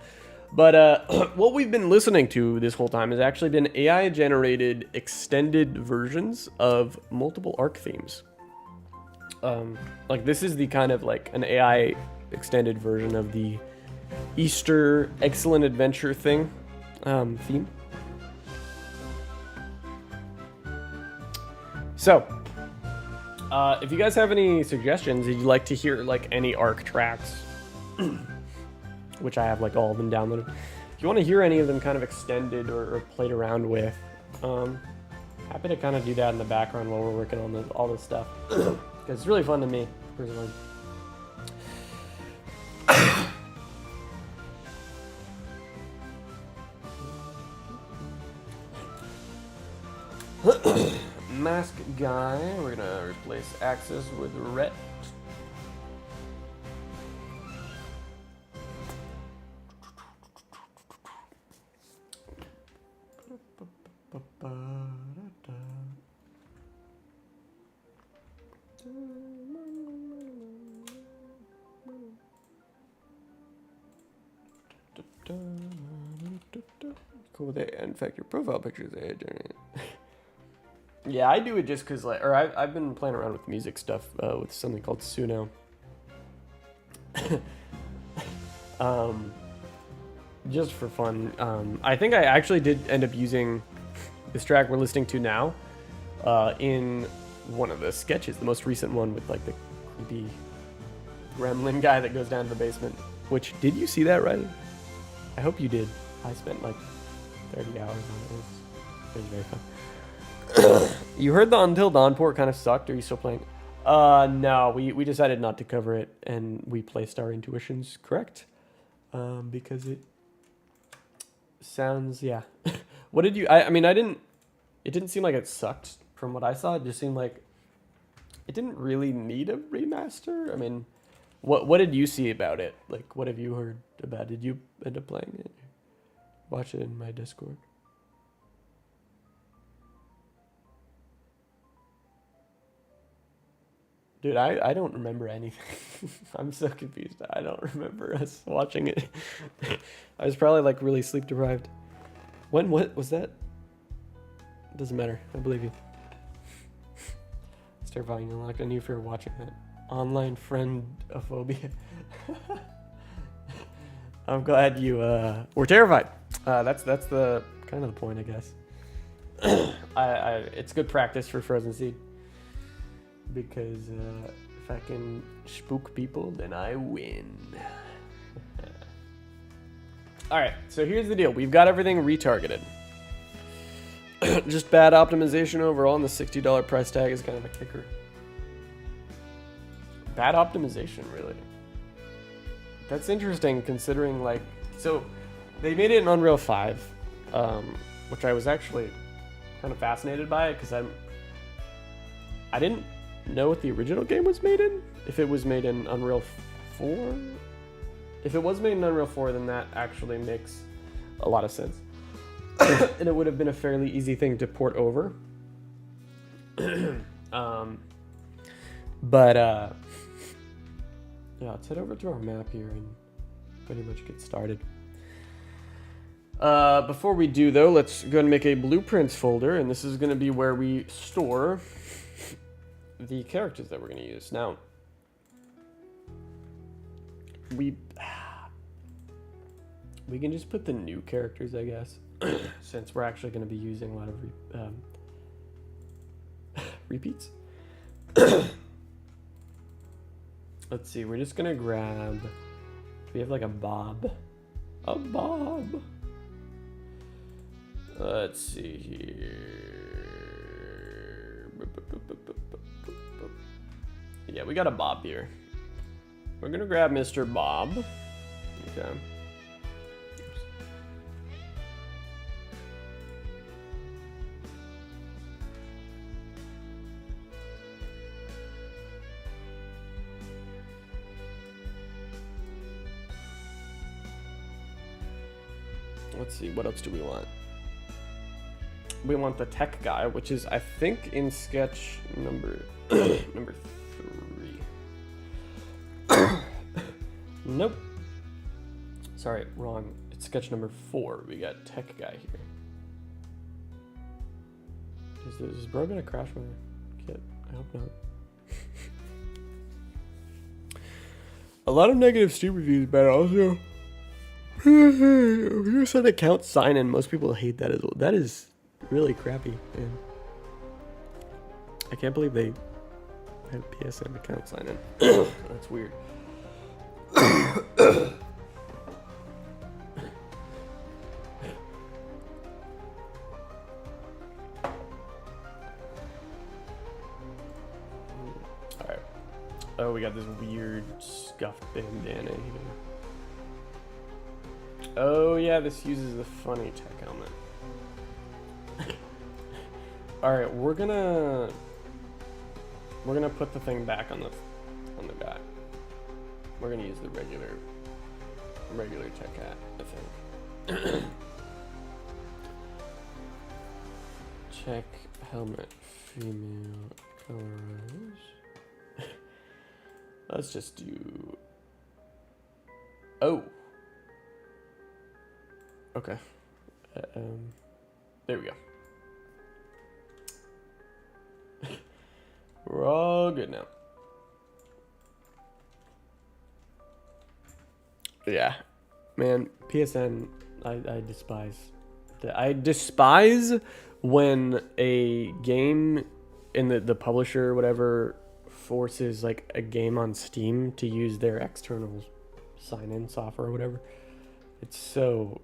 But what we've been listening to this whole time has actually been AI-generated extended versions of multiple ARK themes. Like, this is the kind of like an AI extended version of the Easter Excellent Adventure thing theme. So, if you guys have any suggestions, if you'd like to hear like any ARK tracks, which I have like all of them downloaded, if you want to hear any of them kind of extended or played around with, happy to kind of do that in the background while we're working on all this stuff, because it's really fun to me personally. Mask guy, we're gonna replace Axis with Ret. Cool, they infect your profile pictures. They generate. Yeah, I do it just because, like, or I've been playing around with music stuff with something called Suno. Just for fun. I think I actually did end up using this track we're listening to now in one of the sketches, the most recent one with like the creepy gremlin guy that goes down to the basement. Which, did you see that, Riley? I hope you did. I spent like 30 hours on it. It was very fun. You heard the Until Dawn port kind of sucked. Are you still playing? No, we decided not to cover it, and we placed our intuitions correct. Because it sounds, yeah. What did you, I mean, it didn't seem like it sucked from what I saw. It just seemed like it didn't really need a remaster. I mean, what did you see about it? Like, what have you heard about it? Did you end up playing it? Watch it in my Discord. Dude, I don't remember anything. I'm so confused. I don't remember us watching it. I was probably like really sleep deprived. What was that? Doesn't matter. I believe you. It's terrifying. Unlocked. I knew if you were watching that. Online friend-ophobia. I'm glad you were terrified. That's the kind of the point, I guess. It's good practice for Frozen Seed. Because if I can spook people, then I win. Alright, so here's the deal. We've got everything retargeted. Just bad optimization overall, and the $60 price tag is kind of a kicker. Bad optimization, really. That's interesting, considering, like... So, they made it in Unreal 5, which I was actually kind of fascinated by it, because I didn't know what the original game was made in. If it was made in Unreal 4? If it was made in Unreal 4, then that actually makes a lot of sense. And it would have been a fairly easy thing to port over. Yeah, let's head over to our map here and pretty much get started. Before we do, though, let's go ahead and make a blueprints folder, and this is going to be where we store the characters that we're going to use. Now, we can just put the new characters, I guess, since we're actually going to be using a lot of repeats. Let's see, we're just going to grab, we have like a Bob. A Bob. Let's see here. Yeah, we got a Bob here. We're gonna grab Mr. Bob. Okay. Let's see, what else do we want? We want the tech guy, which is, I think, in sketch number 3. Nope. Sorry, wrong. It's sketch number 4. We got tech guy here. Is bro gonna crash my kit? I hope not. A lot of negative Steam reviews, but also you said account sign in. Most people hate that as well. That is really crappy, man. I can't believe they have PSN account sign in. That's weird. Alright. Oh, we got this weird scuffed bandana here. Oh yeah, this uses the funny tech helmet. Alright, we're gonna put the thing back on the guy. We're gonna use the regular tech hat, I think. Check helmet, female, colorize. Let's just do. Oh. Okay. There we go. We're all good now. Yeah, Man, PSN, I despise. I despise when a game in the publisher or whatever forces like a game on Steam to use their external sign-in software or whatever. It's so...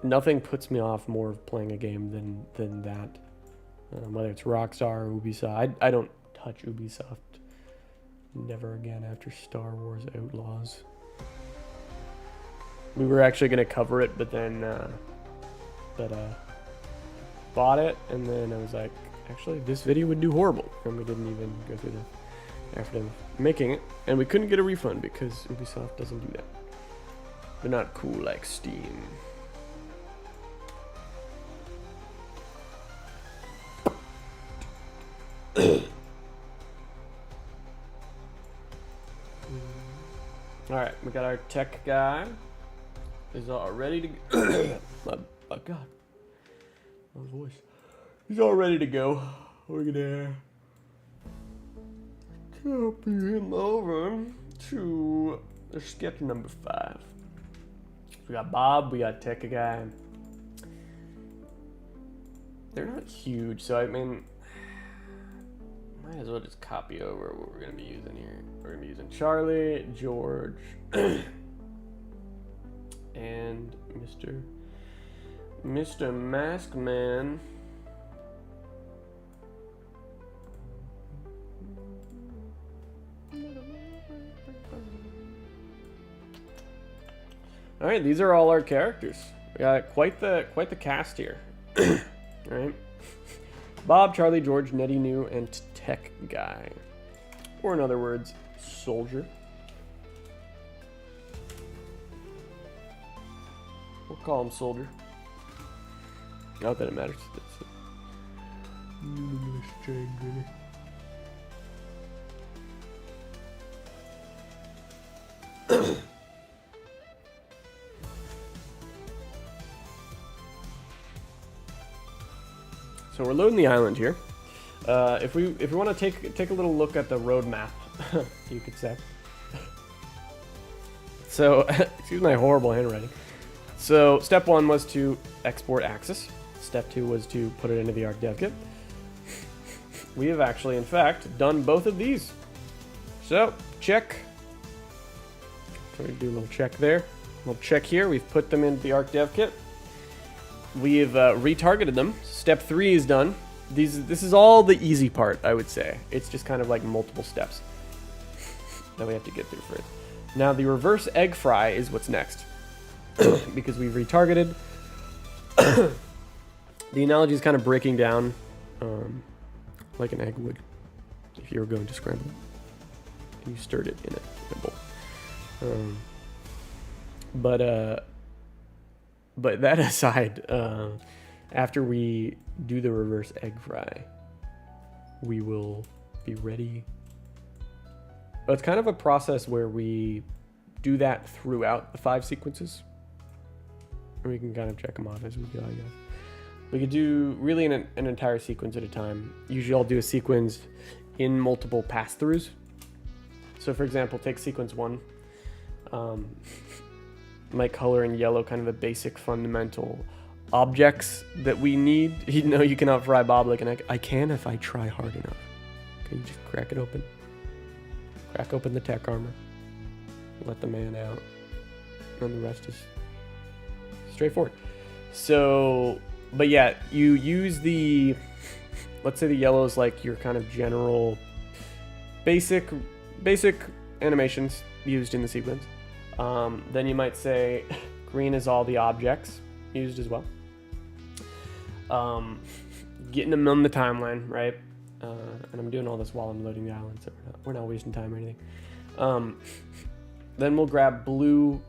Nothing puts me off more of playing a game than that. Whether it's Rockstar or Ubisoft. I don't touch Ubisoft. Never again after Star Wars Outlaws. We were actually going to cover it, but then bought it, and then I was like, actually, this video would do horrible. And we didn't even go through the effort of making it. And we couldn't get a refund because Ubisoft doesn't do that. They're not cool like Steam. Alright, we got our tech guy. He's all ready to go. my God. My voice. He's all ready to go. We're gonna copy him over to sketch number 5. We got Bob, we got tech guy. They're not huge, so I mean, might as well just copy over what we're going to be using here. We're going to be using Charlie, George, and Mr. Mask Man. All right, these are all our characters. We got quite the cast here. All right. Bob, Charlie, George, Nettie New, and Tech Guy. Or in other words, Soldier. We'll call him Soldier. Not that it matters. So we're loading the island here. If we want to take a little look at the roadmap, you could say. So excuse my horrible handwriting. So step 1 was to export Axis. Step 2 was to put it into the ARK dev kit. We have actually, in fact, done both of these. So check. So we do a little check there. A little check here. We've put them into the ARK dev kit. We've retargeted them. Step 3 is done. This is all the easy part, I would say. It's just kind of like multiple steps that we have to get through first. Now the reverse egg fry is what's next. Because we've retargeted. The analogy is kind of breaking down like an egg would if you were going to scramble it and you stirred it in a bowl. But that aside, after we do the reverse egg fry, we will be ready. It's kind of a process where we do that throughout the 5 sequences. And we can kind of check them off as we go, I guess. We could do really an entire sequence at a time. Usually I'll do a sequence in multiple pass-throughs. So for example, take sequence 1. My color in yellow, kind of the basic fundamental objects that we need. You know, you cannot fry Bob like an egg. I can if I try hard enough. Okay, you just crack it open. Crack open the tech armor. Let the man out. And the rest is straightforward. So, but yeah, you use the, let's say the yellow is like your kind of general basic animations used in the sequence. Then you might say green is all the objects used as well. Getting them on the timeline, right? And I'm doing all this while I'm loading the island, so we're not wasting time or anything. Then we'll grab blue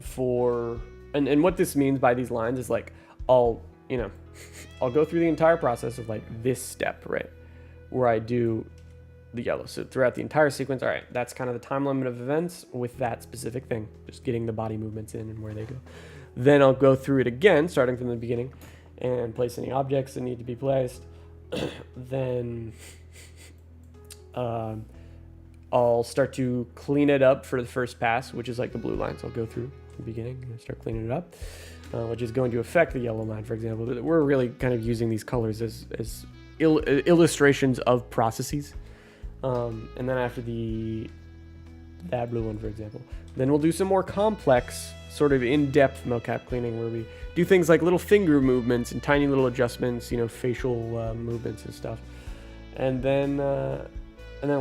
for, and what this means by these lines is like, I'll go through the entire process of like this step, right? Where I do the yellow. So throughout the entire sequence, all right, that's kind of the time limit of events with that specific thing, just getting the body movements in and where they go. Then I'll go through it again, starting from the beginning, and place any objects that need to be placed. Then I'll start to clean it up for the first pass, which is like the blue line. So I'll go through, the beginning. I'm gonna start cleaning it up, which is going to affect the yellow line, for example. But we're really kind of using these colors as illustrations of processes. And then after that blue one, for example, then we'll do some more complex, sort of in-depth mocap cleaning where we do things like little finger movements and tiny little adjustments, you know, facial movements and stuff. And then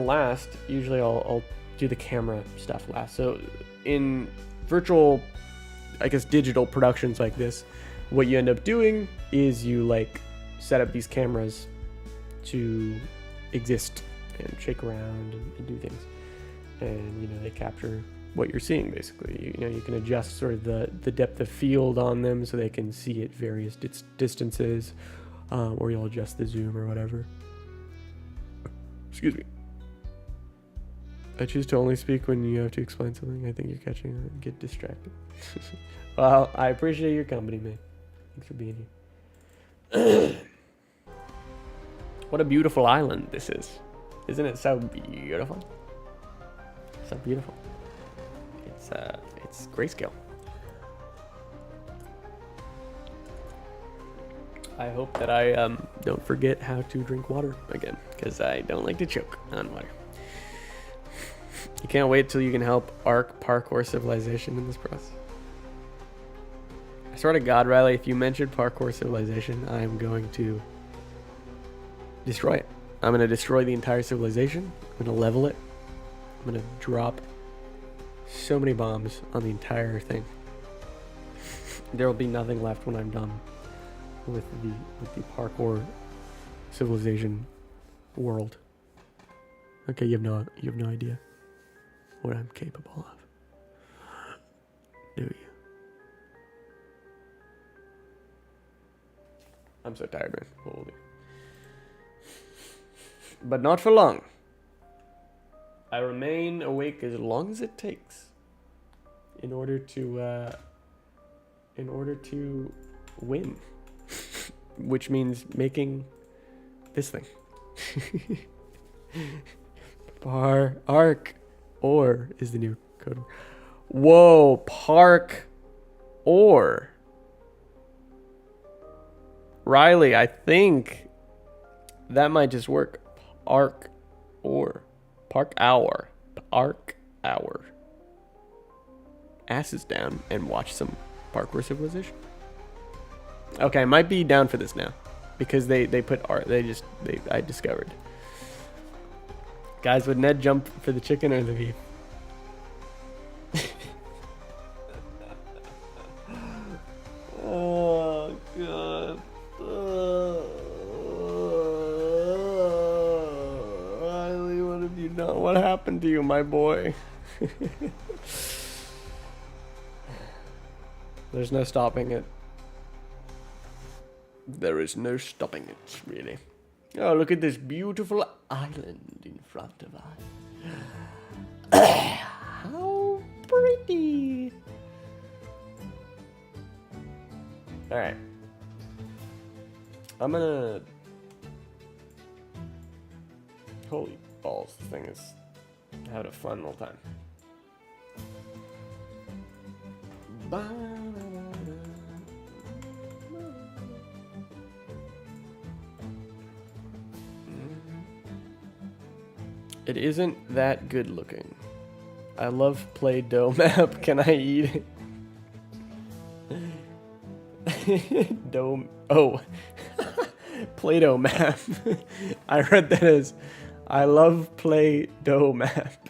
last, usually I'll do the camera stuff last. So in virtual, I guess, digital productions like this, what you end up doing is you like set up these cameras to exist and shake around and do things. And, you know, they capture what you're seeing, basically. You know, you can adjust sort of the depth of field on them so they can see at various distances, or you'll adjust the zoom or whatever. Excuse me. I choose to only speak when you have to explain something. I think you're catching it. Get distracted. Well, I appreciate your company, man. Thanks for being here. What a beautiful island this is. Isn't it so beautiful? So beautiful. It's grayscale. I hope that I don't forget how to drink water again, because I don't like to choke on water. You can't wait till you can help ARK parkour civilization in this process. I swear to God, Riley, if you mentioned parkour civilization, I'm going to destroy it. I'm going to destroy the entire civilization. I'm going to level it. I'm going to drop so many bombs on the entire thing. There will be nothing left when I'm done with the parkour civilization world. Okay, you have no idea what I'm capable of. Do you? I'm so tired, man. Holy. But not for long. I remain awake as long as it takes in order to win, which means making this thing. ARK or is the new code. Whoa, park or Riley, I think that might just work. ARK or park hour. ARK hour. Asses down and watch some parkour civilization. Okay, I might be down for this now because they put art. I discovered. Guys, would Ned jump for the chicken or the beef? Oh God. Riley, what have you done? What happened to you, my boy? There's no stopping it. There is no stopping it, really. Oh, look at this beautiful island in front of us. How pretty. Alright. I'm gonna... Holy balls, this thing is having a fun little time. It isn't that good looking. I love Play-Doh map. Can I eat it? Dome. Oh. Play-Doh map. I read that as I love Play-Doh map.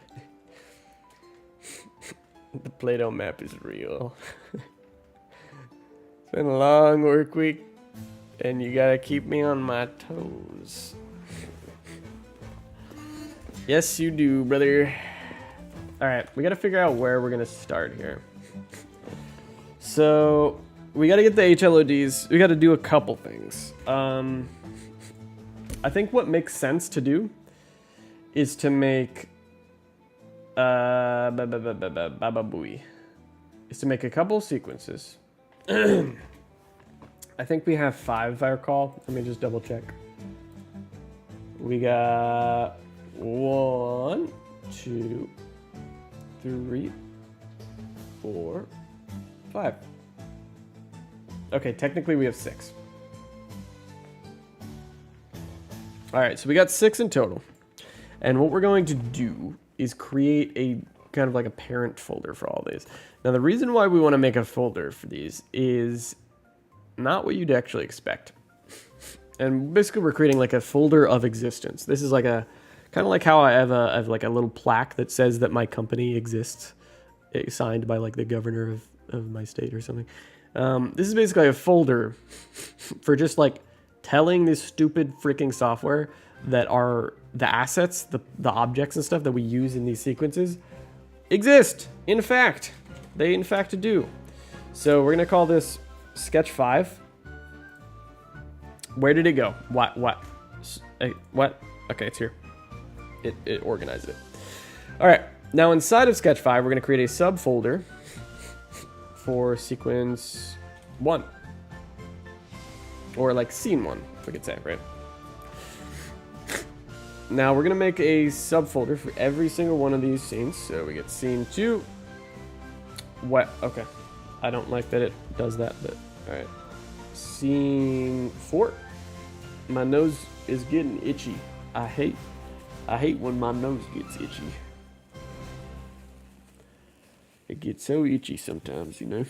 The Play-Doh map is real. It's been a long work week, and you gotta keep me on my toes. Yes, you do, brother. Alright, we gotta figure out where we're gonna start here. So, we gotta get the HLODs. We gotta do a couple things. I think what makes sense to do is to make Baba Booey. Is to make a couple sequences. I think we have 5, if I recall. Let me just double check. We got 1, 2, 3, 4, 5. Okay, technically we have 6. Alright, so we got 6 in total. And what we're going to do is create a kind of like a parent folder for all these. Now, the reason why we want to make a folder for these is not what you'd actually expect. And basically, we're creating like a folder of existence. This is like a kind of like how I have like a little plaque that says that my company exists, signed by like the governor of my state or something. This is basically a folder for just like telling this stupid freaking software that are the assets, the objects and stuff that we use in these sequences exist. In fact, they in fact do. So we're gonna call this sketch 5. Where did it go? What? Okay, it's here. It organized it. All right. Now inside of sketch 5, we're gonna create a subfolder for sequence 1, or like scene 1, if we could say, right? Now we're gonna make a subfolder for every single one of these scenes. So we get scene 2. What? Okay. I don't like that it does that, but all right. Scene 4. My nose is getting itchy. I hate when my nose gets itchy. It gets so itchy sometimes, you know.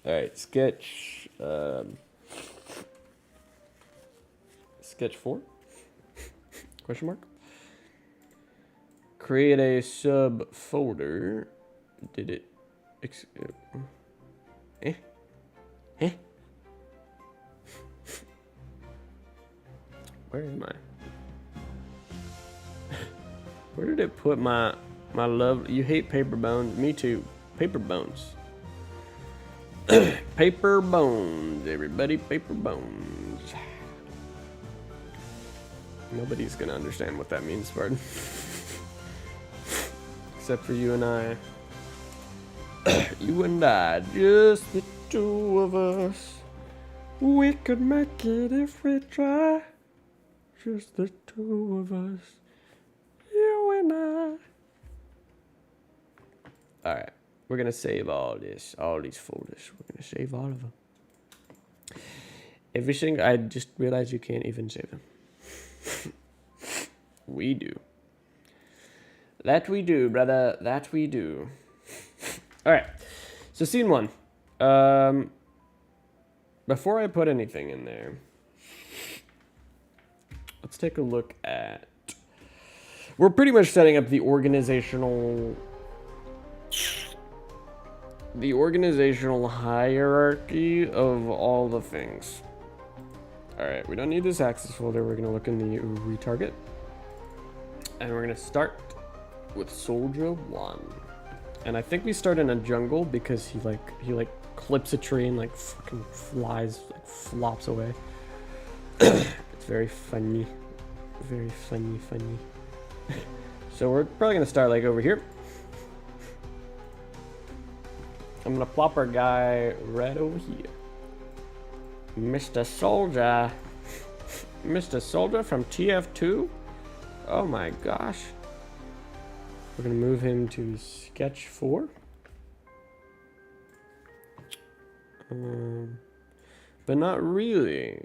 All right, sketch. Sketch 4? Question mark. Create a subfolder. Did it? Where am I? Where did it put my love? You hate paper bones. Me too. Paper bones. Paper bones, everybody. Paper bones. Nobody's gonna understand what that means, pardon. Except for you and I. You and I, just the two of us. We could make it if we try. Just the two of us. You and I. Alright. We're gonna save all these folders. We're gonna save all of them. Everything. I just realized you can't even save them. We do. That we do, brother. That we do. Alright. So scene 1. Before I put anything in there, let's take a look at... We're pretty much setting up the organizational hierarchy of all the things. Alright, we don't need this axis folder. We're going to look in the retarget. And we're going to start with Soldier 1. And I think we start in a jungle because he clips a tree and like fucking flies, like flops away. It's very funny. Very funny. So we're probably going to start like over here. I'm going to plop our guy right over here. Mr. Soldier. Mr. Soldier from TF2? Oh my gosh. We're going to move him to sketch 4. But not really.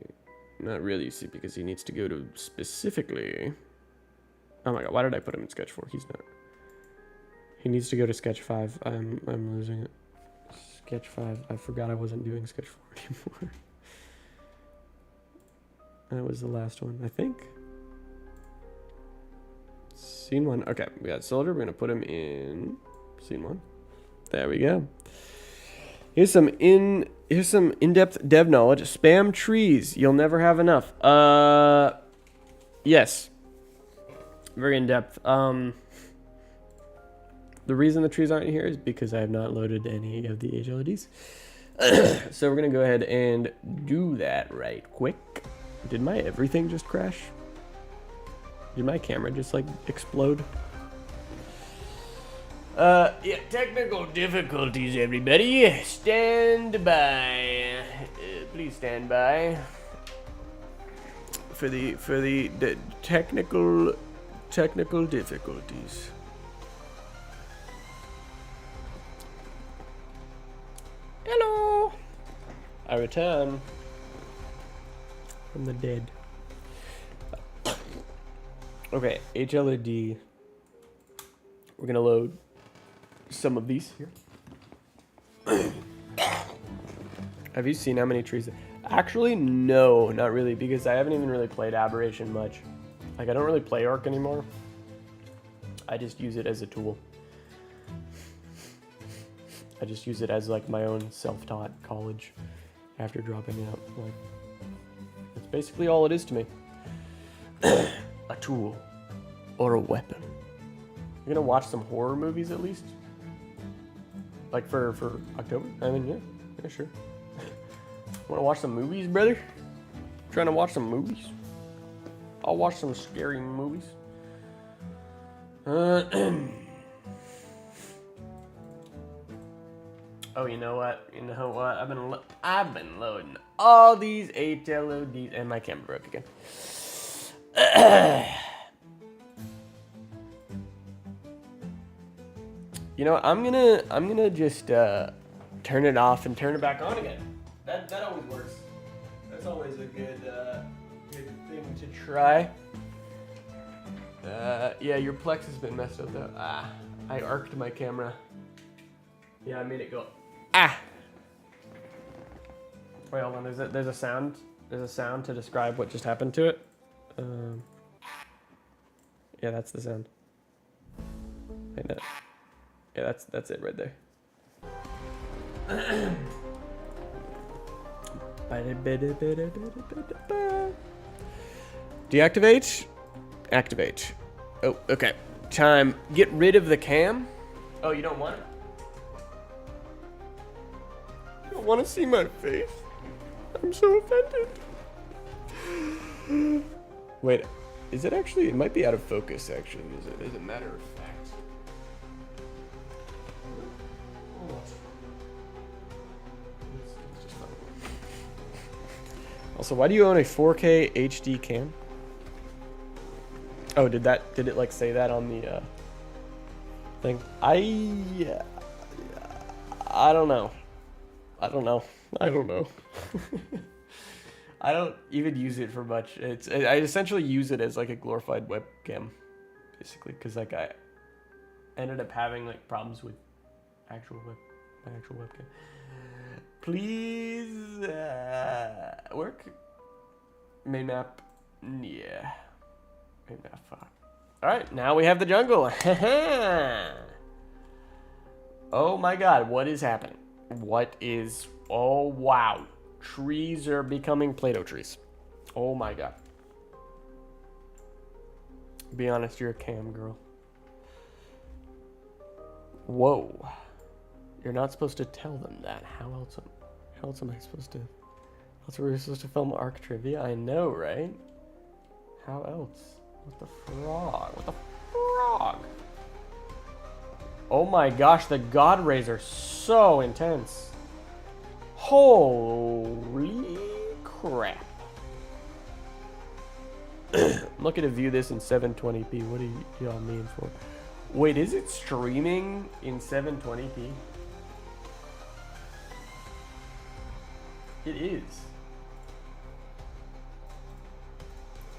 Not really, you see, because he needs to go to specifically... Oh my god, why did I put him in sketch 4? He's not. He needs to go to sketch 5. I'm losing it. Sketch 5. I forgot I wasn't doing sketch 4 anymore. That was the last one, I think. Scene 1. Okay, we got Soldier. We're going to put him in scene 1. There we go. Here's some in-depth dev knowledge. Spam trees. You'll never have enough. Yes. Very in-depth. The reason the trees aren't here is because I have not loaded any of the HLEDs. So we're going to go ahead and do that right quick. Did my everything just crash? Did my camera just like explode? Yeah, technical difficulties, everybody. Stand by. Please stand by for the technical difficulties. Hello. I return from the dead. Okay, HLOD. We're gonna load some of these here. Have you seen how many trees? Actually, no, not really, because I haven't even really played Aberration much. Like, I don't really play ARK anymore. I just use it as a tool. I just use it as like my own self-taught college after dropping out. Like, that's basically all it is to me. A tool or a weapon. You're gonna watch some horror movies at least? Like for October? I mean, yeah, sure. Wanna watch some movies, brother? Trying to watch some movies? I'll watch some scary movies. Oh, you know what? I've been loading all these HLODs, and my camera broke again. You know, I'm gonna just turn it off and turn it back on again. That always works. That's always a good thing to try. Yeah, your Plex has been messed up though. I arced my camera. Yeah, I made it go. Wait, hold on. There's a sound. There's a sound to describe what just happened to it. Yeah, that's the sound. Like that. Yeah, that's it right there. Deactivate. Activate. Oh, okay. Time. Get rid of the cam. Oh, you don't want it? You don't want to see my face? I'm so offended. Wait, is it actually? It might be out of focus. Actually, as a matter of fact. Also, why do you own a 4K HD cam? Oh, did it like say that on the thing? I don't know. I don't even use it for much. I essentially use it as like a glorified webcam, basically, because like I ended up having like problems with my actual webcam. Please work. Main map. Yeah. Main map. Fuck. All right, now we have the jungle. Oh my God, what is happening? Oh wow. Trees are becoming Play-Doh trees. Oh my God. Be honest, you're a cam girl. Whoa. You're not supposed to tell them that. How else am I supposed to? How else are we supposed to film ARK trivia? I know, right? How else? What the frog? Oh my gosh, the God rays are so intense. Holy crap. I'm looking to view this in 720p. What do y'all mean for? Wait, is it streaming in 720p? It is.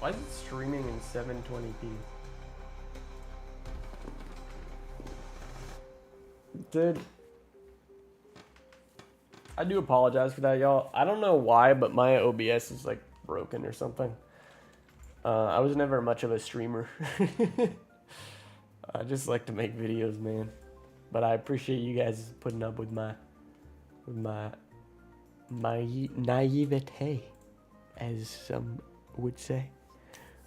Why is it streaming in 720p? Dude, I do apologize for that, y'all. I don't know why, but my OBS is like broken or something. I was never much of a streamer. I just like to make videos, man. But I appreciate you guys putting up with my naivete, as some would say.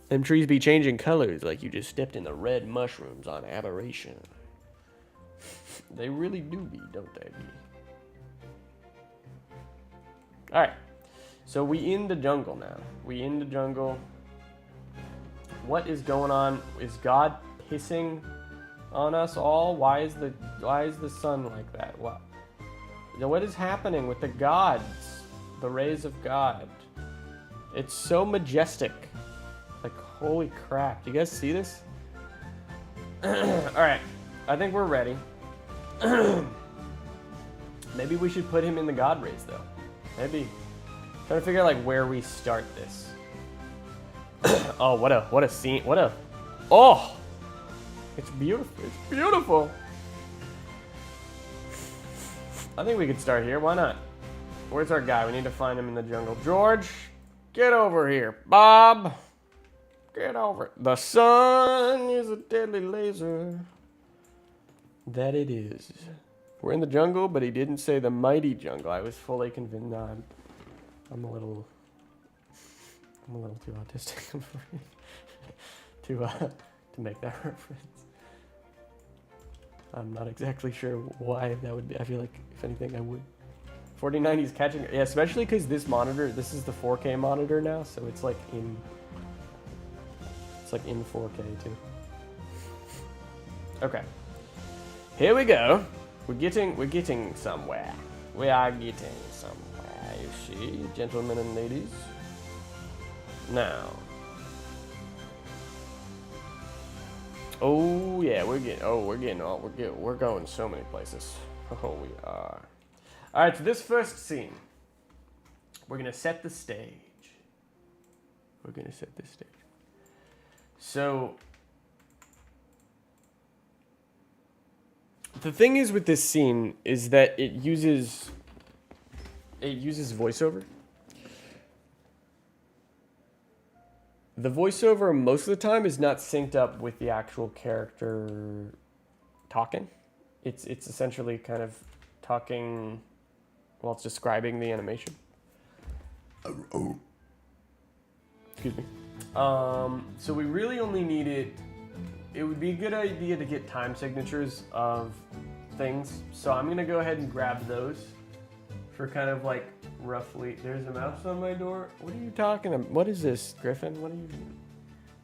Them trees be changing colors like you just stepped in the red mushrooms on Aberration. They really do be, don't they? Alright. So we in the jungle now. We in the jungle. What is going on? Is God pissing on us all? Why is the sun like that? What is happening with the gods? The rays of God. It's so majestic. Like, holy crap. Do you guys see this? Alright. I think we're ready. Maybe we should put him in the God rays though. Maybe. Trying to figure out like where we start this. Oh, what a scene. Oh! It's beautiful. It's beautiful. I think we could start here. Why not? Where's our guy? We need to find him in the jungle. George, get over here. Bob, get over. The sun is a deadly laser. That it is. We're in the jungle, but he didn't say the mighty jungle. I was fully convinced. No, I'm a little too autistic to make that reference. I'm not exactly sure why that would be. I feel like, if anything, I would. 4090's catching. Yeah, especially because this monitor, this is the 4K monitor now, so it's like in 4K too. Okay. Here we go. We're getting somewhere. We are getting somewhere, you see, gentlemen and ladies. Now. Oh yeah, we're going so many places. Oh, we are. All right, so this first scene, we're gonna set the stage. So, the thing is with this scene is that it uses voiceover. The voiceover most of the time is not synced up with the actual character talking. It's essentially kind of talking while it's describing the animation. Excuse me. So we really only needed. It would be a good idea to get time signatures of things. So I'm gonna go ahead and grab those for kind of like roughly. There's a mouse on my door. What are you talking about? What is this, Griffin? What are you doing?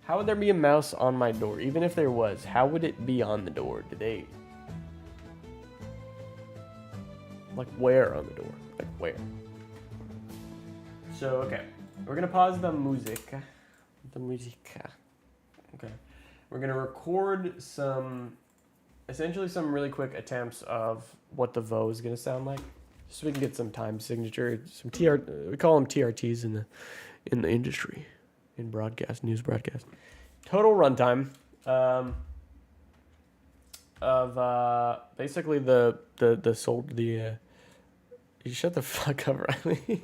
How would there be a mouse on my door? Even if there was, how would it be on the door? Did they? Like where on the door? Like where? So, okay. We're gonna pause the music. Okay. We're gonna record essentially some really quick attempts of what the VO is gonna sound like. So we can get some time signature, we call them TRTs in the industry, in broadcast, news broadcast. Total runtime of basically you shut the fuck up, Riley.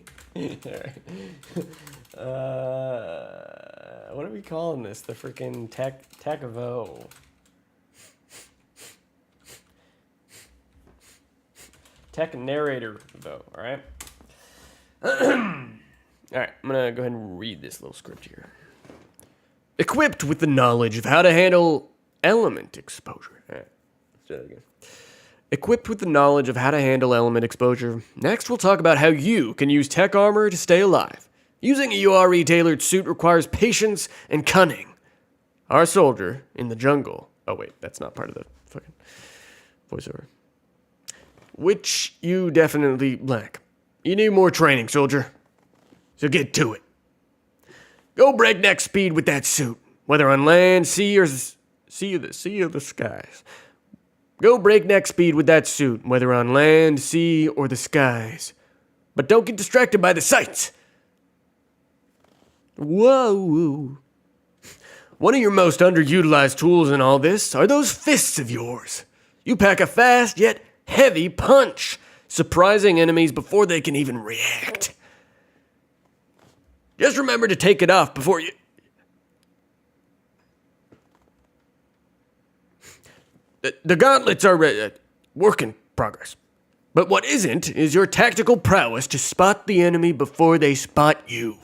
What are we calling this? The freaking tech VO. Tech narrator though, all right? All right, I'm gonna go ahead and read this little script here. Equipped with the knowledge of how to handle element exposure. All right, let's do that again. Equipped with the knowledge of how to handle element exposure, next we'll talk about how you can use tech armor to stay alive. Using a URE-tailored suit requires patience and cunning. Our soldier in the jungle. Oh wait, that's not part of the fucking voiceover. Which you definitely lack. You need more training, soldier. So get to it. Go breakneck speed with that suit, whether on land, sea, or the skies. Go breakneck speed with that suit, whether on land, sea, or the skies. But don't get distracted by the sights. Whoa. One of your most underutilized tools in all this are those fists of yours. You pack a fast yet heavy punch, surprising enemies before they can even react. Just remember to take it off before you... The gauntlets are work in progress. But what isn't is your tactical prowess to spot the enemy before they spot you.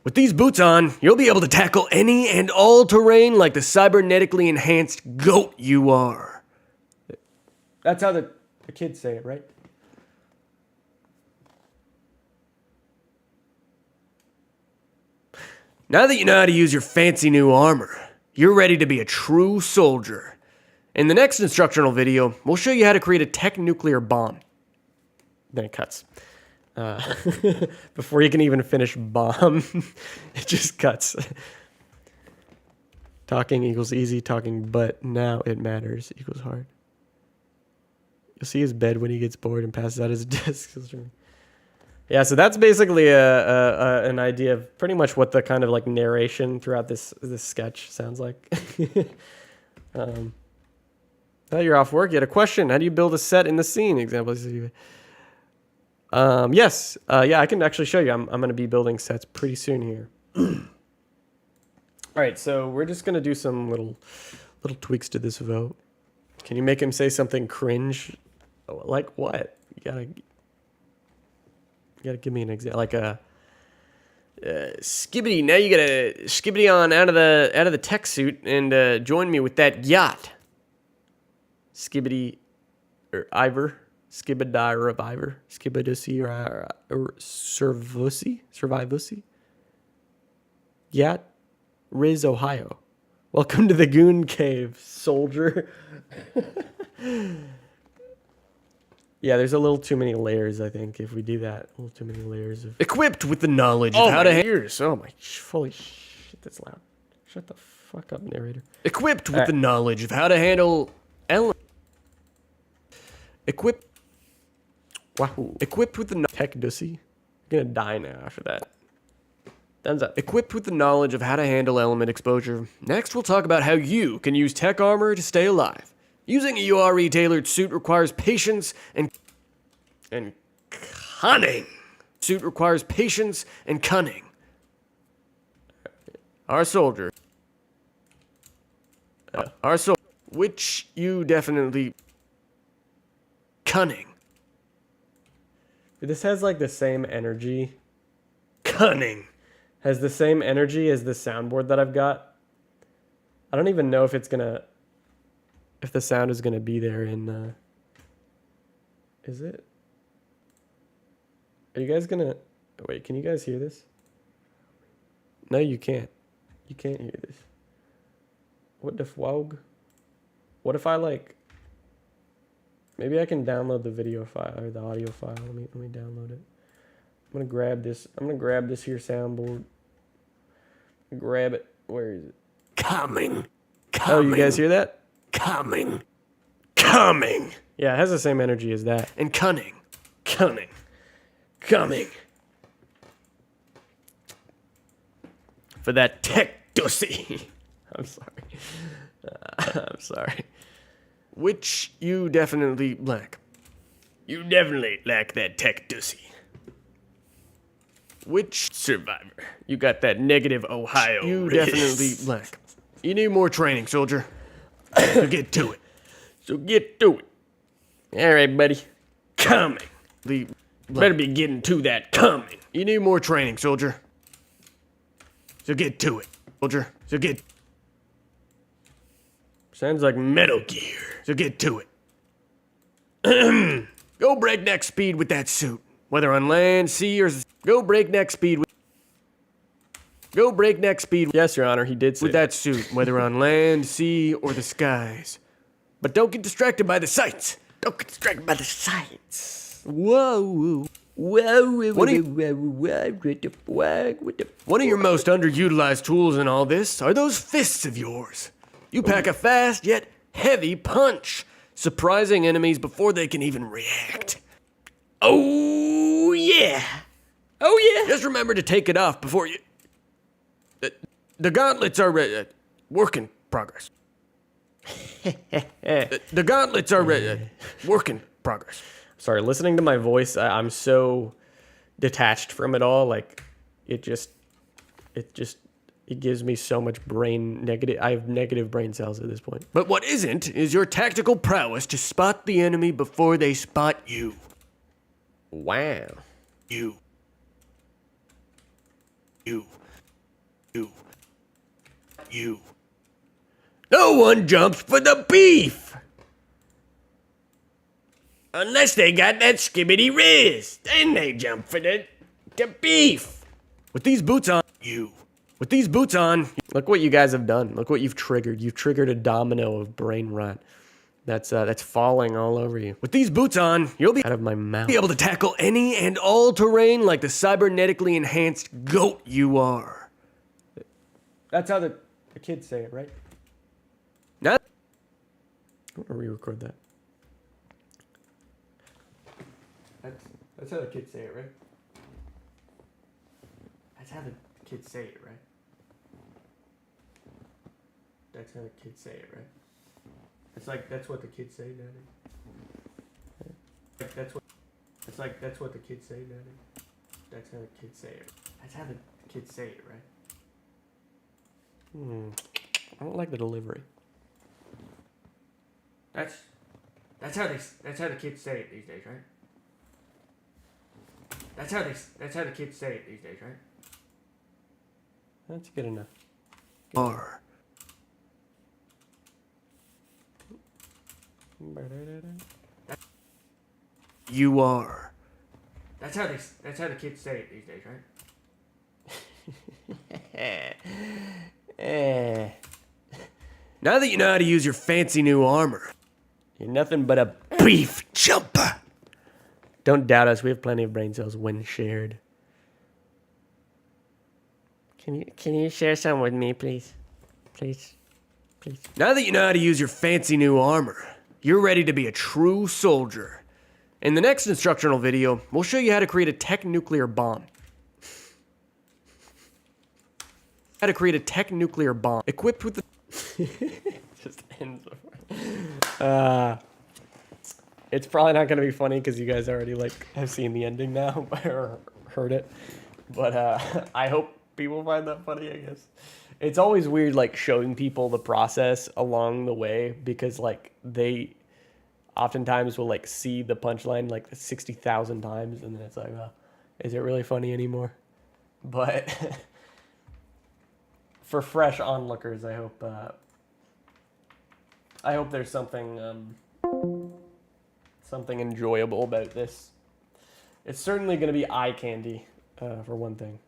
With these boots on, you'll be able to tackle any and all terrain like the cybernetically enhanced goat you are. That's how the kids say it, right? Now that you know how to use your fancy new armor, you're ready to be a true soldier. In the next instructional video, we'll show you how to create a tech nuclear bomb. Then it cuts. Before you can even finish bomb, it just cuts. Talking equals easy. Talking but now it matters equals hard. You'll see his bed when he gets bored and passes out his desk. Yeah, so that's basically an idea of pretty much what the kind of like narration throughout this sketch sounds like. Now you're off work. You had a question. How do you build a set in the scene? Example. Yes. Yeah, I can actually show you. I'm going to be building sets pretty soon here. All right, so we're just going to do some little tweaks to this vote. Can you make him say something cringe? Like what? You gotta give me an example. Like a skibbity. Now you gotta skibbity on out of the tech suit and join me with that yacht. Skibbity or Ivor. Skibbidi Reviver. Skibbidussy or Survivussy. Yacht. Riz, Ohio. Welcome to the Goon Cave, soldier. Yeah, there's a little too many layers, I think, if we do that. A little too many layers of... Equipped with the knowledge of how to... Oh my... Holy shit, that's loud. Shut the fuck up, narrator. Equipped with the knowledge of how to handle... Wahoo. Equipped with the... Tech Dussy. You're gonna die now after that. Thumbs up. Equipped with the knowledge of how to handle element exposure. Next, we'll talk about how you can use tech armor to stay alive. Using a URE-tailored suit requires patience and cunning. Suit requires patience and cunning. Our soldier. Which you definitely... Cunning. This has like the same energy. Cunning. Has the same energy as the soundboard that I've got. I don't even know if it's gonna... If the sound is gonna be there in... Is it? Are you guys gonna... Wait, can you guys hear this? No, you can't. You can't hear this. What the fwog? What if I like... Maybe I can download the video file or the audio file. Let me download it. I'm gonna grab this. I'm gonna grab this here soundboard. Grab it. Where is it? Coming. Oh, you guys hear that? Coming. Yeah, it has the same energy as that. And cunning. Coming. For that tech dussy. I'm sorry. Which you definitely lack. You definitely lack that tech dussy. Which survivor? You got that negative Ohio. You definitely lack. You need more training, soldier. So get to it. All right, buddy. Coming. Better be getting to that coming. You need more training, soldier. So get to it, soldier. Sounds like Metal Gear. So get to it. Go breakneck speed with that suit. Whether on land, sea, or... Go breakneck speed. Yes, Your Honor, he did say with that suit, whether on land, sea, or the skies. But don't get distracted by the sights. Whoa. One of your most underutilized tools in all this are those fists of yours. You pack a fast yet heavy punch, surprising enemies before they can even react. Oh yeah. Just remember to take it off before you... The gauntlets are work in progress. The gauntlets are work in progress. Sorry, listening to my voice, I'm so detached from it all. Like, it gives me so much I have negative brain cells at this point. But what isn't is your tactical prowess to spot the enemy before they spot you. Wow. You. No one jumps for the beef! Unless they got that skibbity riz. Then they jump for the beef. With these boots on, look what you guys have done. Look what you've triggered. You've triggered a domino of brain rot. That's falling all over you. With these boots on, you'll be out of my mouth. Be able to tackle any and all terrain like the cybernetically enhanced goat you are. That's how the The kids say it, right? No. I'm gonna re-record that. That's how the kids say it, right? That's how the kids say it, right? That's how the kids say it, right? That's what the kids say, Daddy. That's what the kids say, Daddy. That's how the kids say it. That's how the kids say it, right? I don't like the delivery. That's how the kids say it these days, right? That's how the kids say it these days, right? That's good enough. Are. You are. That's how the kids say it these days, right? Now that you know how to use your fancy new armor, You're nothing but a beef jumper. Don't doubt us. We have plenty of brain cells when shared. Can you share some with me, please? Please. Now that you know how to use your fancy new armor, you're ready to be a true soldier. In the next instructional video, we'll show you how to create a tech nuclear bomb. Equipped with the... Just ends. It's probably not going to be funny because you guys already have seen the ending now or heard it. But I hope people find that funny, I guess. It's always weird showing people the process along the way because they oftentimes will see the punchline 60,000 times and then it's is it really funny anymore? But for fresh onlookers, I hope there's something enjoyable about this. It's certainly going to be eye candy, for one thing.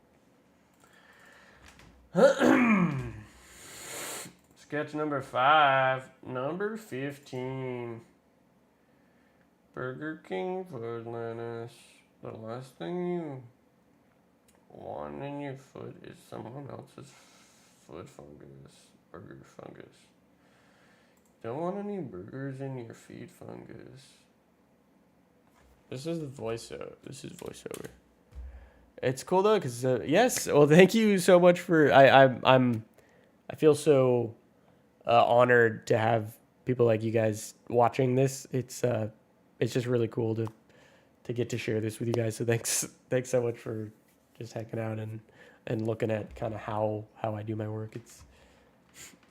Sketch number 5, number 15. Burger King foot lettuce. The last thing you want in your foot is someone else's foot fungus. Burger fungus. Don't want any burgers in your feet fungus. This is voiceover. It's cool though, cause yes. Well, thank you so much for. I feel so honored to have people like you guys watching this. It's just really cool to get to share this with you guys. So thanks so much for just hanging out and looking at kind of how I do my work.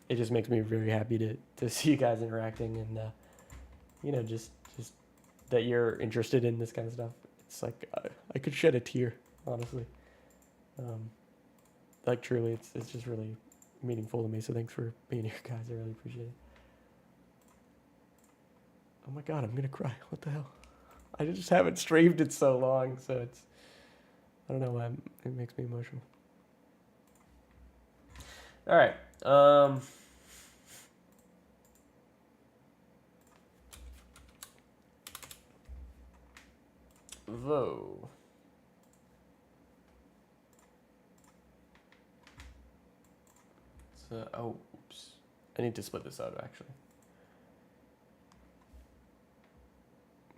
It just makes me very happy to see you guys interacting and just that you're interested in this kind of stuff. It's I could shed a tear, honestly. Truly, it's just really meaningful to me. So thanks for being here, guys. I really appreciate it. Oh my God, I'm gonna cry. What the hell? I just haven't streamed it so long, so I don't know why it makes me emotional. All right. Whoa. So, oops. I need to split this out, actually.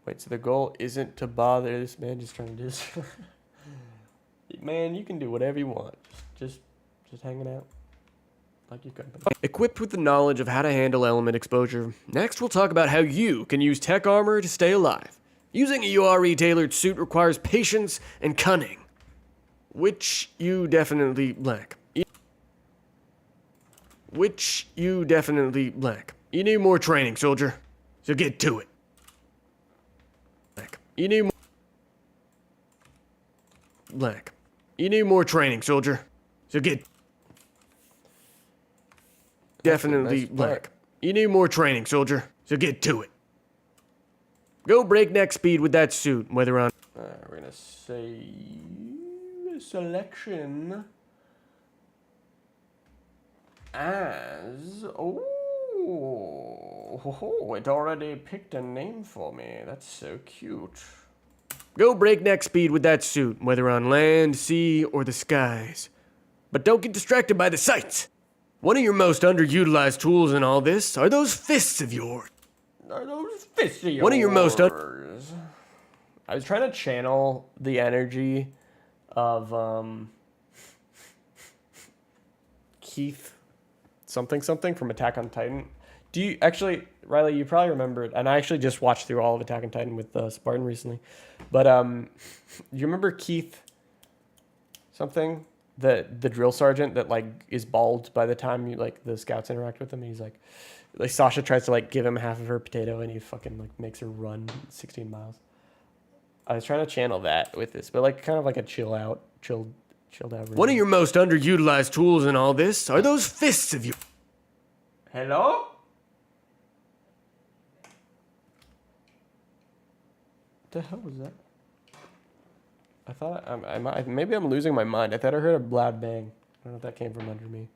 Wait, so the goal isn't to bother this man just trying to do this? Man, you can do whatever you want. Just hanging out like your company. Equipped with the knowledge of how to handle element exposure, next we'll talk about how you can use tech armor to stay alive. Using a URE-tailored suit requires patience and cunning, which you definitely lack. You need more training, soldier. So get to it. You need more training, soldier. So get... Definitely lack. You need more training, soldier. So get to it. Go breakneck speed with that suit, whether on... We're gonna say... selection... as... Oh, it already picked a name for me. That's so cute. Go breakneck speed with that suit, whether on land, sea, or the skies. But don't get distracted by the sights. One of your most underutilized tools in all this are those fists of yours. Are those fists of yours? One of your most I was trying to channel the energy of Keith something from Attack on Titan. Do you actually, Riley? You probably remember it, and I actually just watched through all of Attack on Titan with Spartan recently. But you remember Keith something, the drill sergeant that like is bald by the time you like the scouts interact with him? And he's like Sasha tries to like give him half of her potato, and he fucking like makes her run 16 miles. I was trying to channel that with this, but like kind of like a chilled out version. One of your most underutilized tools in all this are those fists of yours. Hello? What the hell was that? I thought maybe I'm losing my mind. I thought I heard a loud bang. I don't know if that came from under me.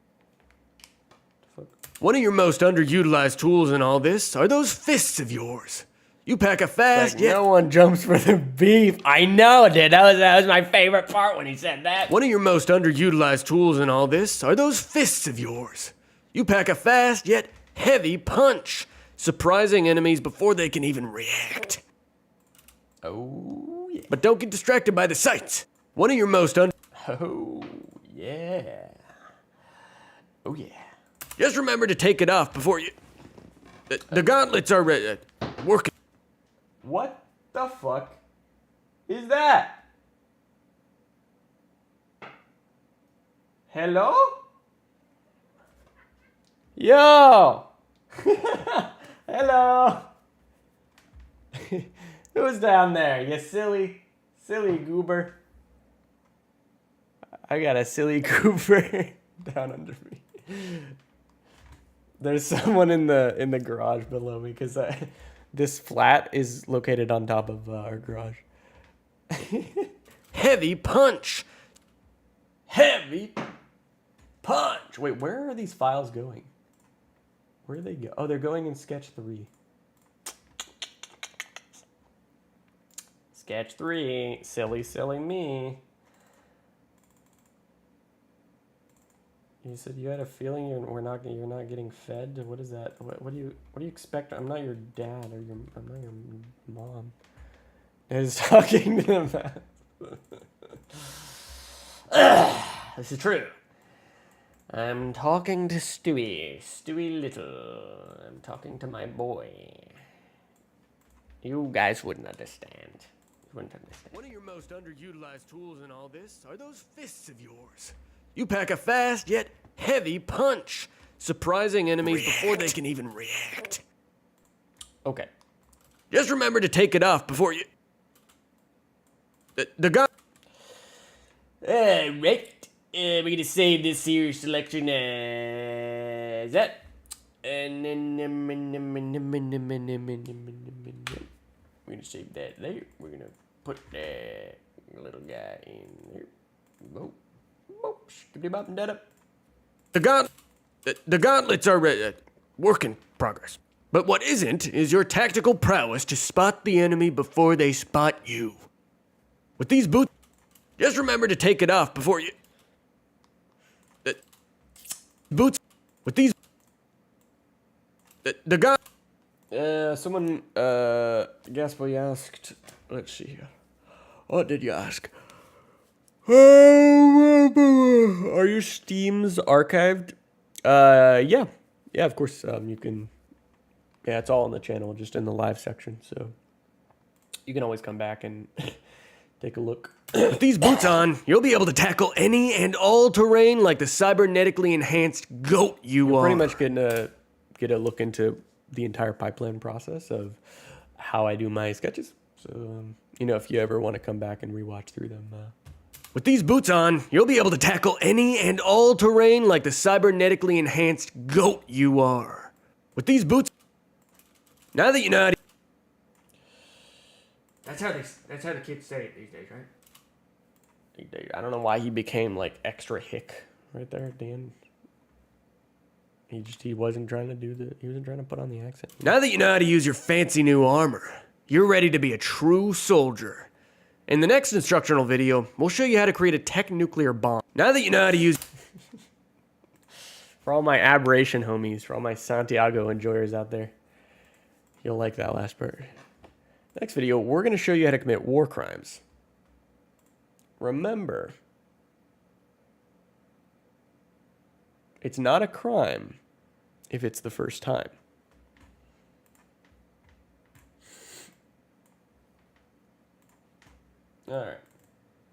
What the fuck? One of your most underutilized tools in all this are those fists of yours. You pack a fast, No one jumps for the beef. I know, dude. That was my favorite part when he said that. One of your most underutilized tools in all this are those fists of yours. You pack a fast yet heavy punch, surprising enemies before they can even react. Oh, yeah. But don't get distracted by the sights. One of your most Oh, yeah. Oh, yeah. Just remember to take it off before you... The gauntlets are working. What the fuck is that? Hello? Yo! Hello! Who's down there? You silly goober. I got a silly goober down under me. There's someone in the garage below me because this flat is located on top of our garage. Heavy punch. Heavy punch. Wait, where are these files going? Where do they go? Oh, they're going in Sketch 3. Sketch 3. Silly me. You said you had a feeling you're not getting fed. What is that? What do you expect? I'm not your dad or I'm not your mom. Is talking to them. This is true. I'm talking to Stewie Little. I'm talking to my boy. You guys wouldn't understand. One of your most underutilized tools in all this are those fists of yours. You pack a fast yet heavy punch, surprising enemies before they can even react. Okay. Just remember to take it off before you... The gun... Alright. We're gonna save this here selection as that. And then we're gonna save that there. We're gonna put that little guy in here. Whoa. The gauntlets are work in progress. But what isn't is your tactical prowess to spot the enemy before they spot you. With these boots, just remember to take it off before you... boots... With these... The gun... Someone, Gaspar asked... Let's see here. What did you ask? Are your Steams archived? Yeah. Yeah, of course. You can... Yeah, it's all on the channel, just in the live section, so... You can always come back and take a look. With these boots on, you'll be able to tackle any and all terrain like the cybernetically enhanced goat you are. Pretty much getting to get a look into the entire pipeline process of how I do my sketches. So, you know, if you ever want to come back and rewatch through them. With these boots on, you'll be able to tackle any and all terrain like the cybernetically enhanced goat you are. With these boots, now that you know how to... That's how the kids say it these days, right? I don't know why he became like extra hick right there at the end. He wasn't trying to put on the accent. Now that you know how to use your fancy new armor, you're ready to be a true soldier. In the next instructional video, we'll show you how to create a tech nuclear bomb. Now that you know how to use... For all my aberration homies, for all my Santiago enjoyers out there. You'll like that last part. Next video, we're going to show you how to commit war crimes. Remember, it's not a crime if it's the first time. Alright.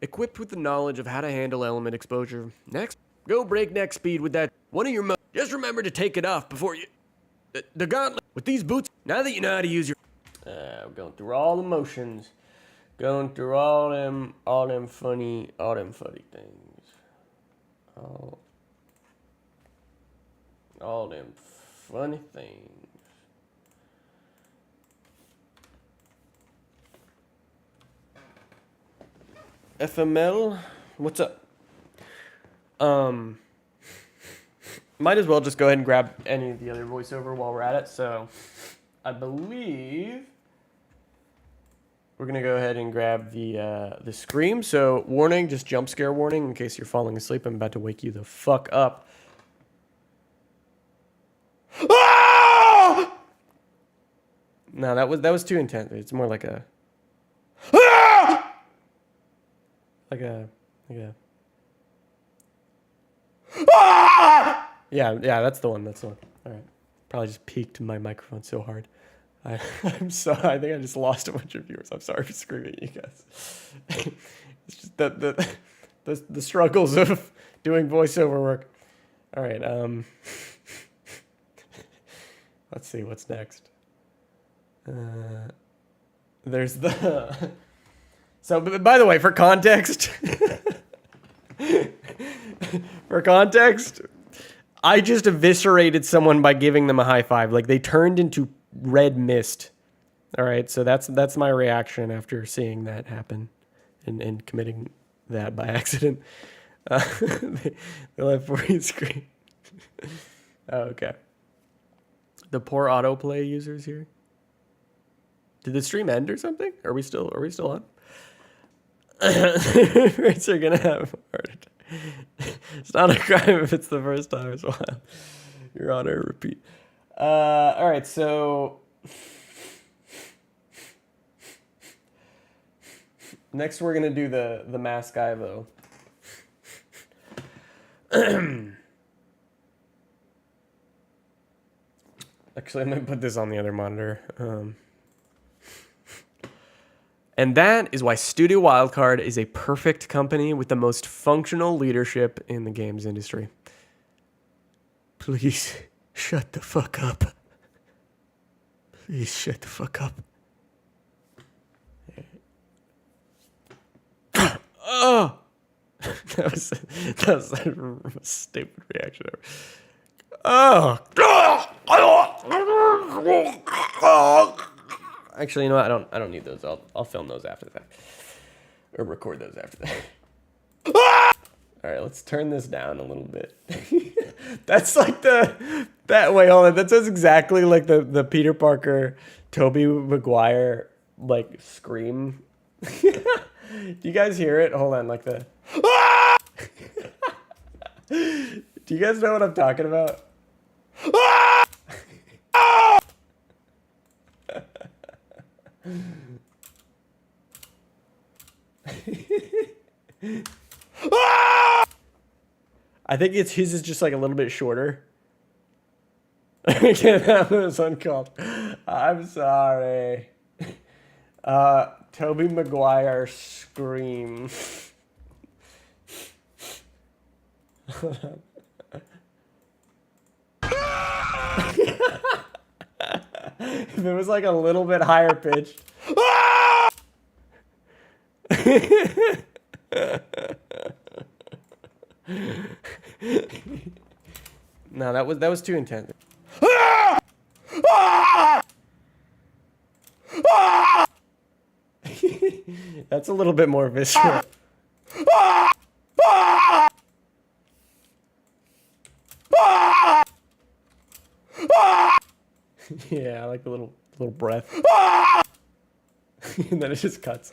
Equipped with the knowledge of how to handle element exposure, next, go breakneck speed with that. One of your just remember to take it off before you... The gauntlet. With these boots, now that you know how to use your... Going through all the motions. Going through all them funny things. All them funny things. FML, what's up? Might as well just go ahead and grab any of the other voiceover while we're at it. So, I believe we're gonna go ahead and grab the scream. So, warning, just jump scare warning in case you're falling asleep. I'm about to wake you the fuck up. Ah! No, that was too intense. It's more like a like a yeah, that's the one. All right, probably just peaked my microphone so hard. I'm sorry. I think I just lost a bunch of viewers. I'm sorry for screaming at you guys. It's just the struggles of doing voiceover work. All right. Let's see what's next. There's the. So, by the way, for context, I just eviscerated someone by giving them a high five. Like, they turned into red mist. All right, so that's my reaction after seeing that happen and committing that by accident. They left for you screen. Oh, okay. The poor autoplay users here. Did the stream end or something? Are we still on? Rates are gonna have a heart attack. It's not a crime if it's the first time as well. Your Honor, repeat. All right, so next we're gonna do the mask guy though. Actually, I'm gonna put this on the other monitor. And that is why Studio Wildcard is a perfect company with the most functional leadership in the games industry. Please shut the fuck up. Please shut the fuck up. Oh! that was a stupid reaction. Oh! Actually, you know what? I don't need those. I'll film those after that, or record those after that. All right, let's turn this down a little bit. That's like wait, hold on. That sounds exactly like the Peter Parker, Tobey Maguire like scream. Do you guys hear it? Hold on, like the. Do you guys know what I'm talking about? I think his is just like a little bit shorter. I can't have this one called. I'm sorry. Tobey Maguire scream. If it was like a little bit higher pitched. No, that was too intense. That's a little bit more visceral. Yeah, I like the little breath. And then it just cuts.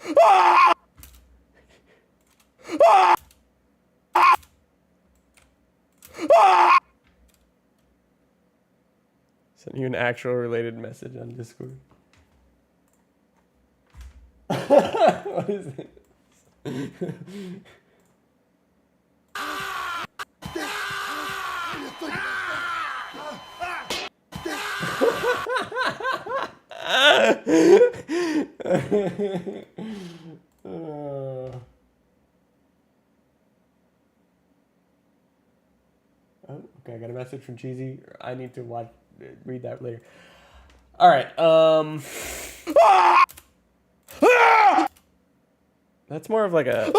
Send you an actual related message on Discord. What is it? Oh, okay, I got a message from Cheesy. I need to read that later. All right. That's more of like a.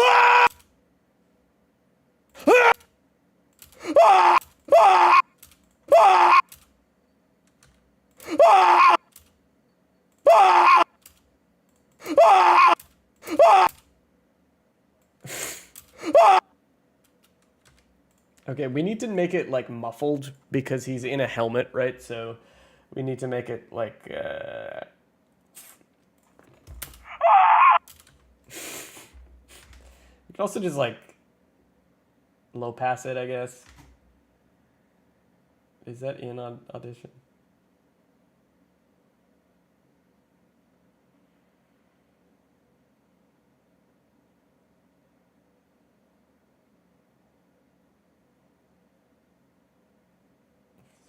Okay, we need to make it like muffled because he's in a helmet, right? So we need to make it like we can also just like low pass it, I guess. Is that in on audition?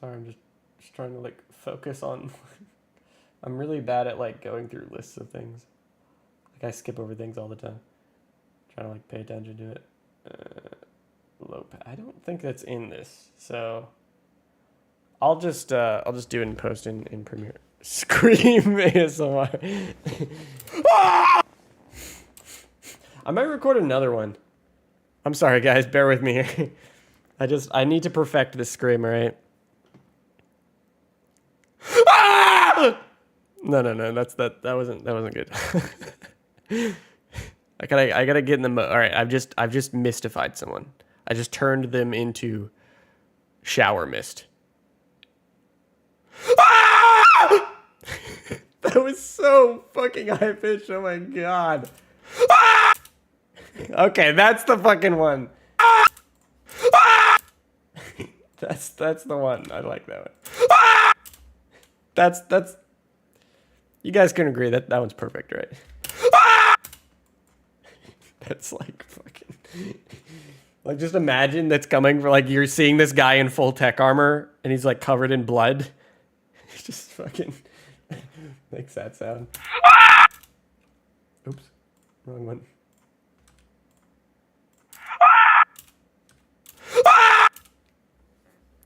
Sorry, I'm just trying to like focus on. I'm really bad at like going through lists of things. Like I skip over things all the time. Trying to like pay attention to it. I don't think that's in this, so I'll just do it in post in Premiere. Scream ASMR. I might record another one. I'm sorry, guys. Bear with me here. I need to perfect this scream, all right? No. That wasn't good. I gotta get in the mode. All right, I've just mystified someone. I just turned them into shower mist. That was so fucking high pitched. Oh my god. Okay, that's the fucking one. That's the one. I like that one. That's you guys can agree that one's perfect, right? That's like fucking like just imagine that's coming for like you're seeing this guy in full tech armor and he's like covered in blood. He just fucking makes that sound. Oops. Wrong one.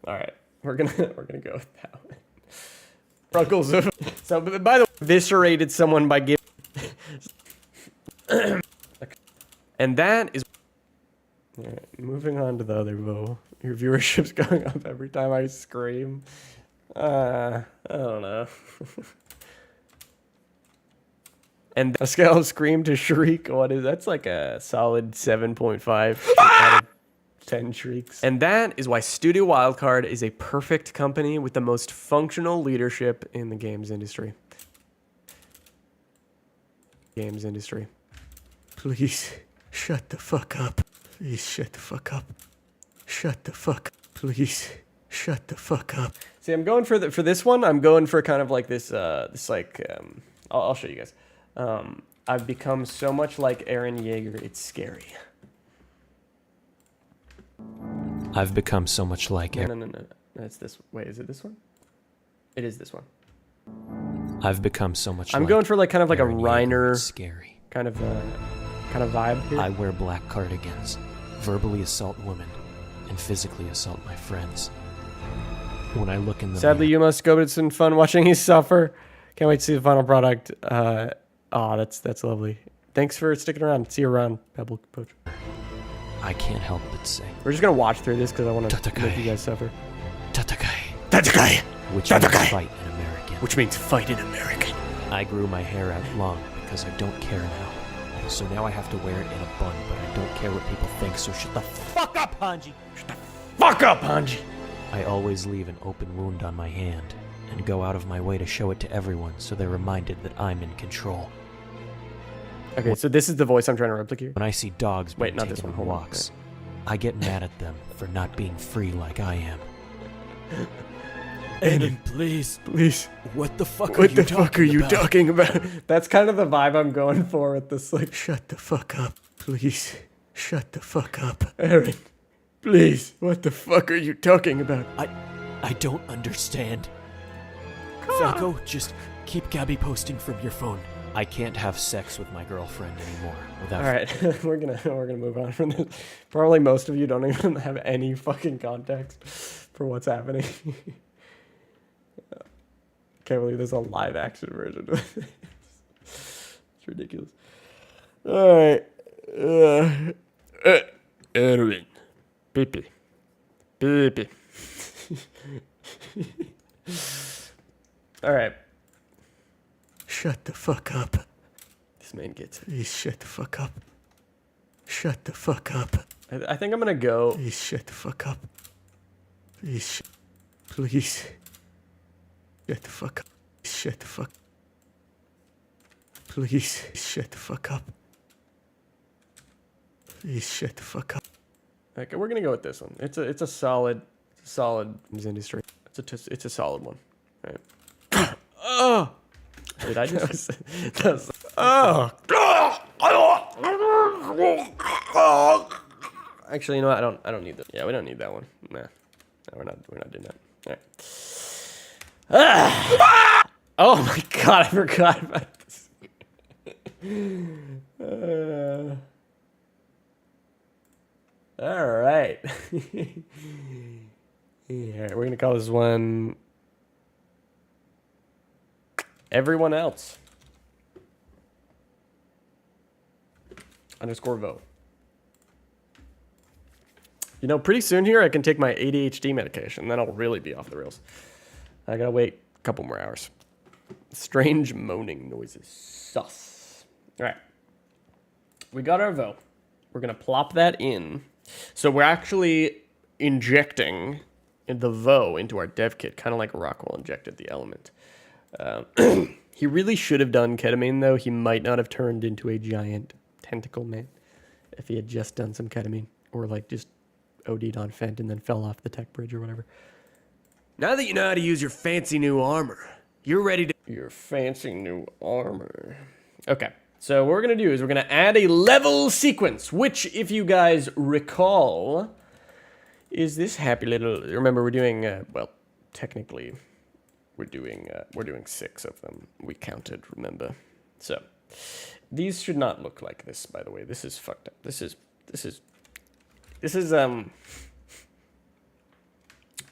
All right. We're gonna go with that one. Ruggles of so by the way, eviscerated someone by giving and that is right, moving on to the other vote. Your viewership's going up every time I scream. I don't know. And a scale of scream to shriek, that's like a solid 7.5 out of 10 shrieks. And that is why Studio Wildcard is a perfect company with the most functional leadership in the games industry. Please shut the fuck up. Please shut the fuck up. Shut the fuck up. Please shut the fuck up. See, I'm going for this one. I'm going for kind of like this I'll show you guys. I've become so much like Aaron Yeager, it's scary. I've become so much like No. That's this. Wait, is it this one? It is this one. I've become so much I'm like going for like kind of like Aaron a Yeager, Reiner it's scary. kind of vibe here. I wear black cardigans, verbally assault women, and physically assault my friends. When I look in the Sadly, mirror, you must go, but it's been fun watching you suffer. Can't wait to see the final product. That's lovely. Thanks for sticking around. See you around, Pebble Poach. I can't help but sing. We're just gonna watch through this because I want to make you guys suffer. Tatakai, which means fight in American. Which means fight in American. I grew my hair out long because I don't care now. So now I have to wear it in a bun, but I don't care what people think, so shut the fuck up, Hanji! Shut the fuck up, Hanji! I always leave an open wound on my hand, and go out of my way to show it to everyone so they're reminded that I'm in control. Okay, so this is the voice I'm trying to replicate. When I see dogs being Wait, not this taken one. on Hold on. walks, I get mad at them for not being free like I am. Aiden, please. Please. What the fuck What the fuck are you talking about? That's kind of the vibe I'm going for with this, like, shut the fuck up, please. Shut the fuck up. Aaron, please. What the fuck are you talking about? I don't understand. Falco, just keep Gabby posting from your phone. I can't have sex with my girlfriend anymore without. All right, we're gonna move on from this. Probably most of you don't even have any fucking context for what's happening. Can't believe there's a live action version of this. It's ridiculous. All right, Erwin, Pippi. All right. Shut the fuck up. This man gets. Please shut the fuck up. Shut the fuck up. I think I'm gonna go. Please shut the fuck up. Please. Please. Shut the fuck up. Shut the fuck. Please shut the fuck up. Please shut the fuck up. Okay, we're gonna go with this one. It's a solid industry. It's a solid one. All right. Oh. Did I just? Oh. Actually, you know what? I don't need that. Yeah, we don't need that one. Nah. No, we're not doing that. All right. Ah! Oh my god, I forgot about this. All right. Yeah, we're gonna call this one Everyone Else _ vote. You know, pretty soon here I can take my ADHD medication, then I'll really be off the rails. I gotta wait a couple more hours. Strange moaning noises. Sus. All right. We got our vote. We're gonna plop that in. So we're actually injecting the VO into our dev kit, kind of like Rockwell injected the element. He really should have done ketamine, though. He might not have turned into a giant tentacle man if he had just done some ketamine, or like just OD'd on Fent and then fell off the tech bridge or whatever. Now that you know how to use your fancy new armor, you're ready to... Your fancy new armor. Okay, so what we're going to do is we're going to add a level sequence, which, if you guys recall, is this happy little... Remember, we're doing, well, technically... We're doing 6 of them. We counted, remember? So, these should not look like this, by the way. This is fucked up. This is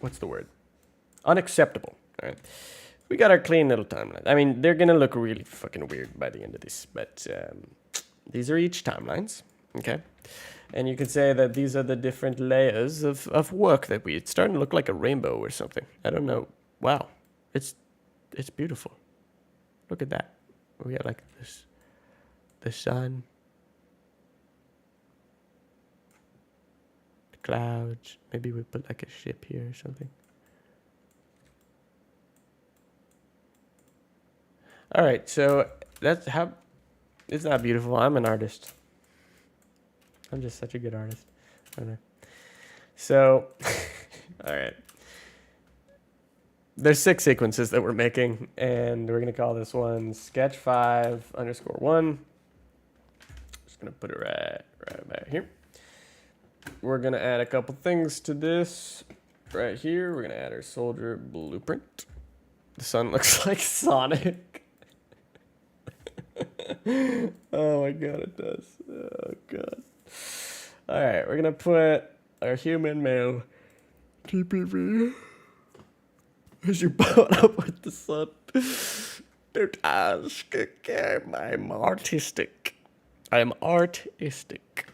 what's the word? Unacceptable. All right. We got our clean little timeline. I mean, they're gonna look really fucking weird by the end of this, but these are each timelines, okay? And you can say that these are the different layers of work that it's starting to look like a rainbow or something. I don't know. Wow. It's beautiful. Look at that. We got like this, the sun, the clouds. Maybe we put like a ship here or something. All right, so that's how. It's not beautiful. I'm an artist. I'm just such a good artist. I don't know. So, all right. There's 6 sequences that we're making, and we're going to call this one sketch 5_1. Just going to put it right about here. We're going to add a couple things to this right here. We're going to add our soldier blueprint. The sun looks like Sonic. Oh my god, it does. Oh god. All right, we're going to put our human male TPV. As you boat up with the sun. Don't ask. Okay, I'm artistic. I'm artistic.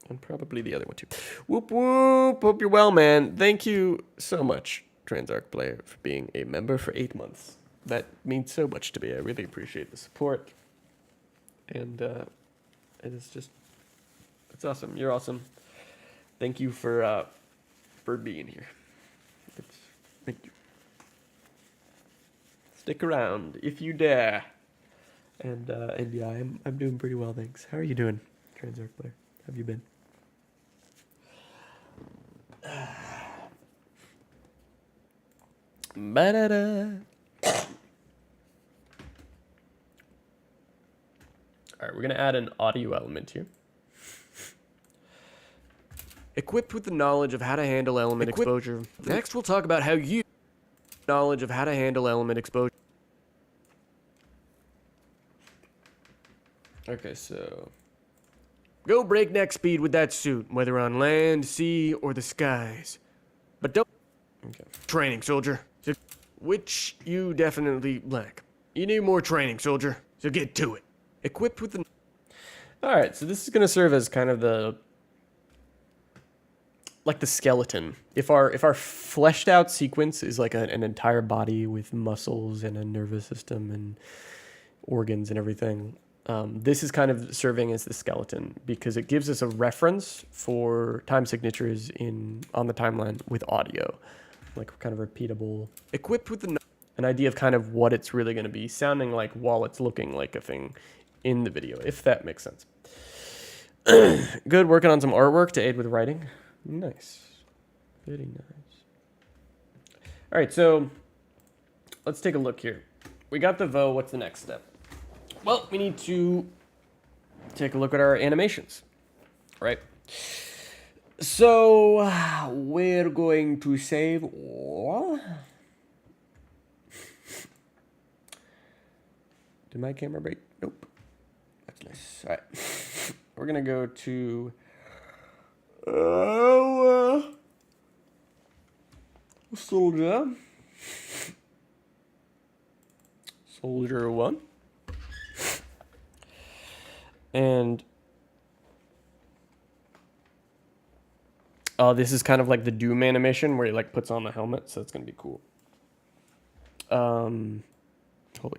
And probably the other one too. Whoop whoop. Hope you're well, man. Thank you so much, TransArk player, for being a member for 8 months. That means so much to me. I really appreciate the support. And it's just, it's awesome. You're awesome. Thank you for being here. Thank you. Stick around if you dare. And yeah, I'm doing pretty well, thanks. How are you doing, TransArk player? How have you been? Ba-da-da. All right, we're going to add an audio element here. Equipped with the knowledge of how to handle element exposure. Next, we'll talk about how you knowledge of how to handle element exposure. Okay, so go breakneck speed with that suit, whether on land, sea, or the skies. But don't training, soldier. Which you definitely lack. You need more training, soldier. So get to it. Equipped with the... Alright, so this is going to serve as kind of the... like the skeleton. If our fleshed out sequence is like an entire body with muscles and a nervous system and organs and everything, this is kind of serving as the skeleton because it gives us a reference for time signatures on the timeline with audio, like kind of repeatable. Equipped with an idea of kind of what it's really going to be sounding like while it's looking like a thing in the video, if that makes sense. Good, working on some artwork to aid with writing. Nice. Very nice. All right, so let's take a look here. We got the VO. What's the next step? Well, we need to take a look at our animations, right? So we're going to save all. Did my camera break? Nope. That's nice. All right. We're going to go to... Soldier 1, and this is kind of like the Doom animation where he like puts on the helmet, so it's gonna be cool. Holy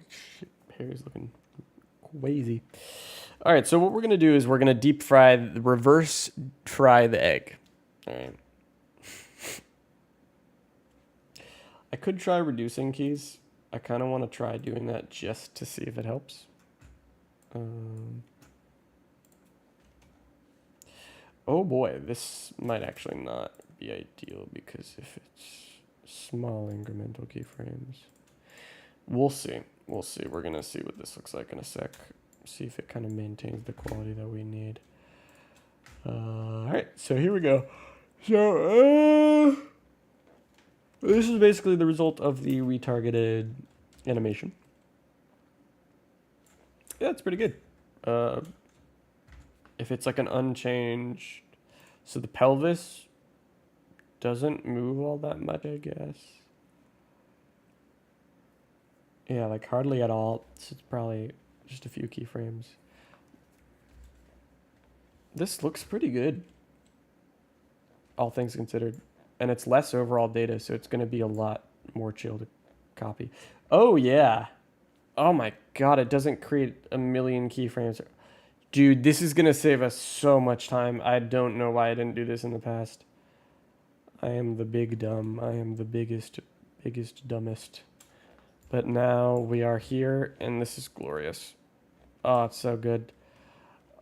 shit, Harry's looking crazy. All right, so what we're gonna do is we're gonna reverse fry the egg. All right. I could try reducing keys. I kind of want to try doing that just to see if it helps. Oh boy, this might actually not be ideal because if it's small incremental keyframes. We'll see. We'll see. We're going to see what this looks like in a sec. See if it kind of maintains the quality that we need. All right, so here we go. So, this is basically the result of the retargeted animation. Yeah, it's pretty good. If it's like an unchanged... So the pelvis doesn't move all that much, I guess. Yeah, like hardly at all. So it's probably just a few keyframes. This looks pretty good, all things considered. And it's less overall data, so it's going to be a lot more chill to copy. Oh, yeah. Oh, my God. It doesn't create a million keyframes. Dude, this is going to save us so much time. I don't know why I didn't do this in the past. I am the big dumb. I am the biggest, dumbest. But now we are here, and this is glorious. Oh, it's so good.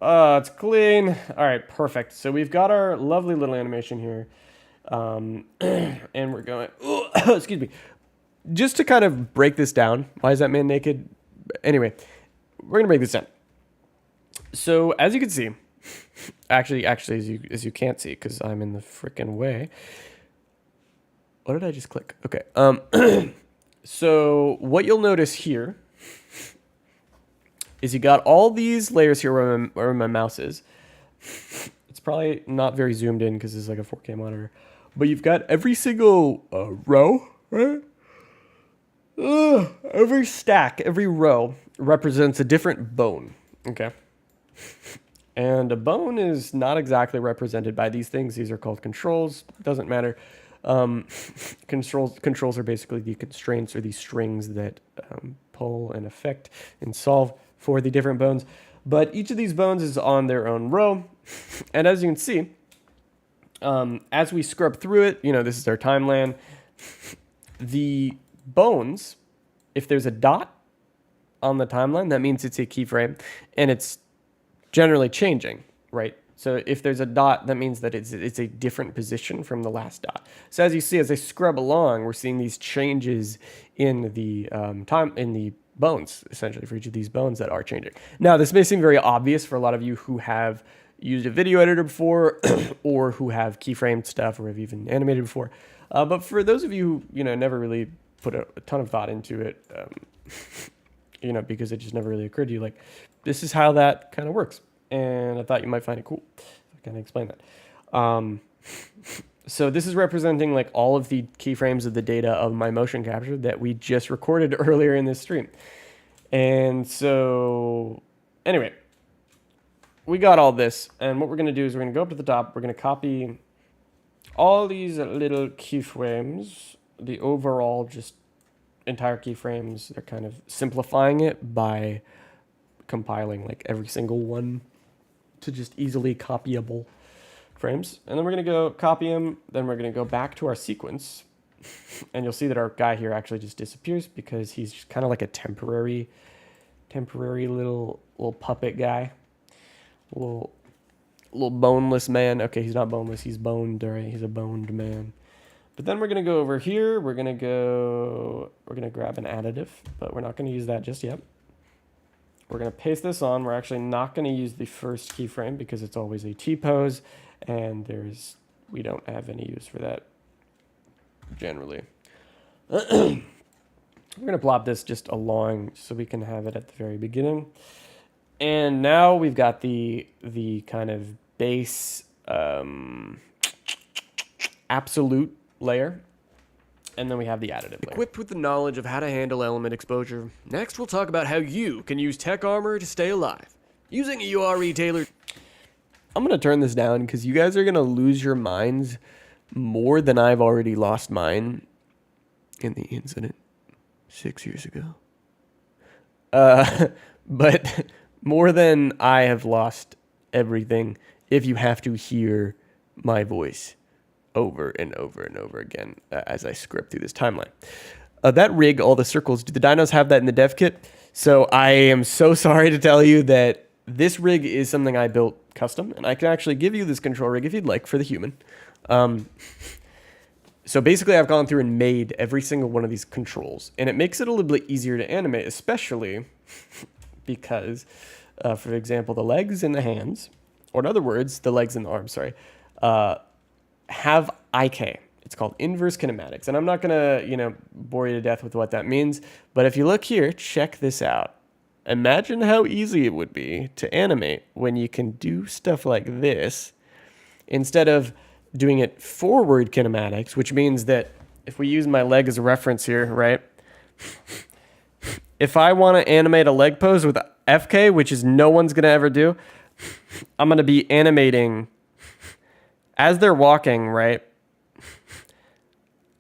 Oh, it's clean. All right, perfect. So we've got our lovely little animation here. And we're going, excuse me, just to kind of break this down. Why is that man naked? Anyway, we're gonna break this down. So as you can see, actually, as you can't see because I'm in the freaking way. What did I just click? Okay. So what you'll notice here is you got all these layers here where my mouse is. It's probably not very zoomed in because it's like a 4K monitor. But you've got every single row, right? Every stack, every row represents a different bone, okay? And a bone is not exactly represented by these things. These are called controls. Doesn't matter. Controls are basically the constraints or the strings that pull and affect and solve for the different bones. But each of these bones is on their own row. And as you can see, as we scrub through it, you know, this is our timeline. The bones, if there's a dot on the timeline, that means it's a keyframe, and it's generally changing, right? So if there's a dot, that means that it's a different position from the last dot. So as you see, as I scrub along, we're seeing these changes in the bones, essentially, for each of these bones that are changing. Now, this may seem very obvious for a lot of you who have used a video editor before or who have keyframed stuff or have even animated before. But for those of you who, never really put a ton of thought into it, because it just never really occurred to you, like, this is how that kind of works. And I thought you might find it cool. I kind of explain that. So this is representing like all of the keyframes of the data of my motion capture that we just recorded earlier in this stream. And so anyway, we got all this. And what we're going to do is we're going to go up to the top. We're going to copy all these little keyframes, the overall just entire keyframes. They're kind of simplifying it by compiling like every single one to just easily copyable frames. And then we're going to go copy them. Then we're going to go back to our sequence. And you'll see that our guy here actually just disappears because he's just kind of like a temporary little puppet guy. Little boneless man. Okay, he's not boneless. He's boned, all right? He's a boned man. But then we're going to go over here. We're going to grab an additive, but we're not going to use that just yet. We're going to paste this on. We're actually not going to use the first keyframe because it's always a T-pose, and we don't have any use for that generally. We're going to plop this just along so we can have it at the very beginning. And now we've got the kind of base absolute layer. And then we have the additive layer. Equipped with the knowledge of how to handle element exposure, next we'll talk about how you can use tech armor to stay alive. Using a URE tailored... I'm going to turn this down because you guys are going to lose your minds more than I've already lost mine in the incident 6 years ago. But more than I have lost everything if you have to hear my voice over and over and over again as I script through this timeline. That rig, all the circles, do the dinos have that in the dev kit? So I am so sorry to tell you that this rig is something I built custom, and I can actually give you this control rig if you'd like for the human. So basically I've gone through and made every single one of these controls, and it makes it a little bit easier to animate, especially because, for example, the legs and the hands, or in other words, the legs and the arms, sorry, have IK. It's called inverse kinematics. And I'm not going to, bore you to death with what that means. But if you look here, check this out. Imagine how easy it would be to animate when you can do stuff like this instead of doing it forward kinematics, which means that if we use my leg as a reference here, right? If I want to animate a leg pose with FK, which is no one's going to ever do, I'm going to be animating as they're walking, right?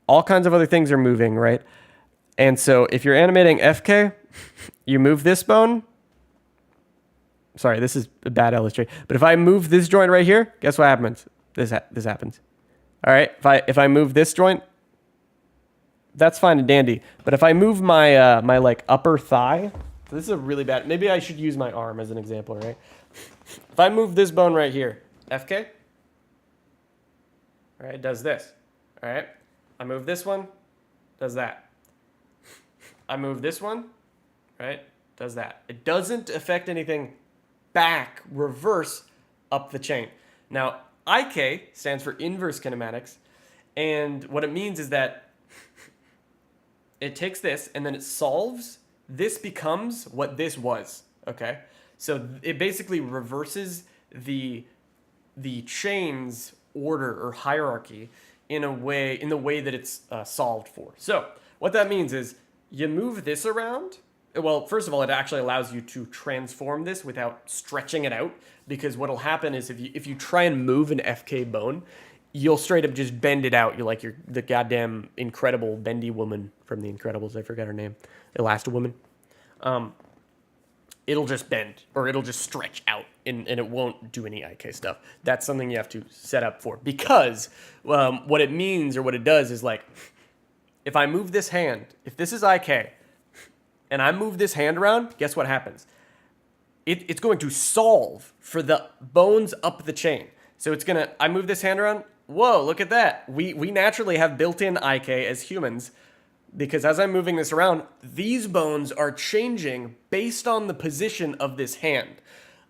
All kinds of other things are moving, right? And so if you're animating FK, you move this bone. Sorry, this is a bad illustration. But if I move this joint right here, guess what happens? This happens. All right, if I move this joint, that's fine and dandy. But if I move my my like upper thigh, so this is a really bad. Maybe I should use my arm as an example, right? If I move this bone right here, FK. All right, it does this. All right, I move this one, does that. I move this one, right, does that. It doesn't affect anything back, reverse, up the chain. Now, IK stands for inverse kinematics, and what it means is that it takes this and then it solves. This becomes what this was, okay? So it basically reverses the chain's order or hierarchy in the way that it's solved for. So what that means is you move this around. Well, first of all, it actually allows you to transform this without stretching it out, because what'll happen is if you try and move an FK bone, you'll straight up just bend it out. You're the goddamn incredible bendy woman from The Incredibles. I forgot her name. Elasti-Woman. It'll just bend, or it'll just stretch out, and it won't do any IK stuff. That's something you have to set up for, because what it means, or what it does, is like, if I move this hand, if this is IK, and I move this hand around, guess what happens? it's going to solve for the bones up the chain. So it's gonna, I move this hand around. Whoa, look at that. We naturally have built-in IK as humans, because as I'm moving this around, these bones are changing based on the position of this hand.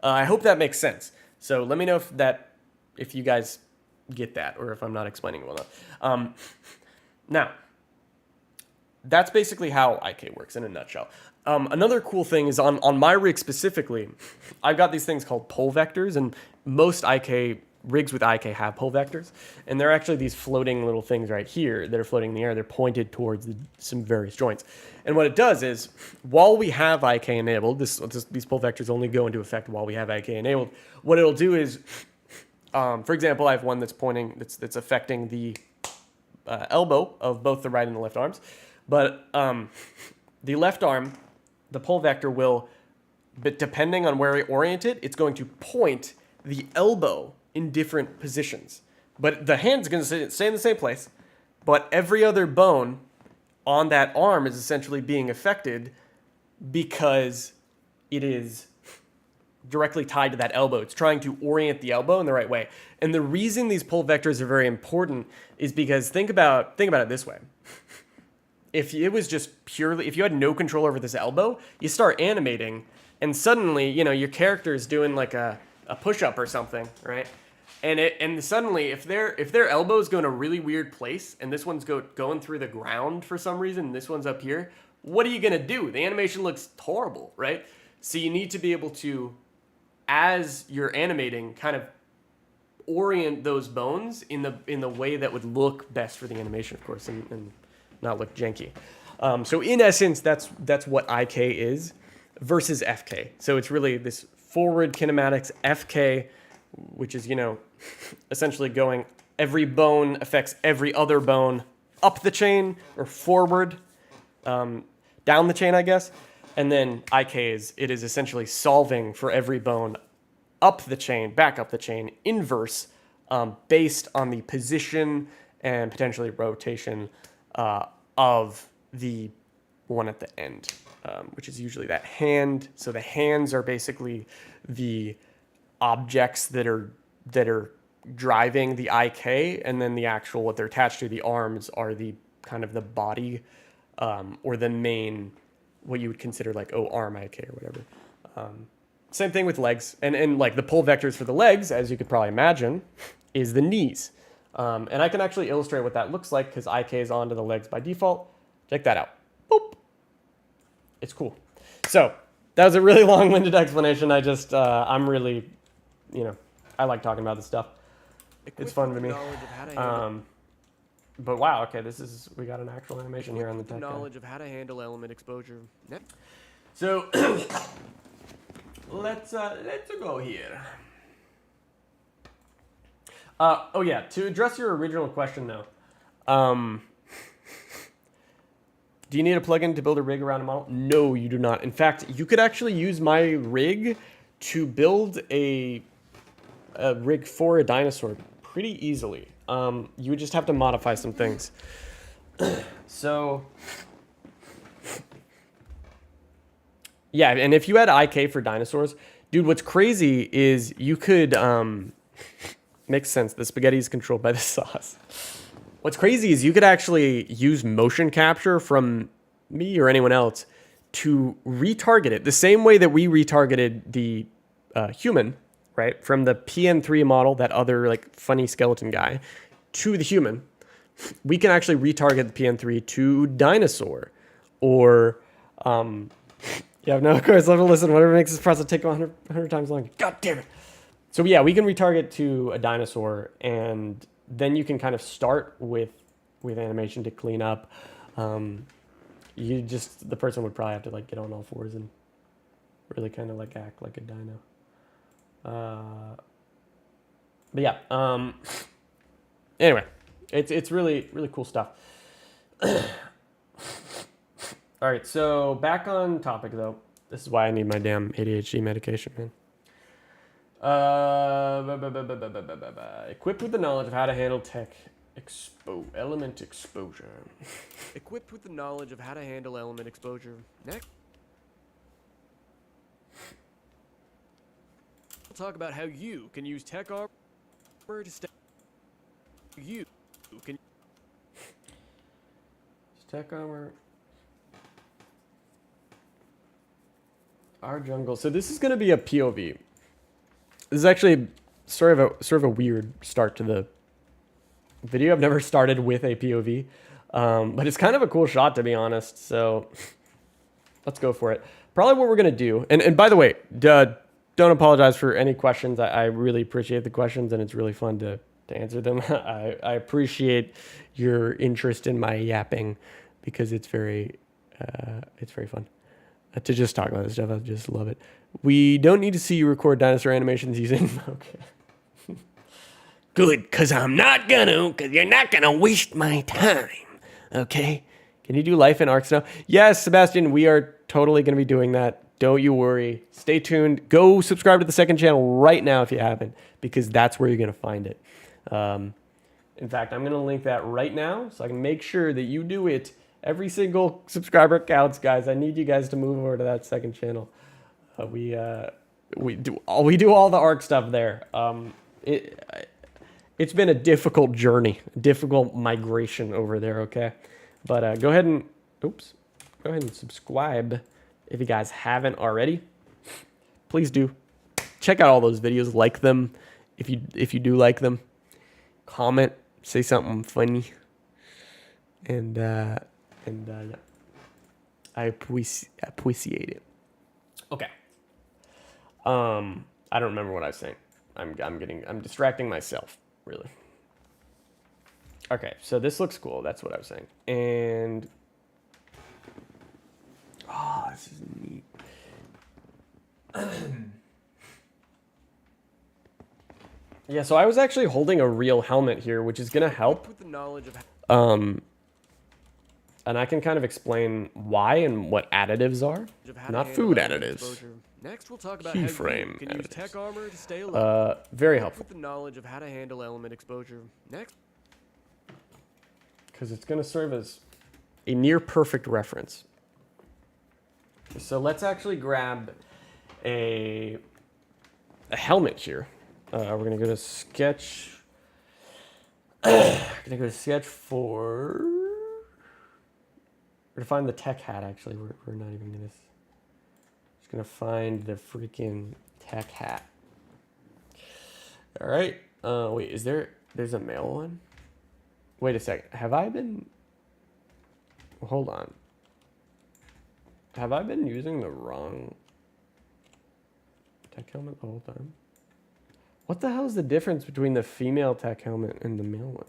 I hope that makes sense. So let me know if you guys get that, or if I'm not explaining it well enough. Now, that's basically how IK works in a nutshell. Another cool thing is on my rig specifically, I've got these things called pole vectors, and most IK rigs with IK have pole vectors, and they're actually these floating little things right here that are floating in the air. They're pointed towards some various joints. And what it does is, while we have IK enabled, these pole vectors only go into effect while we have IK enabled. What it'll do is, for example, I have one that's pointing, that's affecting the elbow of both the right and the left arms. But the left arm, the pole vector will, but depending on where we orient it, it's going to point the elbow in different positions. But the hand's going to stay in the same place, but every other bone on that arm is essentially being affected because it is directly tied to that elbow. It's trying to orient the elbow in the right way. And the reason these pole vectors are very important is because think about it this way. If it was just purely, if you had no control over this elbow, you start animating and suddenly, you know, your character is doing like a push-up or something, right? And suddenly, if their elbow's going a really weird place, and this one's going through the ground for some reason, and this one's up here, what are you gonna do? The animation looks horrible, right? So you need to be able to, as you're animating, kind of orient those bones in the way that would look best for the animation, of course, and not look janky. So in essence, that's what IK is versus FK. So it's really this forward kinematics. FK, which is, you know, essentially going, every bone affects every other bone up the chain or forward, down the chain, I guess. And then IK is essentially solving for every bone up the chain, back up the chain, inverse, based on the position and potentially rotation of the one at the end, which is usually that hand. So the hands are basically the objects that are driving the IK, and then the actual, what they're attached to, the arms, are the kind of the body, or the main, what you would consider like, arm IK or whatever. Same thing with legs, and like the pole vectors for the legs, as you could probably imagine, is the knees. And I can actually illustrate what that looks like, because IK is onto the legs by default. Check that out. Boop. It's cool. So that was a really long-winded explanation. I'm really, you know, I like talking about this stuff. It's fun to me. But wow, okay, we got an actual animation here on the tech. Knowledge of how to handle element exposure. Yep. So let's go here. Oh yeah, to address your original question though, do you need a plugin to build a rig around a model? No, you do not. In fact, you could actually use my rig to build a rig for a dinosaur pretty easily. You would just have to modify some things. So, yeah, and if you had IK for dinosaurs, dude, what's crazy is you could, makes sense, the spaghetti is controlled by the sauce. What's crazy is you could actually use motion capture from me or anyone else to retarget it the same way that we retargeted the human, right? From the PN3 model, that other like funny skeleton guy, to the human. We can actually retarget the PN3 to dinosaur, or yeah, no, of course, let me listen. Whatever makes this process take 100 times longer. God damn it. So yeah, we can retarget to a dinosaur, and then you can kind of start with animation to clean up. The person would probably have to like get on all fours and really kind of like act like a dino. But yeah, anyway, it's really, really cool stuff. All right, so back on topic though. This is why I need my damn ADHD medication, man. Equipped with the knowledge of how to handle element exposure. Equipped with the knowledge of how to handle element exposure. Next. talk about how you can use tech armor to stay. You can. Tech armor. Our jungle. So this is going to be a POV. This is actually sort of a weird start to the video. I've never started with a POV, but it's kind of a cool shot, to be honest. So let's go for it. Probably what we're going to do. And by the way, don't apologize for any questions. I really appreciate the questions, and it's really fun to answer them. I appreciate your interest in my yapping, because it's very fun to just talk about this stuff. I just love it. We don't need to see you record dinosaur animations using Mocap. Good, because I'm not gonna, because you're not gonna waste my time, okay? Can you do life in ARK now? Yes, Sebastian, we are totally gonna be doing that. Don't you worry. Stay tuned. Go subscribe to the second channel right now if you haven't, because that's where you're gonna find it. In fact, I'm gonna link that right now so I can make sure that you do it. Every single subscriber counts, guys. I need you guys to move over to that second channel. We do all the ARK stuff there. It's been a difficult journey, difficult migration over there. Okay, but go ahead and subscribe if you guys haven't already. Please do. Check out all those videos. Like them if you do like them. Comment, say something funny, and I appreciate it. Okay. I don't remember what I was saying. I'm distracting myself, really. Okay, so this looks cool. That's what I was saying. And this is neat. Yeah, so I was actually holding a real helmet here, which is gonna help. With the knowledge of and I can kind of explain why and what additives are. Not food additives. Next, we'll talk about Keyframe how you can use additives. tech armor to stay alive. Very helpful. With the knowledge of how to handle element exposure. Next, because it's going to serve as a near perfect reference. So let's actually grab a helmet here. We're going to go to sketch. We're going to go to sketch for. We're going to find the tech hat, actually. We're not even going to. Just going to find the freaking tech hat. All right. Wait, there's a male one? Wait a second. Have I been... Hold on. Have I been using the wrong tech helmet the whole time? What the hell is the difference between the female tech helmet and the male one?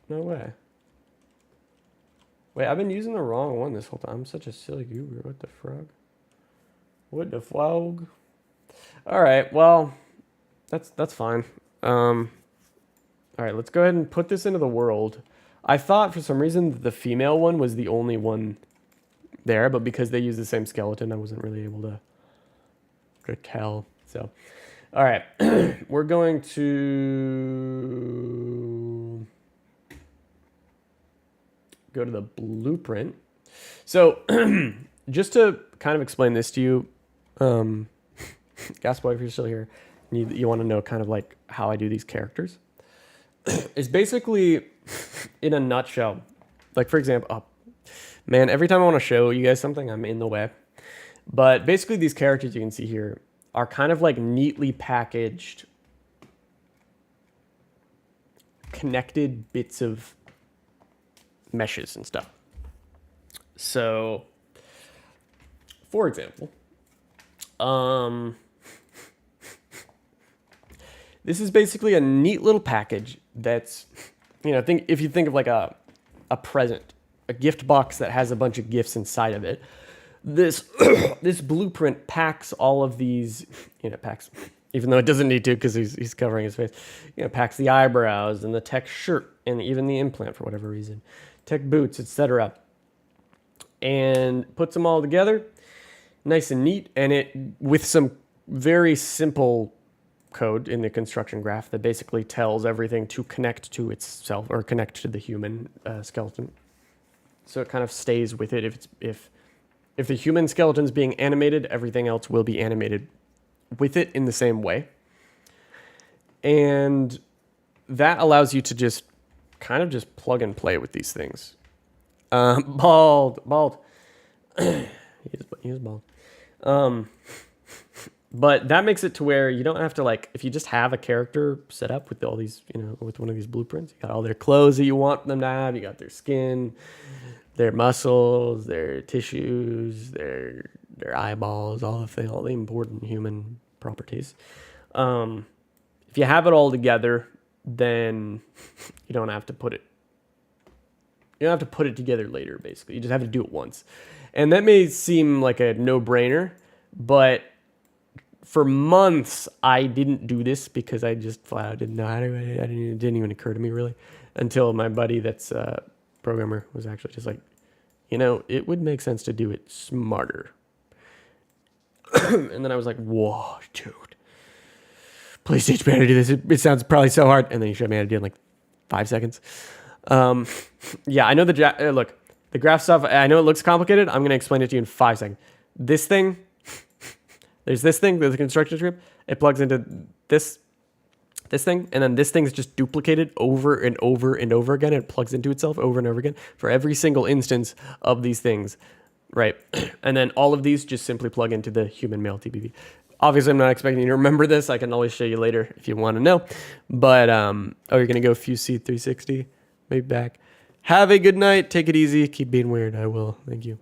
No way. Wait, I've been using the wrong one this whole time. I'm such a silly goober. What the frog? What the flog? All right, well, that's fine. All right, let's go ahead and put this into the world. I thought for some reason that the female one was the only one there, but because they use the same skeleton, I wasn't really able to tell. So, all right, we're going to go to the blueprint. So, just to kind of explain this to you, Gasboy, if you're still here, you want to know kind of like how I do these characters. It's basically, in a nutshell, like for example, man, every time I want to show you guys something, I'm in the way. But basically these characters you can see here are kind of like neatly packaged, connected bits of meshes and stuff. So, for example, this is basically a neat little package that's, if you think of like a present, a gift box that has a bunch of gifts inside of it. This this blueprint packs all of these, packs, even though it doesn't need to because he's covering his face, packs the eyebrows and the tech shirt and even the implant for whatever reason, tech boots, etc. And puts them all together, nice and neat, and it with some very simple code in the construction graph that basically tells everything to connect to itself or connect to the human skeleton. So it kind of stays with it if if the human skeleton's being animated, everything else will be animated with it in the same way. And that allows you to just kind of just plug and play with these things. Bald. he is bald. But that makes it to where you don't have to, like, if you just have a character set up with all these, you know, with one of these blueprints, you got all their clothes that you want them to have, you got their skin, their muscles, their tissues, their eyeballs, all the important human properties. If you have it all together, then you don't have to put it together later, basically. You just have to do it once. And that may seem like a no-brainer, but for months, I didn't do this because I just flat out didn't know how to. It didn't even occur to me, really, until my buddy that's a programmer was actually just like, you know, it would make sense to do it smarter. And then I was like, whoa, dude. Please teach me how to do this. It sounds probably so hard. And then he showed me how to do it in like 5 seconds. Yeah, I know look, the graph stuff, I know it looks complicated. I'm going to explain it to you in 5 seconds. This thing, there's the construction script. It plugs into this thing, and then this thing is just duplicated over and over and over again. It plugs into itself over and over again for every single instance of these things, right? And then all of these just simply plug into the human male TPV. Obviously, I'm not expecting you to remember this. I can always show you later if you want to know. But, you're going to go Fuse C360, maybe back. Have a good night. Take it easy. Keep being weird. I will. Thank you.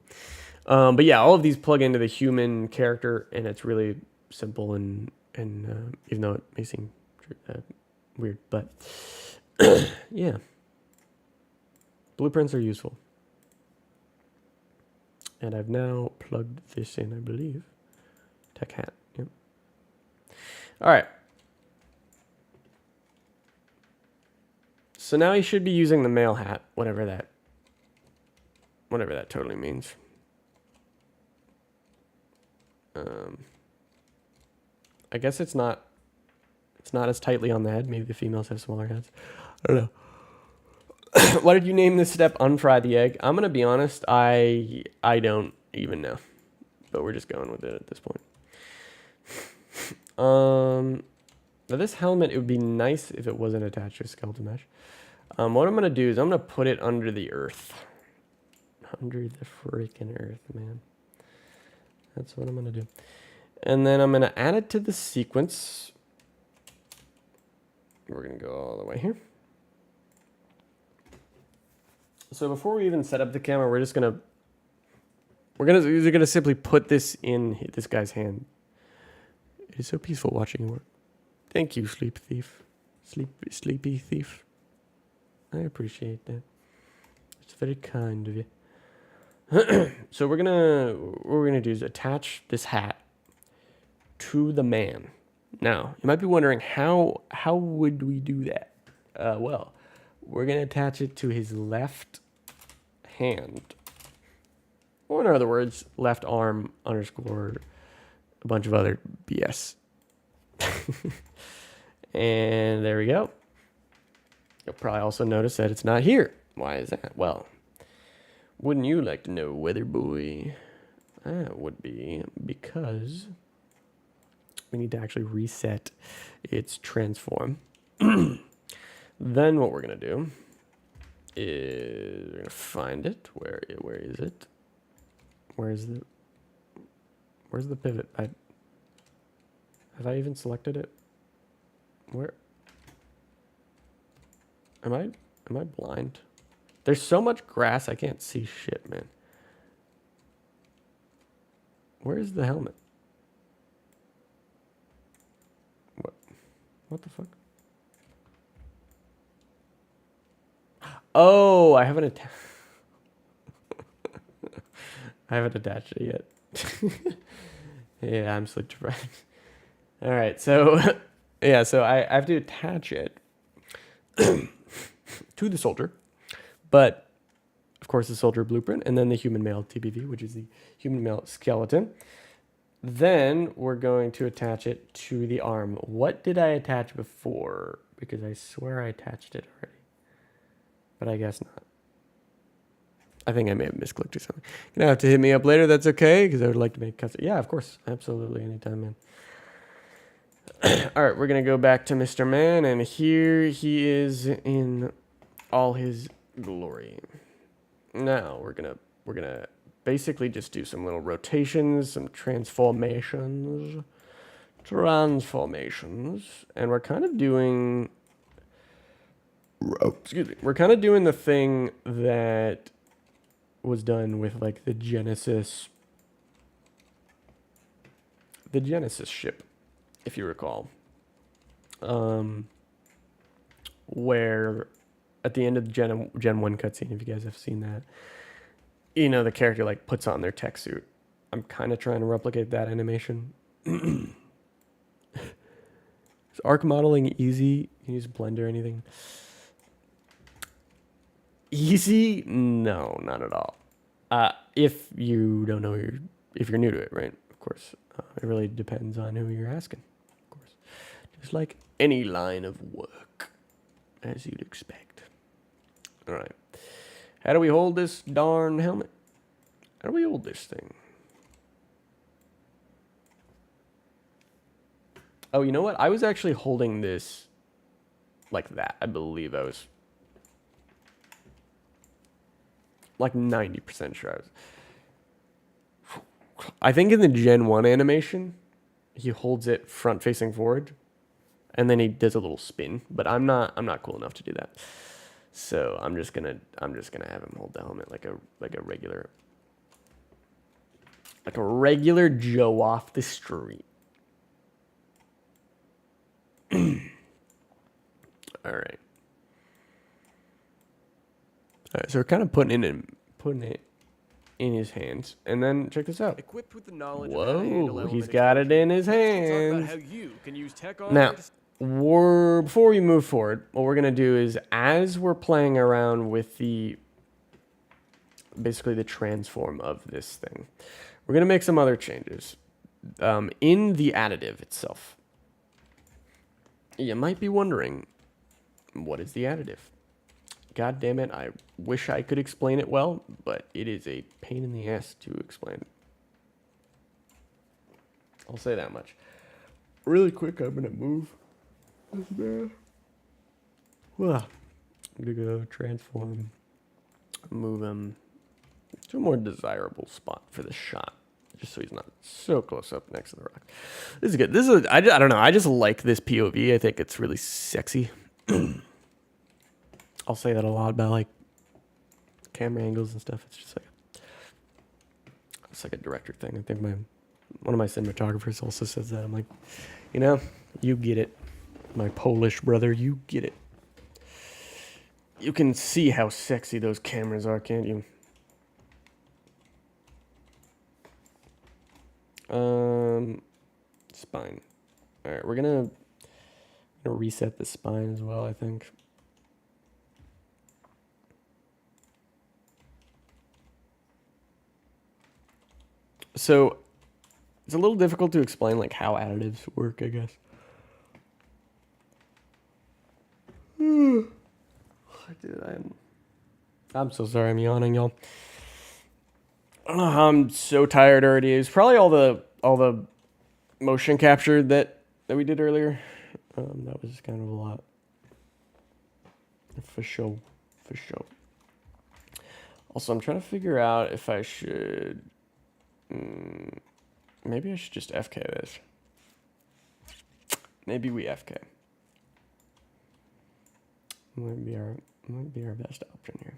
But yeah, all of these plug into the human character, and it's really simple and even though it may seem weird, but yeah, blueprints are useful. And I've now plugged this in, I believe. Tech hat. Yep. All right. So now he should be using the male hat, whatever that totally means. I guess it's not as tightly on the head. Maybe the females have smaller heads. I don't know. Why did you name this step unfry the egg? I'm gonna be honest, I don't even know. But we're just going with it at this point. Now this helmet, it would be nice if it wasn't attached to a skeleton mesh. What I'm gonna do is I'm gonna put it under the earth. Under the freaking earth, man. That's what I'm gonna do. And then I'm gonna add it to the sequence. We're gonna go all the way here. So before we even set up the camera, we're gonna simply put this in this guy's hand. It is so peaceful watching you work. Thank you, sleep thief. Sleepy thief. I appreciate that. It's very kind of you. So what we're gonna do is attach this hat to the man. Now, you might be wondering how would we do that? Well, we're gonna attach it to his left hand. Or in other words, left arm underscore a bunch of other BS. And there we go. You'll probably also notice that it's not here. Why is that? Well, wouldn't you like to know, weather boy? That would be because we need to actually reset its transform. Then what we're gonna do is we're gonna find it. Where is it? Where's the pivot? Have I even selected it? Where? Am I blind? There's so much grass I can't see shit, man. Where's the helmet? What the fuck? Oh, I haven't attached it yet. Yeah, I'm sleep deprived. All right, so yeah, so I have to attach it to the soldier, but of course the soldier blueprint, and then the human male TPV, which is the human male skeleton. Then we're going to attach it to the arm. What did I attach before? Because I swear I attached it already, but I guess not. I think I may have misclicked or something. You're gonna have to hit me up later. That's okay, because I would like to make cuts. Yeah, of course. Absolutely. Anytime, man. All right, we're gonna go back to Mr. Man, and here he is in all his glory. Now we're gonna basically just do some little rotations, some transformations, and we're kind of doing. Excuse me. We're kind of doing the thing that was done with like the Genesis ship, if you recall, where at the end of the Gen 1 cutscene, if you guys have seen that, you know, the character like puts on their tech suit. I'm kind of trying to replicate that animation. Is ARK modeling easy? Can you use Blender or anything? Easy? No, not at all. If you don't know, if you're new to it, right? Of course. It really depends on who you're asking, of course. Just like any line of work, as you'd expect. All right. How do we hold this darn helmet? How do we hold this thing? Oh, you know what? I was actually holding this like that. I believe I was like 90% sure I think in the Gen 1 animation, he holds it front facing forward and then he does a little spin, but I'm not cool enough to do that. So I'm just gonna have him hold the helmet like a regular Joe off the street. All right. All right, so we're kind of putting it in his hands, and then check this out. Equipped with the knowledge of how to handle Whoa, element he's got it in his exposure. Let's talk about hands. how you can use tech armor Now, to before we move forward, what we're gonna do is, as we're playing around with basically the transform of this thing, we're gonna make some other changes in the additive itself. You might be wondering, what is the additive? God damn it, I wish I could explain it well, but it is a pain in the ass to explain. I'll say that much. Really quick, I'm gonna move this man. Well, I'm gonna go transform, move him to a more desirable spot for the shot, just so he's not so close up next to the rock. This is good. I don't know, I just like this POV. I think it's really sexy. I'll say that a lot about like camera angles and stuff. It's just like a director thing. I think one of my cinematographers also says that. I'm like, you know, you get it, my Polish brother, you get it. You can see how sexy those cameras are, can't you? Spine. All right, we're gonna reset the spine as well, I think. So it's a little difficult to explain like how additives work, I guess. I'm so sorry I'm yawning, y'all. I don't know how I'm so tired already. It's probably all the motion capture that we did earlier. That was kind of a lot. For sure. Also, I'm trying to figure out if I should... maybe I should just FK this. Maybe we FK. Might be our best option here.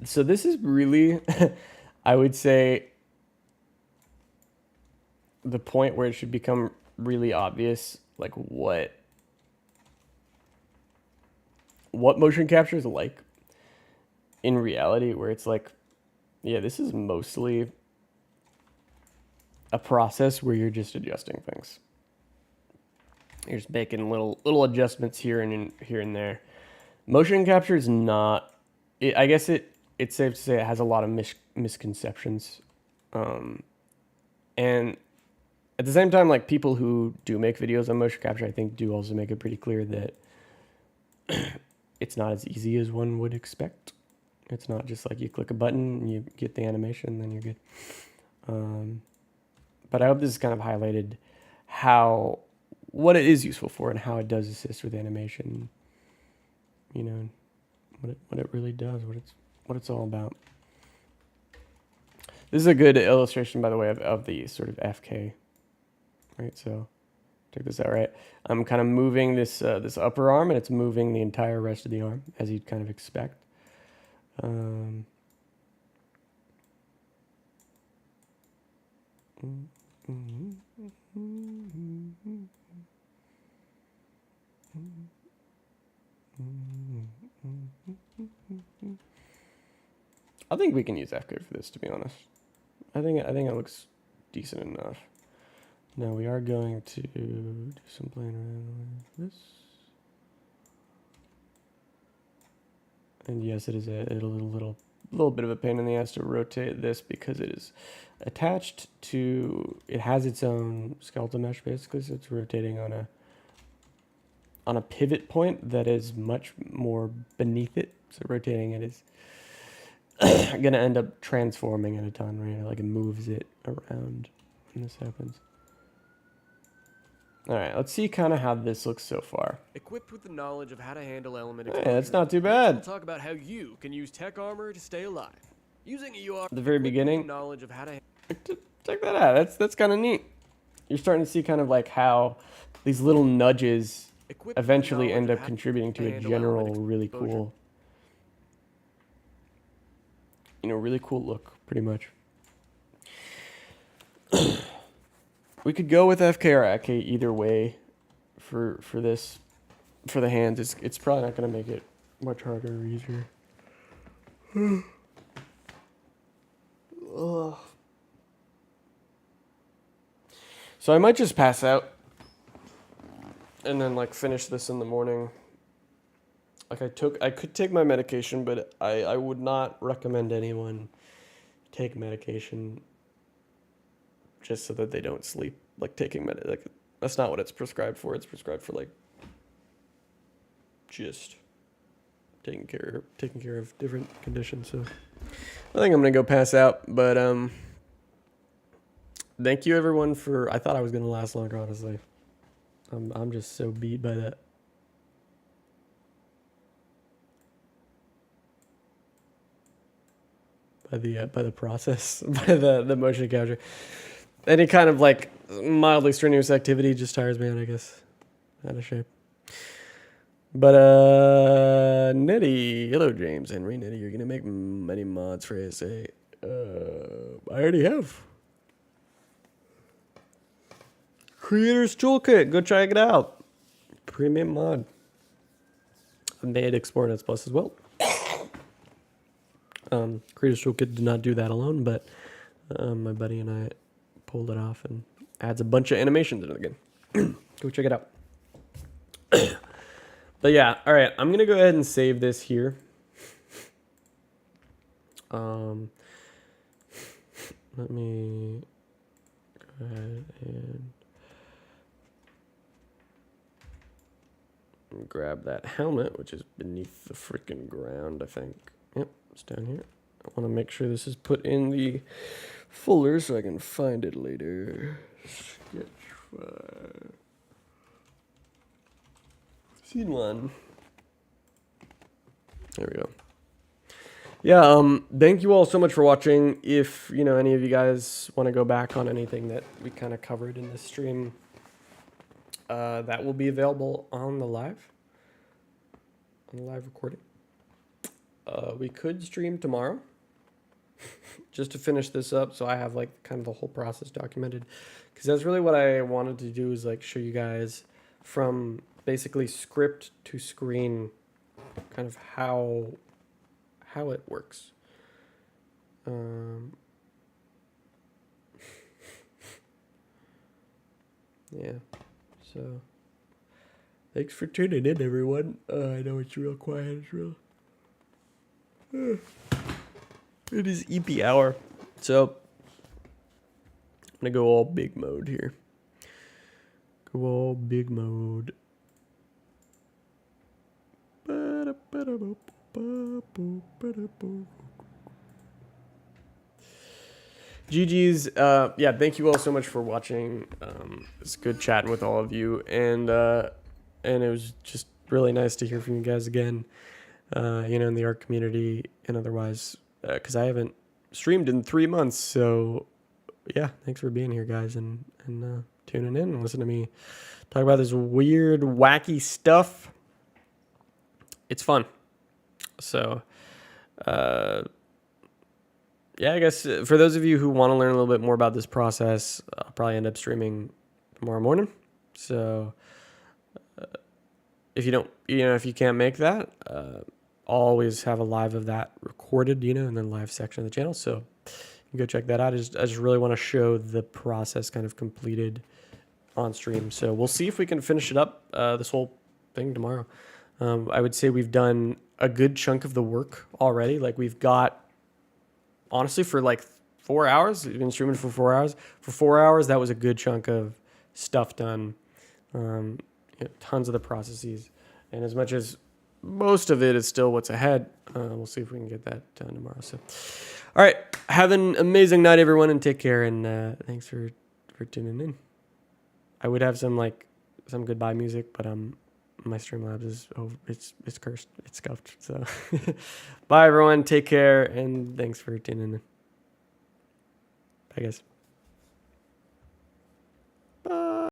So this is really, I would say, the point where it should become really obvious, like what motion capture is like in reality, where it's like, yeah, this is mostly a process where you're just adjusting things. You're just making little adjustments here and there. Motion capture is not. I guess it it's safe to say it has a lot of misconceptions. And at the same time, like, people who do make videos on motion capture, I think, do also make it pretty clear that it's not as easy as one would expect. It's not just like you click a button and you get the animation, then you're good. But I hope this has kind of highlighted what it is useful for and how it does assist with animation. You know, what it really does, what it's all about. This is a good illustration, by the way, of the sort of FK. Right, so check this out. Right, I'm kind of moving this this upper arm, and it's moving the entire rest of the arm, as you'd kind of expect. I think we can use FK for this, to be honest. I think it looks decent enough. Now we are going to do some playing around with this. And yes, it is a little bit of a pain in the ass to rotate this because it is attached to, it has its own skeletal mesh basically, so it's rotating on a pivot point that is much more beneath it. So rotating it is going to end up transforming it a ton, right? Like it moves it around when this happens. All right, let's see kind of how this looks so far. Equipped with the knowledge of how to handle element Hey, exposure, that's not too we'll bad. talk about how you can use tech armor to stay alive. Using a UR At the very beginning, knowledge of how to check that out. That's kind of neat. You're starting to see kind of like how these little nudges eventually end up contributing to a general really cool, really cool look, pretty much. We could go with FK or AK either way for this, for the hands. It's probably not going to make it much harder or easier. Ugh. So I might just pass out and then like finish this in the morning. Like I could take my medication, but I would not recommend anyone take medication just so that they don't sleep. Like taking like that's not what it's prescribed for. It's prescribed for like just taking care of different conditions. So I think I'm gonna go pass out. But thank you everyone for. I thought I was gonna last longer, honestly. I'm just so beat by that. By the process, by the motion capture. Any kind of like mildly strenuous activity just tires me out, I guess. Out of shape. But Nettie, hello James Henry. Nettie, you're gonna make many mods for ASA. I already have. Creator's Toolkit, go check it out. Premium mod. I made Explore Nets Plus as well. Creator's Toolkit did not do that alone, but my buddy and I pulled it off and adds a bunch of animations into the game. Go check it out. But yeah, all right, I'm gonna go ahead and save this here. Let me go ahead and grab that helmet, which is beneath the freaking ground, I think. Yep, it's down here. I want to make sure this is put in the folder so I can find it later. Sketch file. Scene 1. There we go. Yeah, thank you all so much for watching. If, any of you guys want to go back on anything that we kind of covered in this stream, that will be available on the live recording. We could stream tomorrow just to finish this up, so I have like kind of the whole process documented, because that's really what I wanted to do, is like show you guys from basically script to screen kind of how it works. Yeah, so thanks for tuning in, everyone. I know it's real quiet, it's real It is EP hour. So I'm gonna go all big mode here. Go all big mode. GG's. Yeah, thank you all so much for watching. It's good chatting with all of you, and it was just really nice to hear from you guys again. In the ARK community and otherwise, because I haven't streamed in 3 months. So yeah, thanks for being here, guys, and tuning in and listening to me talk about this weird, wacky stuff. It's fun. So, yeah, I guess for those of you who want to learn a little bit more about this process, I'll probably end up streaming tomorrow morning. So, if you can't make that, I'll always have a live of that recorded, in the live section of the channel. So, you can go check that out. I just really want to show the process kind of completed on stream. So, we'll see if we can finish it up, this whole thing tomorrow. I would say we've done a good chunk of the work already. Like we've got, honestly, for like 4 hours, we've been streaming for 4 hours. For 4 hours, that was a good chunk of stuff done. Tons of the processes. And as much as most of it is still what's ahead, we'll see if we can get that done tomorrow. So, all right. Have an amazing night, everyone, and take care. And thanks for tuning in. I would have some goodbye music, but my Streamlabs is over. It's cursed. It's scuffed. So bye everyone. Take care and thanks for tuning in. Bye guys.